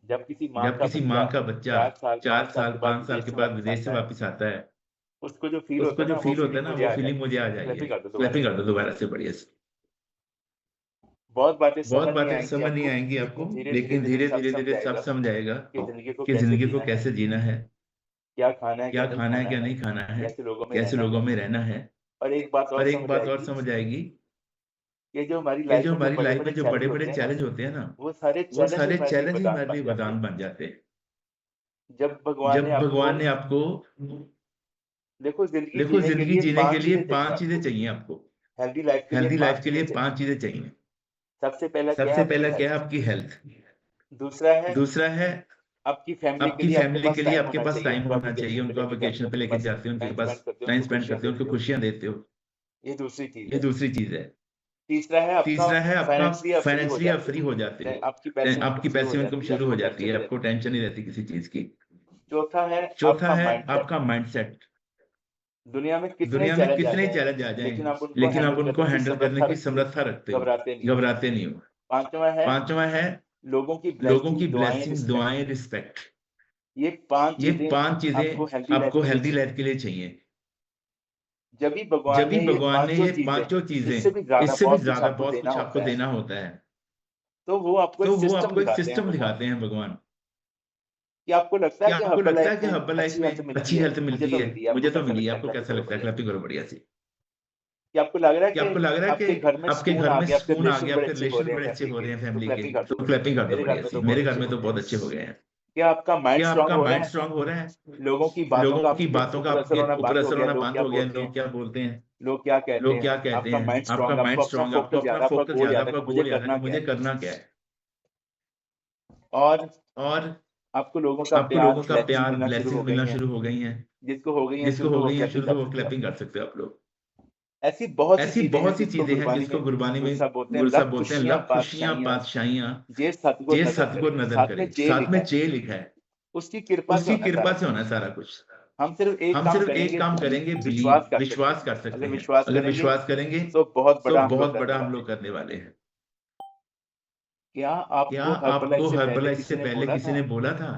जब किसी माँ का बच्चा 4 साल 5 साल के बाद विदेश से वापस आता है, उसको जो फील होता है ना, वो फीलिंग मुझे आ जाएगी। क्लैपिंग कर दो दोबारा से बढ़िया से। बहुत बातें समझ नहीं आएंगी आपको, लेकिन धीरे धीरे सब समझ आएगा कि जिंदगी को कैसे जीना है, क्या खाना है क्या नहीं खाना है, कैसे लोगों में रहना है। और एक बात और समझ आएगी, ये जो हमारी लाइफ में जो बड़े बड़े चैलेंज होते हैं ना, वो सारे चैलेंज ही हमारे लिए वरदान बन जाते हैं। जब भगवान ने आपको देखो जिंदगी जीने के लिए 5 चीजें चाहिए आपको। हेल्दी लाइफ के लिए 5 चीजें चाहिए। सबसे पहला क्या है? आपकी हेल्थ। दूसरा है आपकी फैमिली के लिए आपके पास टाइम होना चाहिए। उनको आप वेकेशन पे लेके जाते हो, उनके पास टाइम स्पेंड करते हो, उनको खुशियां देते हो। ये दूसरी चीज है। तीसरा है आपका फाइनेंशियली आप फ्री हो जाते हो, आपकी पैसिव इनकम शुरू हो जाती है, आपको टेंशन नहीं रहती किसी चीज की। चौथा है आपका माइंडसेट। दुनिया में कितने चैलेंज आ जाएं, लेकिन आप उनको हैंडल करने की समर्था रखते हो, घबराते नहीं हो। पांचवा है लोगों की ब्लेसिंग्स, दुआएं, रिस्पेक्ट। ये 5 चीजें आपको हेल्दी लाइफ के लिए चाहिए। जब भी भगवान ने ये 5 चीजें, इससे भी ज्यादा बहुत कुछ आपको देना होता है, तो वो आपको एक सिस्टम दिखाते हैं भगवान। कि आपको लगता है कि हर्बल लाइफ में अच्छी हेल्थ मिलती है? मुझे तो मिली है। आपको कैसा लगता है? क्लैपिंग करो बढ़िया से। कि आपको लग रहा है कि आपके घर में सुकून आ गया, आपके रिलेशन बड़े अच्छे हो रहे हैं फैमिली के, तो क्लैपिंग कर दो बढ़िया से। मेरे घर में तो बहुत अच्छे हो गए हैं। क्या आपका माइंड स्ट्रांग हो रहा है? लोगों की बातों का आपके ऊपर असर होना बंद हो गया? लोग क्या बोलते हैं, लोग क्या कहते हैं, आपका माइंड स्ट्रांग, आपको अपना फोकस ज्यादा, आपका गोल ज्यादा, मुझे करना क्या है। और आपको लोगों का प्यार, ब्लेसिंग मिलना शुरू हो गई हैं। जिसको हो गई है शुरू, तो वो क्लैपिंग कर सकते हो आप लोग। ऐसी बहुत सी चीजें हैं जिसको गुरबानी में गुरु साहब बोलते हैं लख खुशियां बादशाहियां जे जे सतगुर नजर करे, साथ में जे लिखा है, उसकी कृपा उसकी कृपा से होना है सारा कुछ। हम सिर्फ एक काम करेंगे, विश्वास कर सकते हैं। अगर विश्वास करेंगे तो बहुत बड़ा हम लोग करने वाले हैं। क्या आपको हर्बलाइज से पहले किसी ने बोला था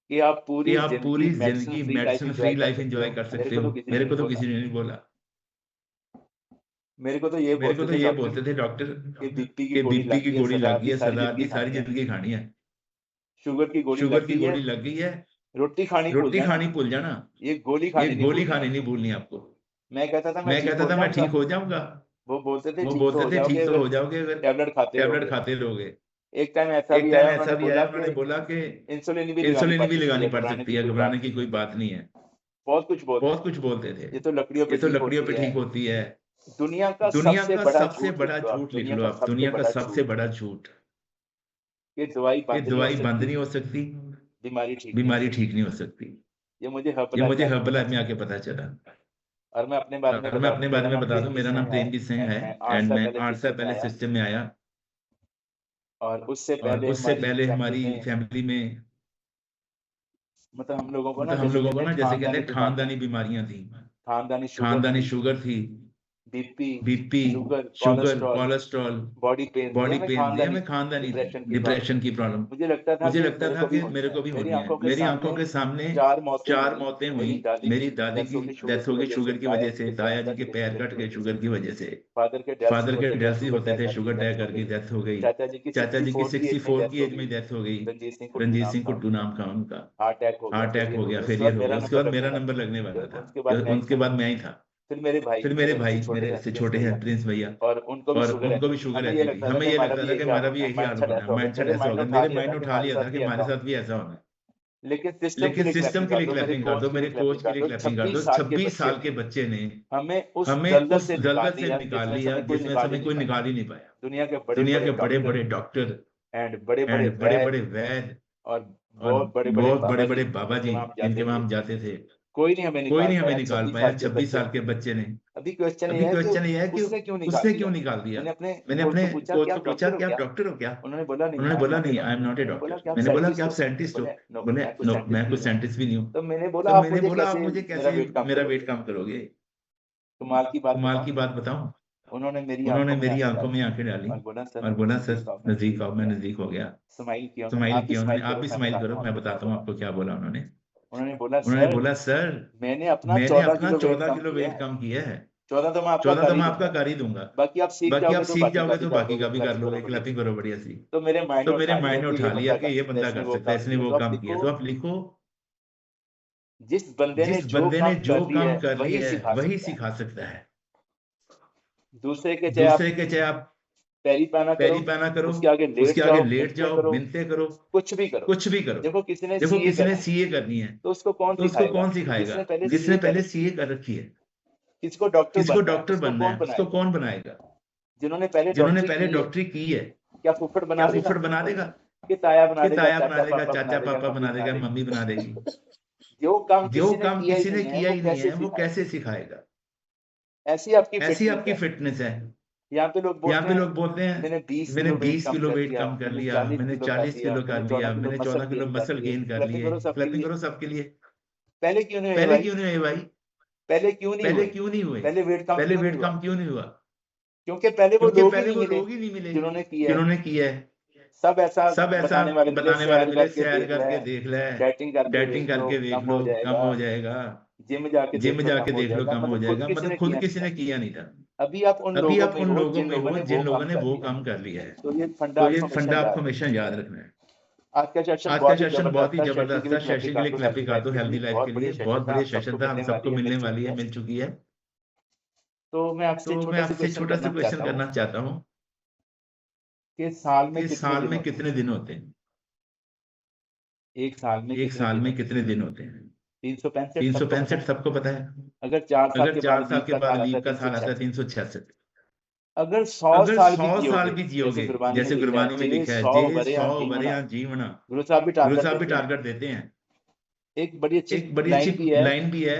कि आप पूरी जिंदगी मेडिसिन फ्री लाइफ एंजॉय कर सकते हो? मेरे को तो किसी ने नहीं बोला। मेरे को तो ये बोलते थे डॉक्टर कि बीपी की गोली लग गई है, सरदार की सारी जिंदगी खानी है। शुगर की गोली लग गई है, रोटी खानी भूल जाना। ये गोली खानी नहीं भूलनी आपको। मैं कहता था मैं ठीक हो जाऊंगा। वो बोलते थे ठीक तो हो जाओगे अगर टैबलेट खाते रहोगे। एक टाइम ऐसा भी आया, उन्होंने बोला कि इंसुलिन भी लगानी पड़ सकती है, घबराने की कोई बात नहीं है। बहुत कुछ बोलते थे। ये तो लकड़ियों पे ठीक होती है। दुनिया का सबसे बड़ा झूठ लिख लो आप, दुनिया का सबसे बड़ा झूठ। ये दवाई बंद नहीं हो सकती, बीमारी ठीक नहीं हो सकती। ये मुझे हर्बलाइफ में आके पता चला। और मैं अपने बारे में बता दूं, मेरा नाम प्रेमजीत सिंह है एंड मैं 8 साल पहले सिस्टम में आया। और उससे पहले हमारी फैमिली में मतलब हम लोगों को ना जैसे कहते हैं खानदानी बीमारियां थी। खानदानी शुगर थी, BP, sugar, cholesterol, body pain, हमें खानदानी डिप्रेशन की प्रॉब्लम। मुझे लगता था कि मेरे को भी होनी है। मेरी आंखों के सामने 4 मौतें हुई। मेरी दादी की डेथ हो गई शुगर की वजह से, ताया जी के पैर कट गए शुगर की वजह से, फादर के डायलिसिस होते थे, शुगर अटैक करके डेथ हो गई। चाचा जी की 64 की एज में डेथ हो गई। रंजीत सिंह कुट्टू नाम था उनका, हार्ट अटैक हो गया, फेलियर हो गया। उसके बाद मेरा नंबर लगने वाला था, उसके बाद मैं ही था। फिर मेरे भाई मेरे से छोटे हैं प्रिंस भैया, और उनको भी शुगर रहती थी। हमें ये लगता था कि हमारा भी यही हाल होना है, माइंडसेट ऐसा होगा। मेरे माइंड उठा लिया था कि हमारे साथ भी ऐसा होना है। लेकिन सिस्टम के लिए क्लैपिंग कर दो, मेरे कोच के लिए क्लैपिंग कर दो। 26 साल के बच्चे ने हमें उस दलदल से निकाल लिया जिसमें से हमें कोई निकाल ही नहीं पाया। दुनिया के बड़े बड़े डॉक्टर एंड बड़े बड़े वैद और बहुत बड़े बड़े बाबा जी जिनके वहां हम जाते थे, कोई नहीं हमें निकाल पाया। 26 साल के बच्चे ने। अभी क्वेश्चन ये है कि उसने क्यों निकाल दिया। मैंने अपने कोच को पूछा कि आप डॉक्टर हो क्या? उन्होंने बोला नहीं, I am not a doctor. मैंने बोला कि आप साइंटिस्ट हो? बोले नो, मैं कोई साइंटिस्ट भी नहीं हूँ। तो मैंने बोला आप मुझे कैसे मेरा वेट कम करोगे? कमाल की बात बताऊं? उन्होंने मेरी आंखों में आंखें डाली और बोला सर नजदीक आओ। मैं नजदीक हो गया, स्माइल किया उन्होंने। आप भी स्माइल करो, मैं बताता हूँ आपको क्या बोला उन्होंने। उन्होंने बोला सर मैंने अपना 14 किलो वेट कम किया है। 14 तो मैं आपका कर ही दूंगा। बाकी आप सीख जाओगे तो बाकी का भी कर लोगे। क्लैपिंग करो बढ़िया सी। तो मेरे माइंड ने उठा लिया कि ये बंदा कर सकता है, इसने वो काम किया। तो आप लिखो, जिस बंदे ने जो काम कर लिया है वही सिखा सकता है दूसरे के। चाहे आप पैरी पैना करो, उसके आगे लेट जाओ, मिन्नतें करो, कुछ भी करो। देखो किसी ने सीए करनी है तो उसको कौन सिखाएगा? जिसने पहले सीए कर रखी है। किसको डॉक्टर बनना है, उसको कौन बनाएगा? जिन्होंने पहले डॉक्टरी की है। क्या फुफड़ बना देगा? कि ताया बना देगा, चाचा पापा बना देगा, मम्मी बना देगी। जो काम किसी ने किया ही नहीं है वो कैसे सिखाएगा? ऐसी आपकी फिटनेस है। यहाँ पे लोग बोलते हैं मैंने 20 किलो वेट कम कर लिया, मैंने 40 किलो कर लिया, मैंने 14 किलो मसल गेन कर लिए। क्लैपिंग करो सबके लिए। पहले क्यों नहीं हुए भाई? पहले क्यों नहीं हुए? पहले वेट कम क्यों नहीं हुआ? क्योंकि पहले वो लोग ही नहीं मिले जिन्होंने किया है। सब ऐसा बताने वाले मिले। सैर करके देख ले, डाइटिंग करके देख लो, कम हो जाएगा। जिम जाके देख लो, कम हो जाएगा। मतलब खुद किसी ने किया नहीं था। अभी आप उन लोगों में हो जिन लोगों ने वो काम कर लिया है। तो ये फंडा आपको हमेशा याद रखना है। आज का सेशन बहुत ही जबरदस्त था। सेशन के लिए क्लैपिंग कर दो हेल्दी लाइफ के लिए। बहुत बढ़िया सेशन था, हम सबको मिलने वाली है, मिल चुकी है। तो मैं आपसे छोटा सा क्वेश्चन करना चाहता हूँ कि साल में कितने दिन होते हैं? एक साल में कितने दिन होते हैं? 365 सबको पता है। अगर 4 साल के बाद लीव का साल आता है 366। अगर 100 साल भी जियोगे, जैसे गुरबानी में लिखा है, 100 वरियां जीवना। गुरु साहब भी टारगेट देते हैं। एक बड़ी अच्छी लाइन भी है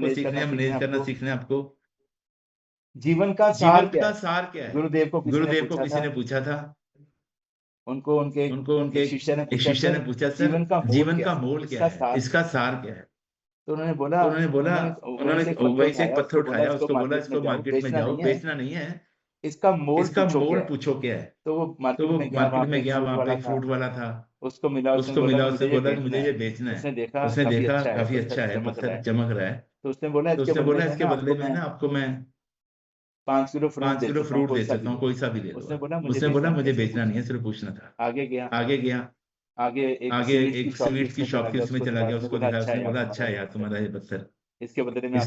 आपको सीखने हैं, मैनेज करना सीखना है आपको। जीवन का सार क्या है? सार क्या है? गुरुदेव को किसी ने पूछा था। उनको उनके शिष्य ने पूछा सर जीवन का मोल क्या है, इसका सार क्या है? तो उन्होंने बोला उन्होंने वैसे एक पत्थर उठाया, उसको बोला इसको मार्केट में जाओ, बेचना नहीं है, इसका मोल पूछो क्या है। तो वो मार्केट में गया, वहाँ पे एक फ्रूट वाला था, उसको मिला, उसने बोला कि मुझे ये बेचना है। उसने देखा काफी अच्छा है, पत्थर चमक रहा है, तो उसने बोला इसके बदले में ना आपको मैं 5 किलो फ्रूट दे सकता हूँ, कोई सा भी दे दो। उसने बोला मुझे बेचना नहीं है, सिर्फ पूछना था। आगे गया आगे एक स्वीट की शॉप थी, उसमें चला गया, उसको दिखाया, उसने बोला अच्छा है यार तुम्हारा ये पत्थर, इसके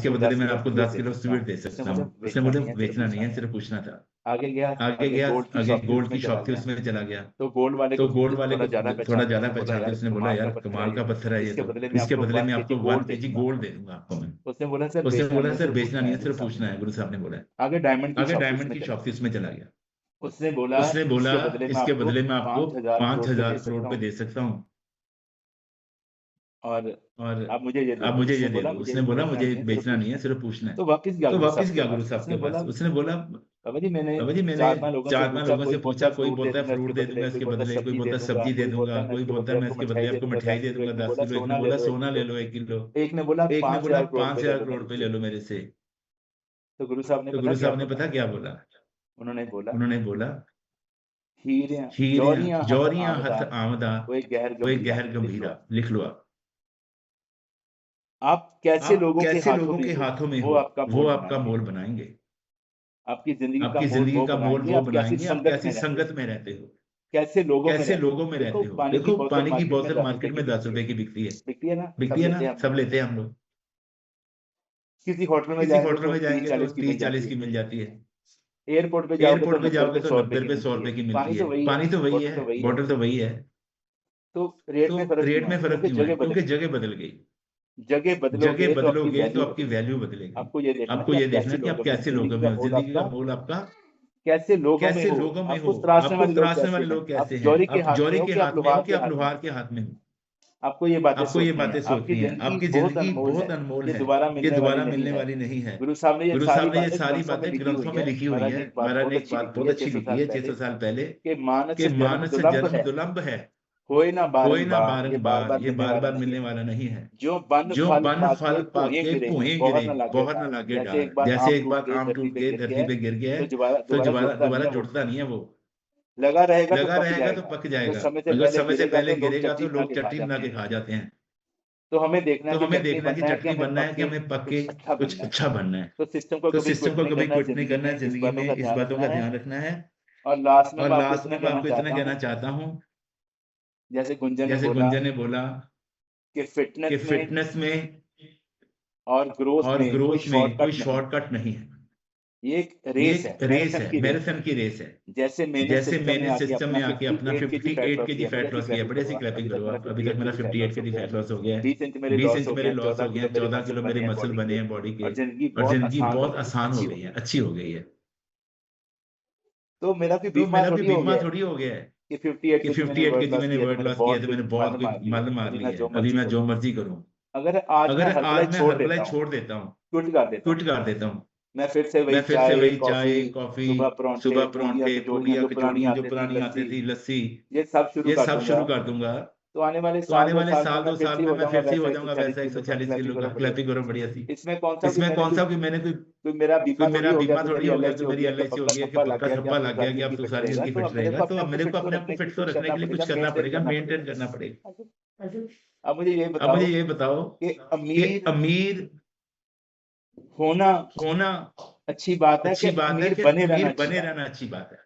बदले में आपको 10 किलो स्वीट दे सकता हूँ। उसने बोला बेचना नहीं है, सिर्फ पूछना था। आगे गया गोल्ड की शॉप थी, उसमें चला गया, तो गोल्ड वाले को थोड़ा ज्यादा पहचान के उसने बोला यार कमाल का पत्थर है ये, तो इसके बदले में आपको 1 kg गोल्ड दे दूंगा आपको मैं। उसने बोला सर बेचना नहीं है, सिर्फ पूछना है, गुरु साहब ने बोला। आगे डायमंड की शॉप थी, उसमें चला गया, उसने बोला इसके बदले में आपको 5,000 करोड़ करोड़ पे दे सकता हूँ और और आप मुझे ये दे आप दो। मुझे ये उसने दे दो। उसने बोला मुझे बेचना नहीं है, सिर्फ पूछना है। तो वापस गया तो गुरु वापस साहब गया के गुरु पास। साहब के उसने पास। बोला उसने बोला बाबा जी मैंने 4-5 लोगों से कोई पूछा, कोई दूध बोलता है फ्रूट दे दूंगा इसके बदले, कोई बोलता है सब्जी दे दूंगा, कोई बोलता है मैं इसके बदले आपको मिठाई दे दूंगा 10 किलो। एक ने बोला सोना ले लो 1 किलो, एक ने बोला एक ने बोला 5,000 करोड़ करोड़ पे ले लो मेरे से। तो गुरु साहब ने तो गुरु साहब ने पता क्या बोला? उन्होंने बोला हीरियां जौहरियां हथ आमदा वो एक गहर गंभीरा। लिख लो आप कैसे लोगों के हाथों में हो वो आपका मोल बनाएंगे। आपकी जिंदगी का मोल वो बनाएंगे। आप कैसी में संगत में रहते हो, कैसे लोगों में रहते हो। देखो पानी की बोतल मार्केट में 10 रुपए की बिकती है, बिकती है ना, सब लेते हैं हम लोग। किसी होटल में जाएंगे तो 30-40 की मिल जाती है। एयरपोर्ट पे जाओगे तो 90 रुपए 100 रुपए की मिलती है। पानी तो वही है, बोतल तो वही है। तो रेट में फर्क क्यों है? क्योंकि जगह बदल गई। जगह बदलोगे तो आपकी वैल्यू बदलेगी। आपको ये देखना कि आप कैसे लोगों में हो। जिंदगी का मोल आपका कैसे लोगों में हो। आपको तराशने वाले लोग कैसे हैं। आप जौहरी के हाथ में हो कि आप लोहार के हाथ में हो। आपको ये बातें सोचनी है। आपकी जिंदगी बहुत अनमोल है, ये दोबारा मिलने वाली नहीं है। गुरु साहब ने ये सारी बातें ग्रंथों में लिखी हुई है। महाराज ने एक बात बहुत अच्छी लिखी है 600 साल पहले कि मानस जन्म दुर्लभ है, होए ना बारंबार, ये बार बार मिलने वाला नहीं है। जो बन फल पाके कुएं गिरे बौर न लागे डार। जैसे एक बार आम टूट के धरती पे गिर गया है तो दोबारा जुड़ता नहीं है। वो लगा रहेगा तो पक जाएगा। अगर समय से पहले गिरेगा तो लोग चटनी बना के खा जाते हैं। तो हमें देखना कि चटनी बनना है कि हमें पक के कुछ अच्छा बनना है। तो सिस्टम को कभी क्विट नहीं करना है जिंदगी में। इस बातों का ध्यान रखना है। और लास्ट में आपको इतना कहना चाहता हूँ, जैसे गुंजन ने बोला कि फिटनेस में और ग्रोथ में कोई शॉर्टकट नहीं है। ये एक रेस है, मैराथन की रेस है। जैसे मैंने सिस्टम में आके अपना 58 केजी फैट लॉस किया। बड़े सी क्लैपिंग करो आप। अभी तक मेरा 58 केजी फैट लॉस हो गया है। 20 इंच मेरे लॉस हो गया। 14 किलो मेरे मसल बने हैं बॉडी के। और जिंदगी बहुत आसान हो गई है, अच्छी हो गई है। तो मेरा भी बीमा थोड़ी हो गया है कि 58 केजी मैंने वेट लॉस किया तो मैंने बहुत मल मार ली है। अभी मैं जो मर्जी करूं। अगर आज मैं हल्का छोड़ देता हूं, क्विट कर देता हूं, मैं फिर से वही चाय कॉफी, सुबह परांठे, पूड़ियां, कचौड़ियां जो पुरानी आती थी, लस्सी, ये सब शुरू कर दूंगा। तो आने वाले साल 2 साल में मैं फिर से हो जाऊंगा वैसा 140 किलो का। क्लैपिंग करो बढ़िया सी। इसमें कौन सा कि मैंने कोई मेरा बीमा थोड़ी हो गया तो मेरी LIC हो गई है कि पक्का ठप्पा लग गया कि अब तो सारी जिंदगी फिट रहेगा। तो अब मेरे को अपने आप को फिट तो रखने के लिए कुछ करना पड़ेगा, मेंटेन करना पड़ेगा। अब मुझे ये बताओ कि अमीर होना अच्छी बात है कि बने रहना अच्छी बात है।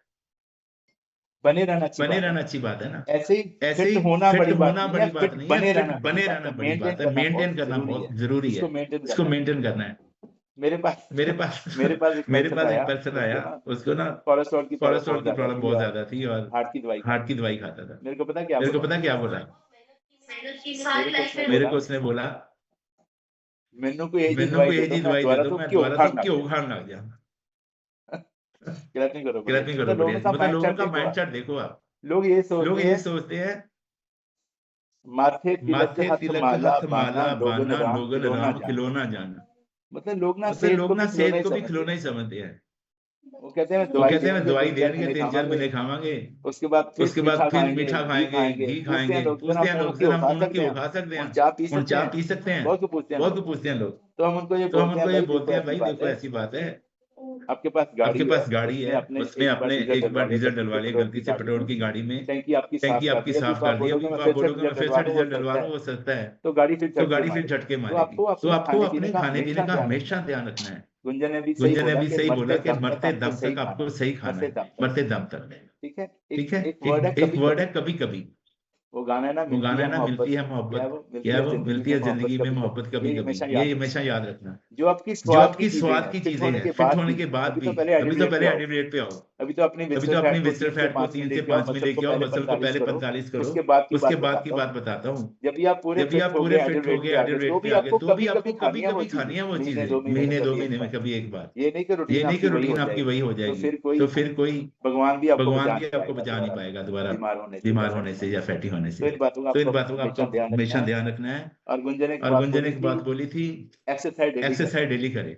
बने रहना अच्छी बात है ना। ऐसे ही फिट होना बड़ी बात नहीं है। बने रहना बड़ी बात है। मेंटेन करना बहुत जरूरी है। इसको मेंटेन करना है। मेरे पास एक पर्सन आया, उसको ना कोलेस्ट्रॉल की प्रॉब्लम बहुत ज्यादा थी और हार्ट की दवाई खाता था। मेरे को पता क्या बोला? मेरे को उसने बोला मैनू को ये दवाई दे दो, मैं दोबारा तो क्यों खान लग गया। क्रैपिंग करो मतलब लोगों का माइंडसेट देखो आप। लोग ये सोचते हैं माथे तिलक हाथ माला बाना लोगन राम खिलौना जाना। मतलब लोग ना सेहत को भी खिलौना ही समझते हैं। वो कहते हैं दवाई देंगे 3-4 महीने खावांगे, उसके बाद फिर मीठा खाएंगे, घी खाएंगे। पूछते हैं लोग हम उनकी खा सकते हैं, चाय पी सकते हैं। बहुत को पूछते हैं लोग। तो हम उनको ये बोलते हैं भाई देखो ऐसी बात है, आपके पास गाड़ी है, उसमें अपने एक बार डीजल डलवा लिया गलती से पेट्रोल की गाड़ी में, टंकी आपकी साफ कर दी। अभी आप बोलोगे मैं फिर से डीजल डलवा दूं, वो सस्ता है तो गाड़ी फिर झटके मारेगी। तो आपको अपने खाने पीने का हमेशा ध्यान रखना है। गुंजन ने भी सही बोला कि मरते दम तक आपको सही खाना है, मरते दम तक। ठीक है। एक वर्ड है कभी कभी। वो गाना है ना, वो गाना है ना, मिलती है क्या है मोहब्बत, वो, क्या है वो, मिलती है जिंदगी में मोहब्बत कभी कभी, ये हमेशा याद रखना। जो आपकी जो आपकी स्वाद की फिट चीजें होने हैं, के फिट बाद होने भी, के बाद अभी भी, तो पहले अभी तो एडिट पहले पे आओ, एडिट पे आओ, अभी तो अपनी अभी तो अपनी विस्तर फैट को 3 से 5 में लेके आओ, मसल को पहले 45 करो, उसके बाद उसके बाद की बात बताता हूँ। जब भी आप पूरे जब भी आप पूरे फिट हो गए, एडिट रेट पे आ गए, तो भी आपको कभी कभी खानी है वो चीजें, महीने 2 महीने में कभी एक बार। ये नहीं कि ये नहीं कि रूटीन आपकी वही हो तो जाएगी, फिर तो फिर कोई भगवान भी आपको बचा नहीं पाएगा दोबारा बीमार होने से या फैटी होने से। तो इन बातों का तो इन आपको बातों का आपको हमेशा ध्यान रखना है। और गुंजन एक बात बोली थी, एक्सरसाइज डेली करे।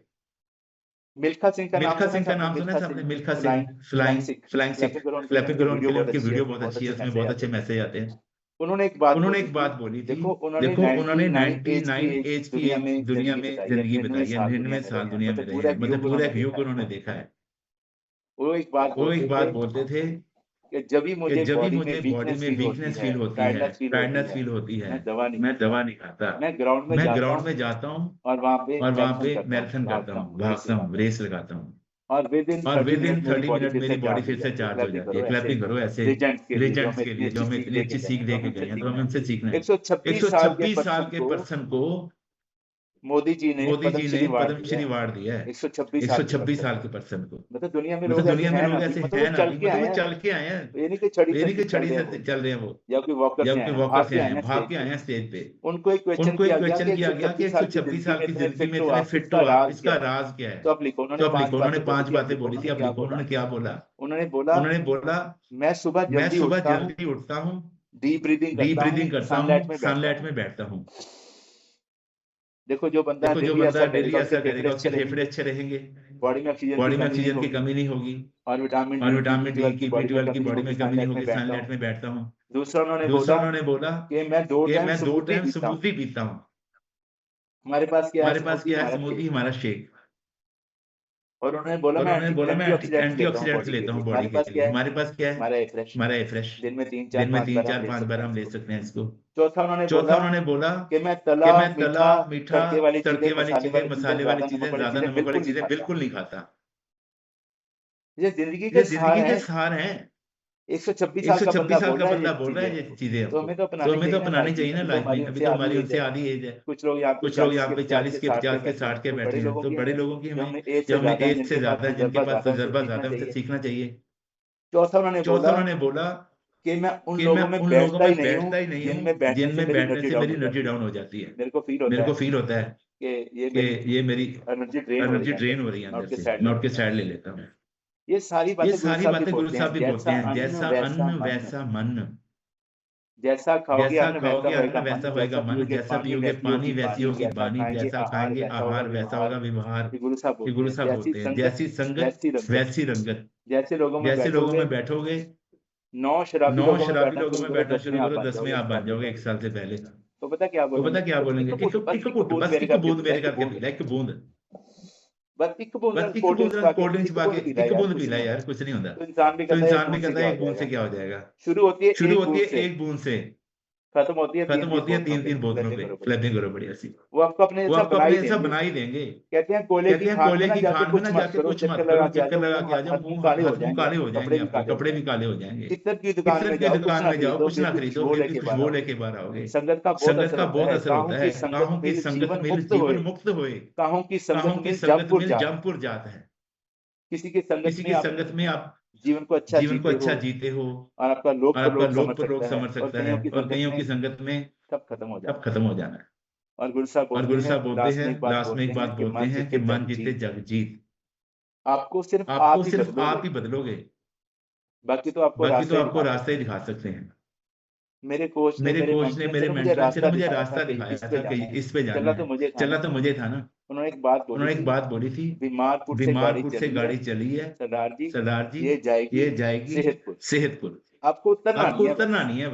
मिल्खा सिंह का नाम सुना है आपने? मिल्खा सिंह, फ्लाइंग सिख, फ्लैपिंग करो, उनकी वीडियो बहुत अच्छी है, उसमें बहुत अच्छे मैसेज आते हैं। उन्होंने एक बात बोली थी, देखो उन्होंने 99 एज की दुनिया में जिंदगी बताई है, 99 साल दुनिया में रहे हैं, मतलब पूरा युग उन्होंने देखा है। वो एक बात बोलते थे कि जब भी मुझे बॉडी में वीकनेस फील होती है, टायर्डनेस फील होती है, मैं दवा नहीं खाता, मैं ग्राउंड में जाता हूँ और वहां पे मैराथन करता हूँ, भागता हूँ, रेस लगाता हूँ, और विद इन 30 मिनट मेरी बॉडी फिर से चार्ज हो जाती है। क्लैपिंग करो ऐसे लेजेंड्स के लिए जो हमें इतनी अच्छी सीख दे के गए हैं, तो हमें उनसे सीखना है। 126 साल के पर्सन को मोदी जी ने पद्मश्री अवार्ड दिया है, 126 साल के पर्सन को। मतलब दुनिया में लोग ऐसे हैं ना, मतलब चल के आए हैं, ये नहीं कि छड़ी से चल रहे हैं वो, या कोई वॉकर से आए हैं, भाग के आए हैं स्टेज पे। उनको एक क्वेश्चन किया गया कि 126 साल की जिंदगी में इतने फिट हो आप, इसका राज क्या है? तो आप लिखो। उन्होंने 5 बातें बोली थी, अब लिखो उन्होंने क्या बोला। उन्होंने बोला मैं सुबह जल्दी उठता हूँ, डीप ब्रीदिंग करता हूँ, सनलाइट में बैठता हूँ। देखो जो बंदा डेली ऐसा करेगा, उसके फेफड़े अच्छे रहेंगे, बॉडी में ऑक्सीजन की कमी नहीं होगी, और विटामिन डी की, B12 की बॉडी में कमी नहीं होगी, सनलाइट में बैठता हूँ। दूसरा उन्होंने बोला कि मैं 2 टाइम स्मूदी पीता हूँ। हमारे पास क्या है? स्मूदी, हमारा शेक। और उन्होंने बोला मैं एंटीऑक्सीडेंट्स लेता हूँ बॉडी के लिए। हमारे पास क्या है? हमारा फ्रेश। दिन में 3-4-5 बार हम ले सकते हैं इसको। चौथा उन्होंने बोला कि मैं तला मीठा तड़के वाली चीजें, मसाले वाली चीजें, ज्यादा नमक वाली चीजें बिल्कुल नहीं खाता। ये जिंदगी के सार हैं। 126 साल का बंदा बोल रहा है ये चीजें, तो हमें तो अपनानी चाहिए ना लाइफ में। अभी तो हमारी उनसे आधी एज है। कुछ लोग यहाँ पे 40 के 60 के बैठे हैं, तो बड़े लोगों की हमें एज से ज्यादा है, जिनके पास तजुर्बा ज्यादा है, उनसे सीखना चाहिए। चौथा उन्होंने बोला कि मैं उन लोगों में बैठता ही नहीं हूँ जिनमें बैठने से मेरी एनर्जी डाउन हो जाती है। मेरे को फील होता है कि ये मेरी एनर्जी ड्रेन हो रही है अंदर से, मैं उठ के साइड ले लेता हूँ। ये सारी बातें गुरु साहब भी बोलते हैं, जैसा अन्न वैसा मन, जैसा खाओगे अन्न वैसा होगा मन, जैसा पियोगे पानी वैसी होगी वाणी, जैसा खाएंगे आहार वैसा होगा व्यवहार। गुरु साहब बोलते हैं, जैसी संगत वैसी रंगत। जैसे लोगों में बैठोगे, 9 शराबी लोगों में बैठना शुरू करो, 10 में आप बन जाओगे 1 साल से पहले। तो पता क्या बोलेंगे? एक बूंद मेरे करके पीला, एक बूंद बस एक बूंद कोल्ड ड्रिंक्स पा के एक बूंद पीला यार, कुछ नहीं होता। तो इंसान भी कहता है एक बूंद से क्या हो जाएगा। शुरू होती है एक बूंद से, खत्म होती है 3 बोतलों पे। फ्लैपिंग करो बढ़िया सी। वो आपको अपने जैसा बना ही देंगे। कहते हैं कोयले की खान में जाके कुछ मत करो, चक्कर लगा के आ जाओ, मुंह काले हो जाएंगे, कपड़े भी काले हो जाएंगे। इत्र की दुकान में जाओ, कुछ ना खरीदो, खुशबू लेके बाहर आओगे। संगत का बहुत असर होता है। काहों की संगत में जीवन मुक्त होए, काहों की संगत में जमपुर जात है। किसी की संगत में आप जीवन को अच्छा जीते हो, और आपका लोक लोग समझ सकता है, और कईयों की संगत में सब खत्म हो जाना है। और गुरु साहब बोलते हैं, लास्ट में एक बात बोलते हैं कि मन जीते जग जीत। आपको सिर्फ आप ही बदलोगे, बाकी तो आपको रास्ता ही दिखा सकते हैं। मेरे कोच ने मेरे मेंटर ने मुझे रास्ता दिखाया था कि इस पे जाना है। चला तो मुझे था ना। उन्होंने एक बात बोली थी, बीमारपुर से गाड़ी चली है सरदार जी, ये जाएगी सेहतपुर। आपको उतरना नहीं है,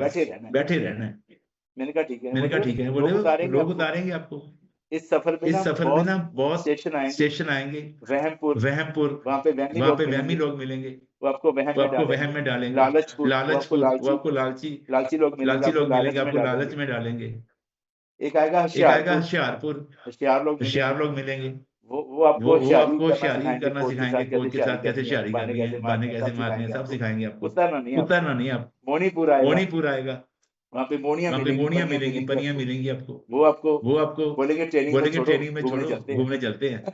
बैठे रहना है। मैंने कहा ठीक है। बोले लोग उतारेंगे आपको। इस सफर में ना बहुत स्टेशन आएंगे, वहमपुर, वहाँ पे वहमी लोग मिलेंगे, वो आपको वहम में डालेंगे। लालचपुर, वो आपको लालची लोग मिलेंगे, आपको लालच में डालेंगे। एक आएगा होशियारपुर, होशियार लोग मिलेंगे, वो आपको होशियारी करना सिखाएंगे, कोच के साथ कैसे होशियारी करनी है, बाने कैसे मारने हैं, सब सिखाएंगे आपको। उतरना नहीं आप। मणिपुर आएगा, वहाँ पे मोड़ियाँ मिलेंगी, मिलेंगी, परियां मिलेंगी आपको। वो आपको बोलेंगे ट्रेनिंग में छोड़ो, घूमने चलते हैं।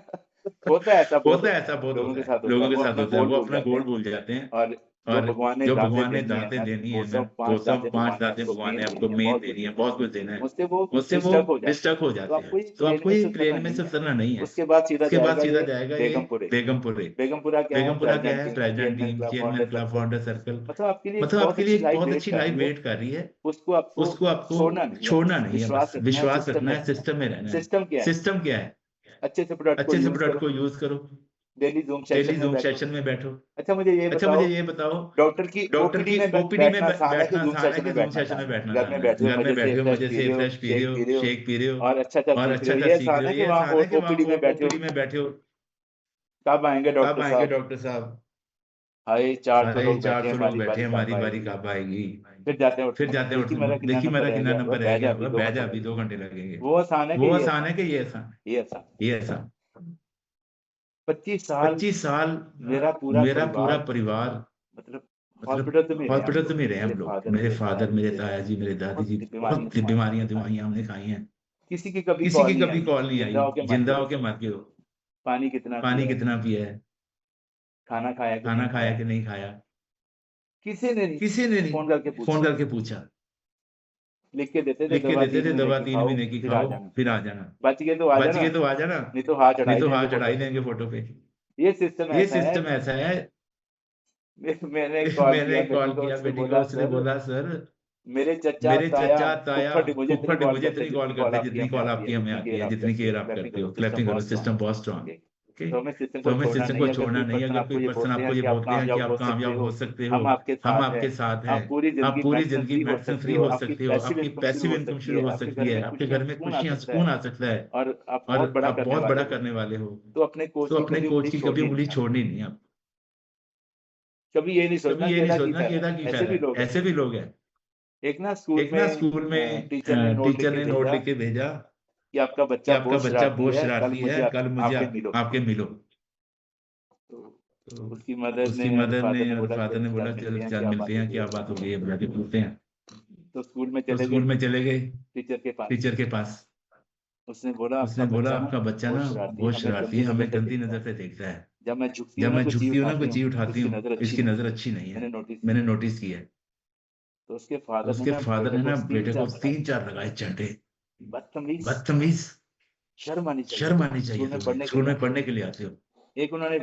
होता है ऐसा बहुत लोगों के साथ होता है, वो अपना गोल भूल जाते हैं। और जो भगवान ने दातें देनी है ना, वो सब 5 दातें भगवान ने आपको मेन देनी है, बहुत कुछ देना है। मुझसे वो डिस्ट्रक्ट हो जाते हैं। तो आपको ये प्लेन में से उतरना नहीं है। उसके बाद सीधा जाएगा ये बेगमपुरे। बेगमपुरा क्या है? President team, chairman club, founder circle. मतलब आपके लिए एक बहुत अच्छी लाइफ वेट कर रही है। उसको आपको छोड़ना नहीं है, बस विश्वास रखना है, सिस्टम में रहना है। सिस्टम क्या है? अच्छे से प्रोडक्ट को यूज करो, डेली जूम सेशन में बैठो। अच्छा मुझे ये बताओ डॉक्टर की ओपीडी में बैठना आसान है कि जूम सेशन में बैठना? घर में बैठे हो, मजे से फ्रेश पी रहे हो, शेक पी रहे हो और अच्छा सीख रहे हो। ये आसान है कि वहाँ ओपीडी में बैठे हो। कब आएंगे डॉक्टर साहब? हाय 400 लोग बैठे, हमारी बारी कब आएगी? फिर जाते हैं देखिए मेरा कितना नंबर रह गया, बह जा, अभी 2 घंटे लगेंगे। वो आसान है कि ये आसान? 25 साल मेरा पूरा परिवार मतलब हॉस्पिटल तो में रहे हम लोग। मेरे फादर, मेरे ताया जी, मेरे दादी जी, बहुत बीमारियां हमने खाई हैं। किसी की कभी कॉल नहीं आई, जिंदा होके मर गए हो। पानी कितना पिया है? खाना खाया कि नहीं खाया? किसी ने नहीं फोन करके पूछा। लिख के देते थे दवा 3 महीने की खाओ, फिर आ जाना। बच गए तो आ जाना, नहीं तो हाथ चढ़ाई देंगे फोटो पे। ये सिस्टम ऐसा है। मैंने कॉल किया बेटी को, उसने बोला सर मेरे चचा ताया फुफ्फड़ मुझे इतनी कॉल करते जितनी कॉल आपकी हमें आती है, जितनी केयर आप करते हो। क्लैपिंग करो, सिस्टम बहुत स्ट्रांग है। तो हमें सिस्टम को छोड़ना नहीं है। अगर कोई पर्सन आपको ये बोलते हैं कि आप कामयाब हो सकते हो, हम आपके साथ हैं, आप पूरी जिंदगी मेडिसिन फ्री हो सकते हो, आपकी पैसिव इनकम शुरू हो सकती है, आपके घर में खुशियां, सुकून आ सकता है और आप बहुत बड़ा करने वाले हो, तो अपने कोच की कभी उंगली छोड़नी नहीं है। आप कभी ये नहीं सोचना कि फायदा। ऐसे भी लोग हैं। एक ना स्कूल में टीचर ने नोट लिख के भेजा कि आपका बच्चा बहुत शरारती है, कल मुझे आपके मिलो। तो उसकी मदर ने और फादर ने बोला चल मिलते हैं, क्या बात हो गई है, बुला के पूछते हैं। तो स्कूल में चले गए टीचर के पास। उसने बोला आपका बच्चा ना बहुत शरारती है, हमें गंदी नजर से देखता है। जब मैं झुकती हूँ ना कोई चीज उठाती हूँ, इसकी नजर अच्छी नहीं है, मैंने नोटिस किया है। तो उसके फादर ने ना बेटे को 3-4 लगाए चंटे। बदतमीज, शर्म आनी चाहिए। स्कूल में पढ़ने के लिए आते हो। एक उन्होंने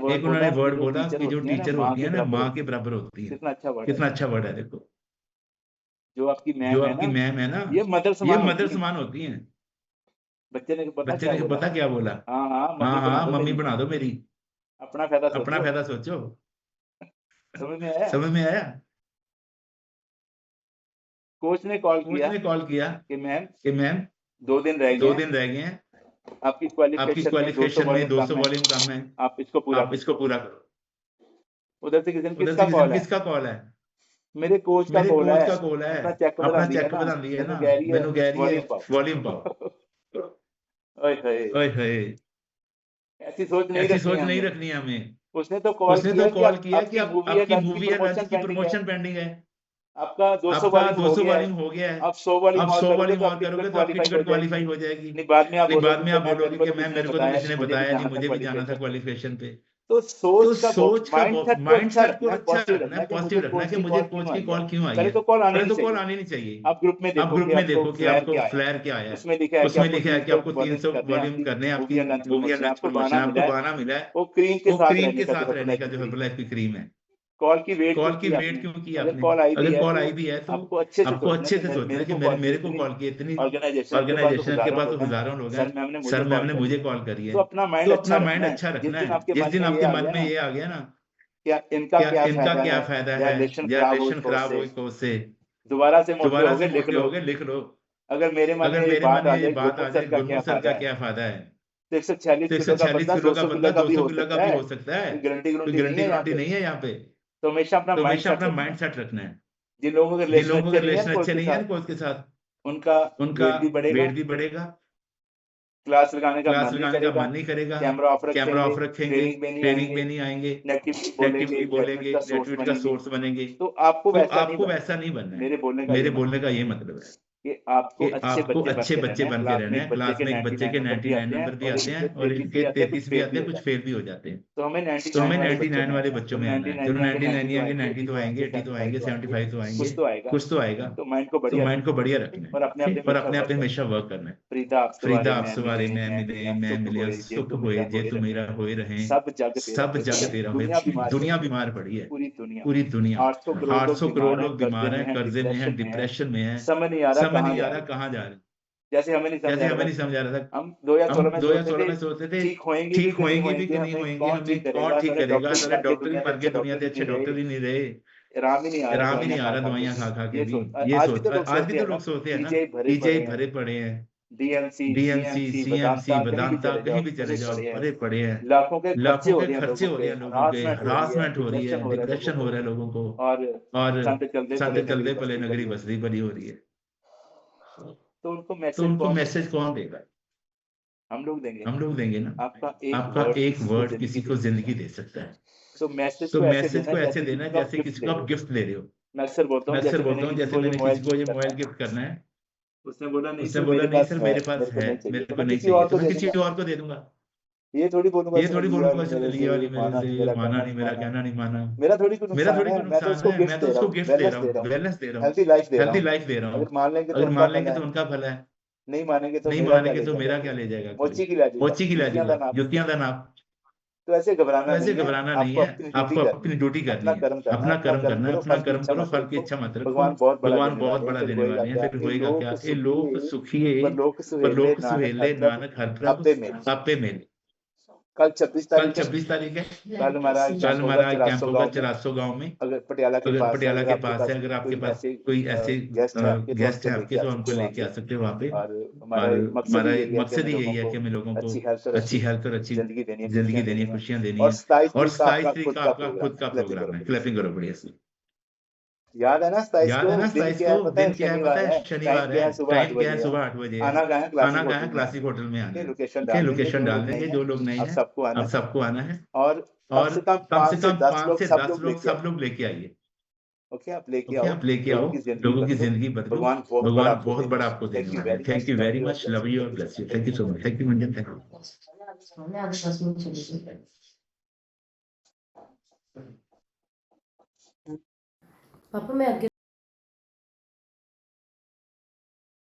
वर्ड बोला कि जो टीचर होती है ना माँ के बराबर होती है। कितना अच्छा वर्ड है। देखो जो आपकी मैम है ना, ये मदर समान होती है। बच्चे ने पता क्या बोला? हाँ मम्मी बना दो मेरी, अपना फायदा सोचो। समझ में आया? कोच ने कॉल किया कि मैम 2 दिन रह गए हैं, आपकी क्वालिफिकेशन में 200 वॉल्यूम कम है, आप इसको पूरा करो। उधर से किसका कॉल है? मेरे कोच का कॉल है। अपना चेक बता दिया ना, मैनू कह रही है वॉल्यूम पाओ। ओए ऐसी सोच नहीं रखनी है हमें। उसने तो कॉल किया कि आपकी मूवी या लंच की प्रमोशन पेंडिंग है, आपका 200 वॉल्यूम हो गया है, आप 100 वॉल्यूम और करोगे तो आपकी टिकट क्वालीफाई हो जाएगी। बाद में आप बोलोगे कि मैम मेरे को तो किसी ने बताया नहीं, मुझे भी जाना था क्वालिफिकेशन पे। तो सोच का माइंडसेट को अच्छा रखना है, पॉजिटिव रखना है कि मुझे कोच की कॉल क्यों आई है। पहले तो कॉल आनी नहीं चाहिए। आप ग्रुप में देखो कि आपको फ्लेयर क्या आया है। उसमें लिखा है कि आपको 300 वॉल्यूम करने हैं, आपकी मूवी या लंच प्रमोशन, आपको गाना मिला है। वो क्रीम के साथ रहने का जो हर्बलाइफ की क्रीम है। कॉल की वेट क्यों की आपने? अगर कॉल आई भी है तो आपको अच्छे से सोचना है कि मेरे को कॉल की इतनी ऑर्गेनाइजेशन के पास तो हजारों लोग हैं, सर मैम ने मुझे कॉल करी है। तो अपना माइंड अच्छा रखना है। जिस दिन आपके मन में ये आ गया ना इनका क्या फायदा है, रिलेशन खराब हो कोच से, दोबारा से मोटे लिख लो। अगर मेरे मन में ये बात आ जाए गुरमुख सर का क्या फायदा है। 146 किलो का बंदा 200 किलो का भी हो सकता है, गारंटी नहीं है यहाँ पे। तो हमेशा अपना माइंडसेट रखना है। जिन लोगों के रिलेशन अच्छे नहीं है कोच के साथ, उनका वेट भी बढ़ेगा क्लास लगाने का क्लास मन लगाने का नहीं मन नहीं करेगा, कैमरा ऑफ कैमरा ऑफ रखेंगे, रखेंगे, ट्रेनिंग पे ट्रेनिंग पे नहीं आएंगे, नेगेटिविटी नेगेटिविटी बोलेंगे, ग्रेजुएट का सोर्स बनेंगे। तो आपको तो वैसा आपको नहीं वैसा नहीं बनना है। मेरे मेरे बोलने बोलने का ये मतलब है कि आपको कि आपको अच्छे बच्चे बन के रहना है। क्लास में एक बच्चे के 99 नंबर भी आते हैं और इनके 33 भी आते हैं, कुछ फेल भी हो जाते हैं। तो हमें तो हमें 99 99 वाले बच्चों में आना है। जो 99 नहीं आएंगे 90 तो आएंगे, 80 तो आएंगे, 75 तो आएंगे, कुछ तो आएगा। तो माइंड को तो माइंड को बढ़िया रखना है और अपने आप और अपने आप पे हमेशा वर्क करना है। प्रीता फ्रीदा आपसे बारे में मिले, मैं मिले, सुख होए जे तू मेरा होए रहे, सब जग तेरा होए। दुनिया बीमार पड़ी है, पूरी दुनिया 800 करोड़ लोग बीमार हैं, कर्जे में हैं, डिप्रेशन में हैं, समझ नहीं आ रहा कहाँ जा रहे हैं। जैसे हमें नहीं समझ आ रहा था हम हम 2016 में सोचते थे ठीक होएंगे भी कि नहीं होएंगे, हमें कौन ठीक करेगा। सारे डॉक्टर ही मर गए, दुनिया से अच्छे डॉक्टर ही नहीं रहे, आराम ही नहीं आ रहा दवाइयां खा के भी। ये सोच आज भी तो लोग सोचते हैं ना, पीजीआई भरे पड़े हैं, डीएमसी सीएमसी वेदांता कहीं भी चले जाओ, भरे पड़े हैं। लाखों के खर्चे हो रहे हैं लोगों के, हरासमेंट हो रही है, डिप्रेशन हो रहा है लोगों को, और संत चलते पले नगरी बसरी बनी हो रही है। तो उनको मैसेज कौन देगा? हम लोग देंगे ना। आपका एक वर्ड किसी को जिंदगी दे सकता है। तो मैसेज को ऐसे देना जैसे किसी को आप गिफ्ट दे रहे हो। मैं अक्सर बोलता हूँ जैसे मैंने किसी को ये मोबाइल गिफ्ट करना है, उसने बोला नहीं सर मेरे पास है, मेरे को नहीं चाहिए, तो मैं किसी और को दे दूंगा। ये थोड़ी बोलूंगा लिए वाली मेरे से माना नहीं, मेरा कहना नहीं माना। मेरा थोड़ी कोई नुकसान है, मैं तो उसको गिफ्ट दे रहा हूँ, बैलेंस दे रहा हूँ, हेल्दी लाइफ दे रहा हूँ। अगर मान लेंगे तो उनका भला है, नहीं मानेंगे तो मेरा क्या ले जाएगा? मोची की ला जाएगा, जुतियां का नाप। तो ऐसे घबराना नहीं है, आपको अपनी ड्यूटी करनी है, अपना कर्म करना है, अपना कर्म करो, फल की इच्छा मत रखो। भगवान बहुत बड़ा देने वाले हैं, फिर होएगा क्या? ये लोग सुखी है, लोक सुहेले नानक हर प्रभु आपे मेले। कल 26 तारीख है। कल हमारा कैंप होगा चरासो गांव में। अगर पटियाला के पास है, अगर आपके पास कोई ऐसे गेस्ट है आपके, तो हमको लेके आ सकते हो वहाँ पे। और हमारा मकसद ही यही है कि हमें लोगों को अच्छी हेल्थ और अच्छी जिंदगी देनी है, खुशियां देनी है। और 27 तारीख का आपका खुद का प्रोग्राम है। क्लैपिंग करो बढ़िया से। याद है ना 27 को दिन क्या है पता है? शनिवार है, टाइम क्या है? सुबह 8 बजे। आना कहाँ है? क्लासिक होटल में आना है। लोकेशन डाल देंगे। जो लोग नहीं है सबको आना है। और कम से कम 5 से 10 लोग सब लोग लेके आइए। ओके, आप लेके आओ, लोगों की जिंदगी बदलो। भगवान बहुत बड़ा आपको देने वाला है। Thank you very much, love you और bless you. Thank you so much. Thank you Manjan, thank you. पापा मैं आगे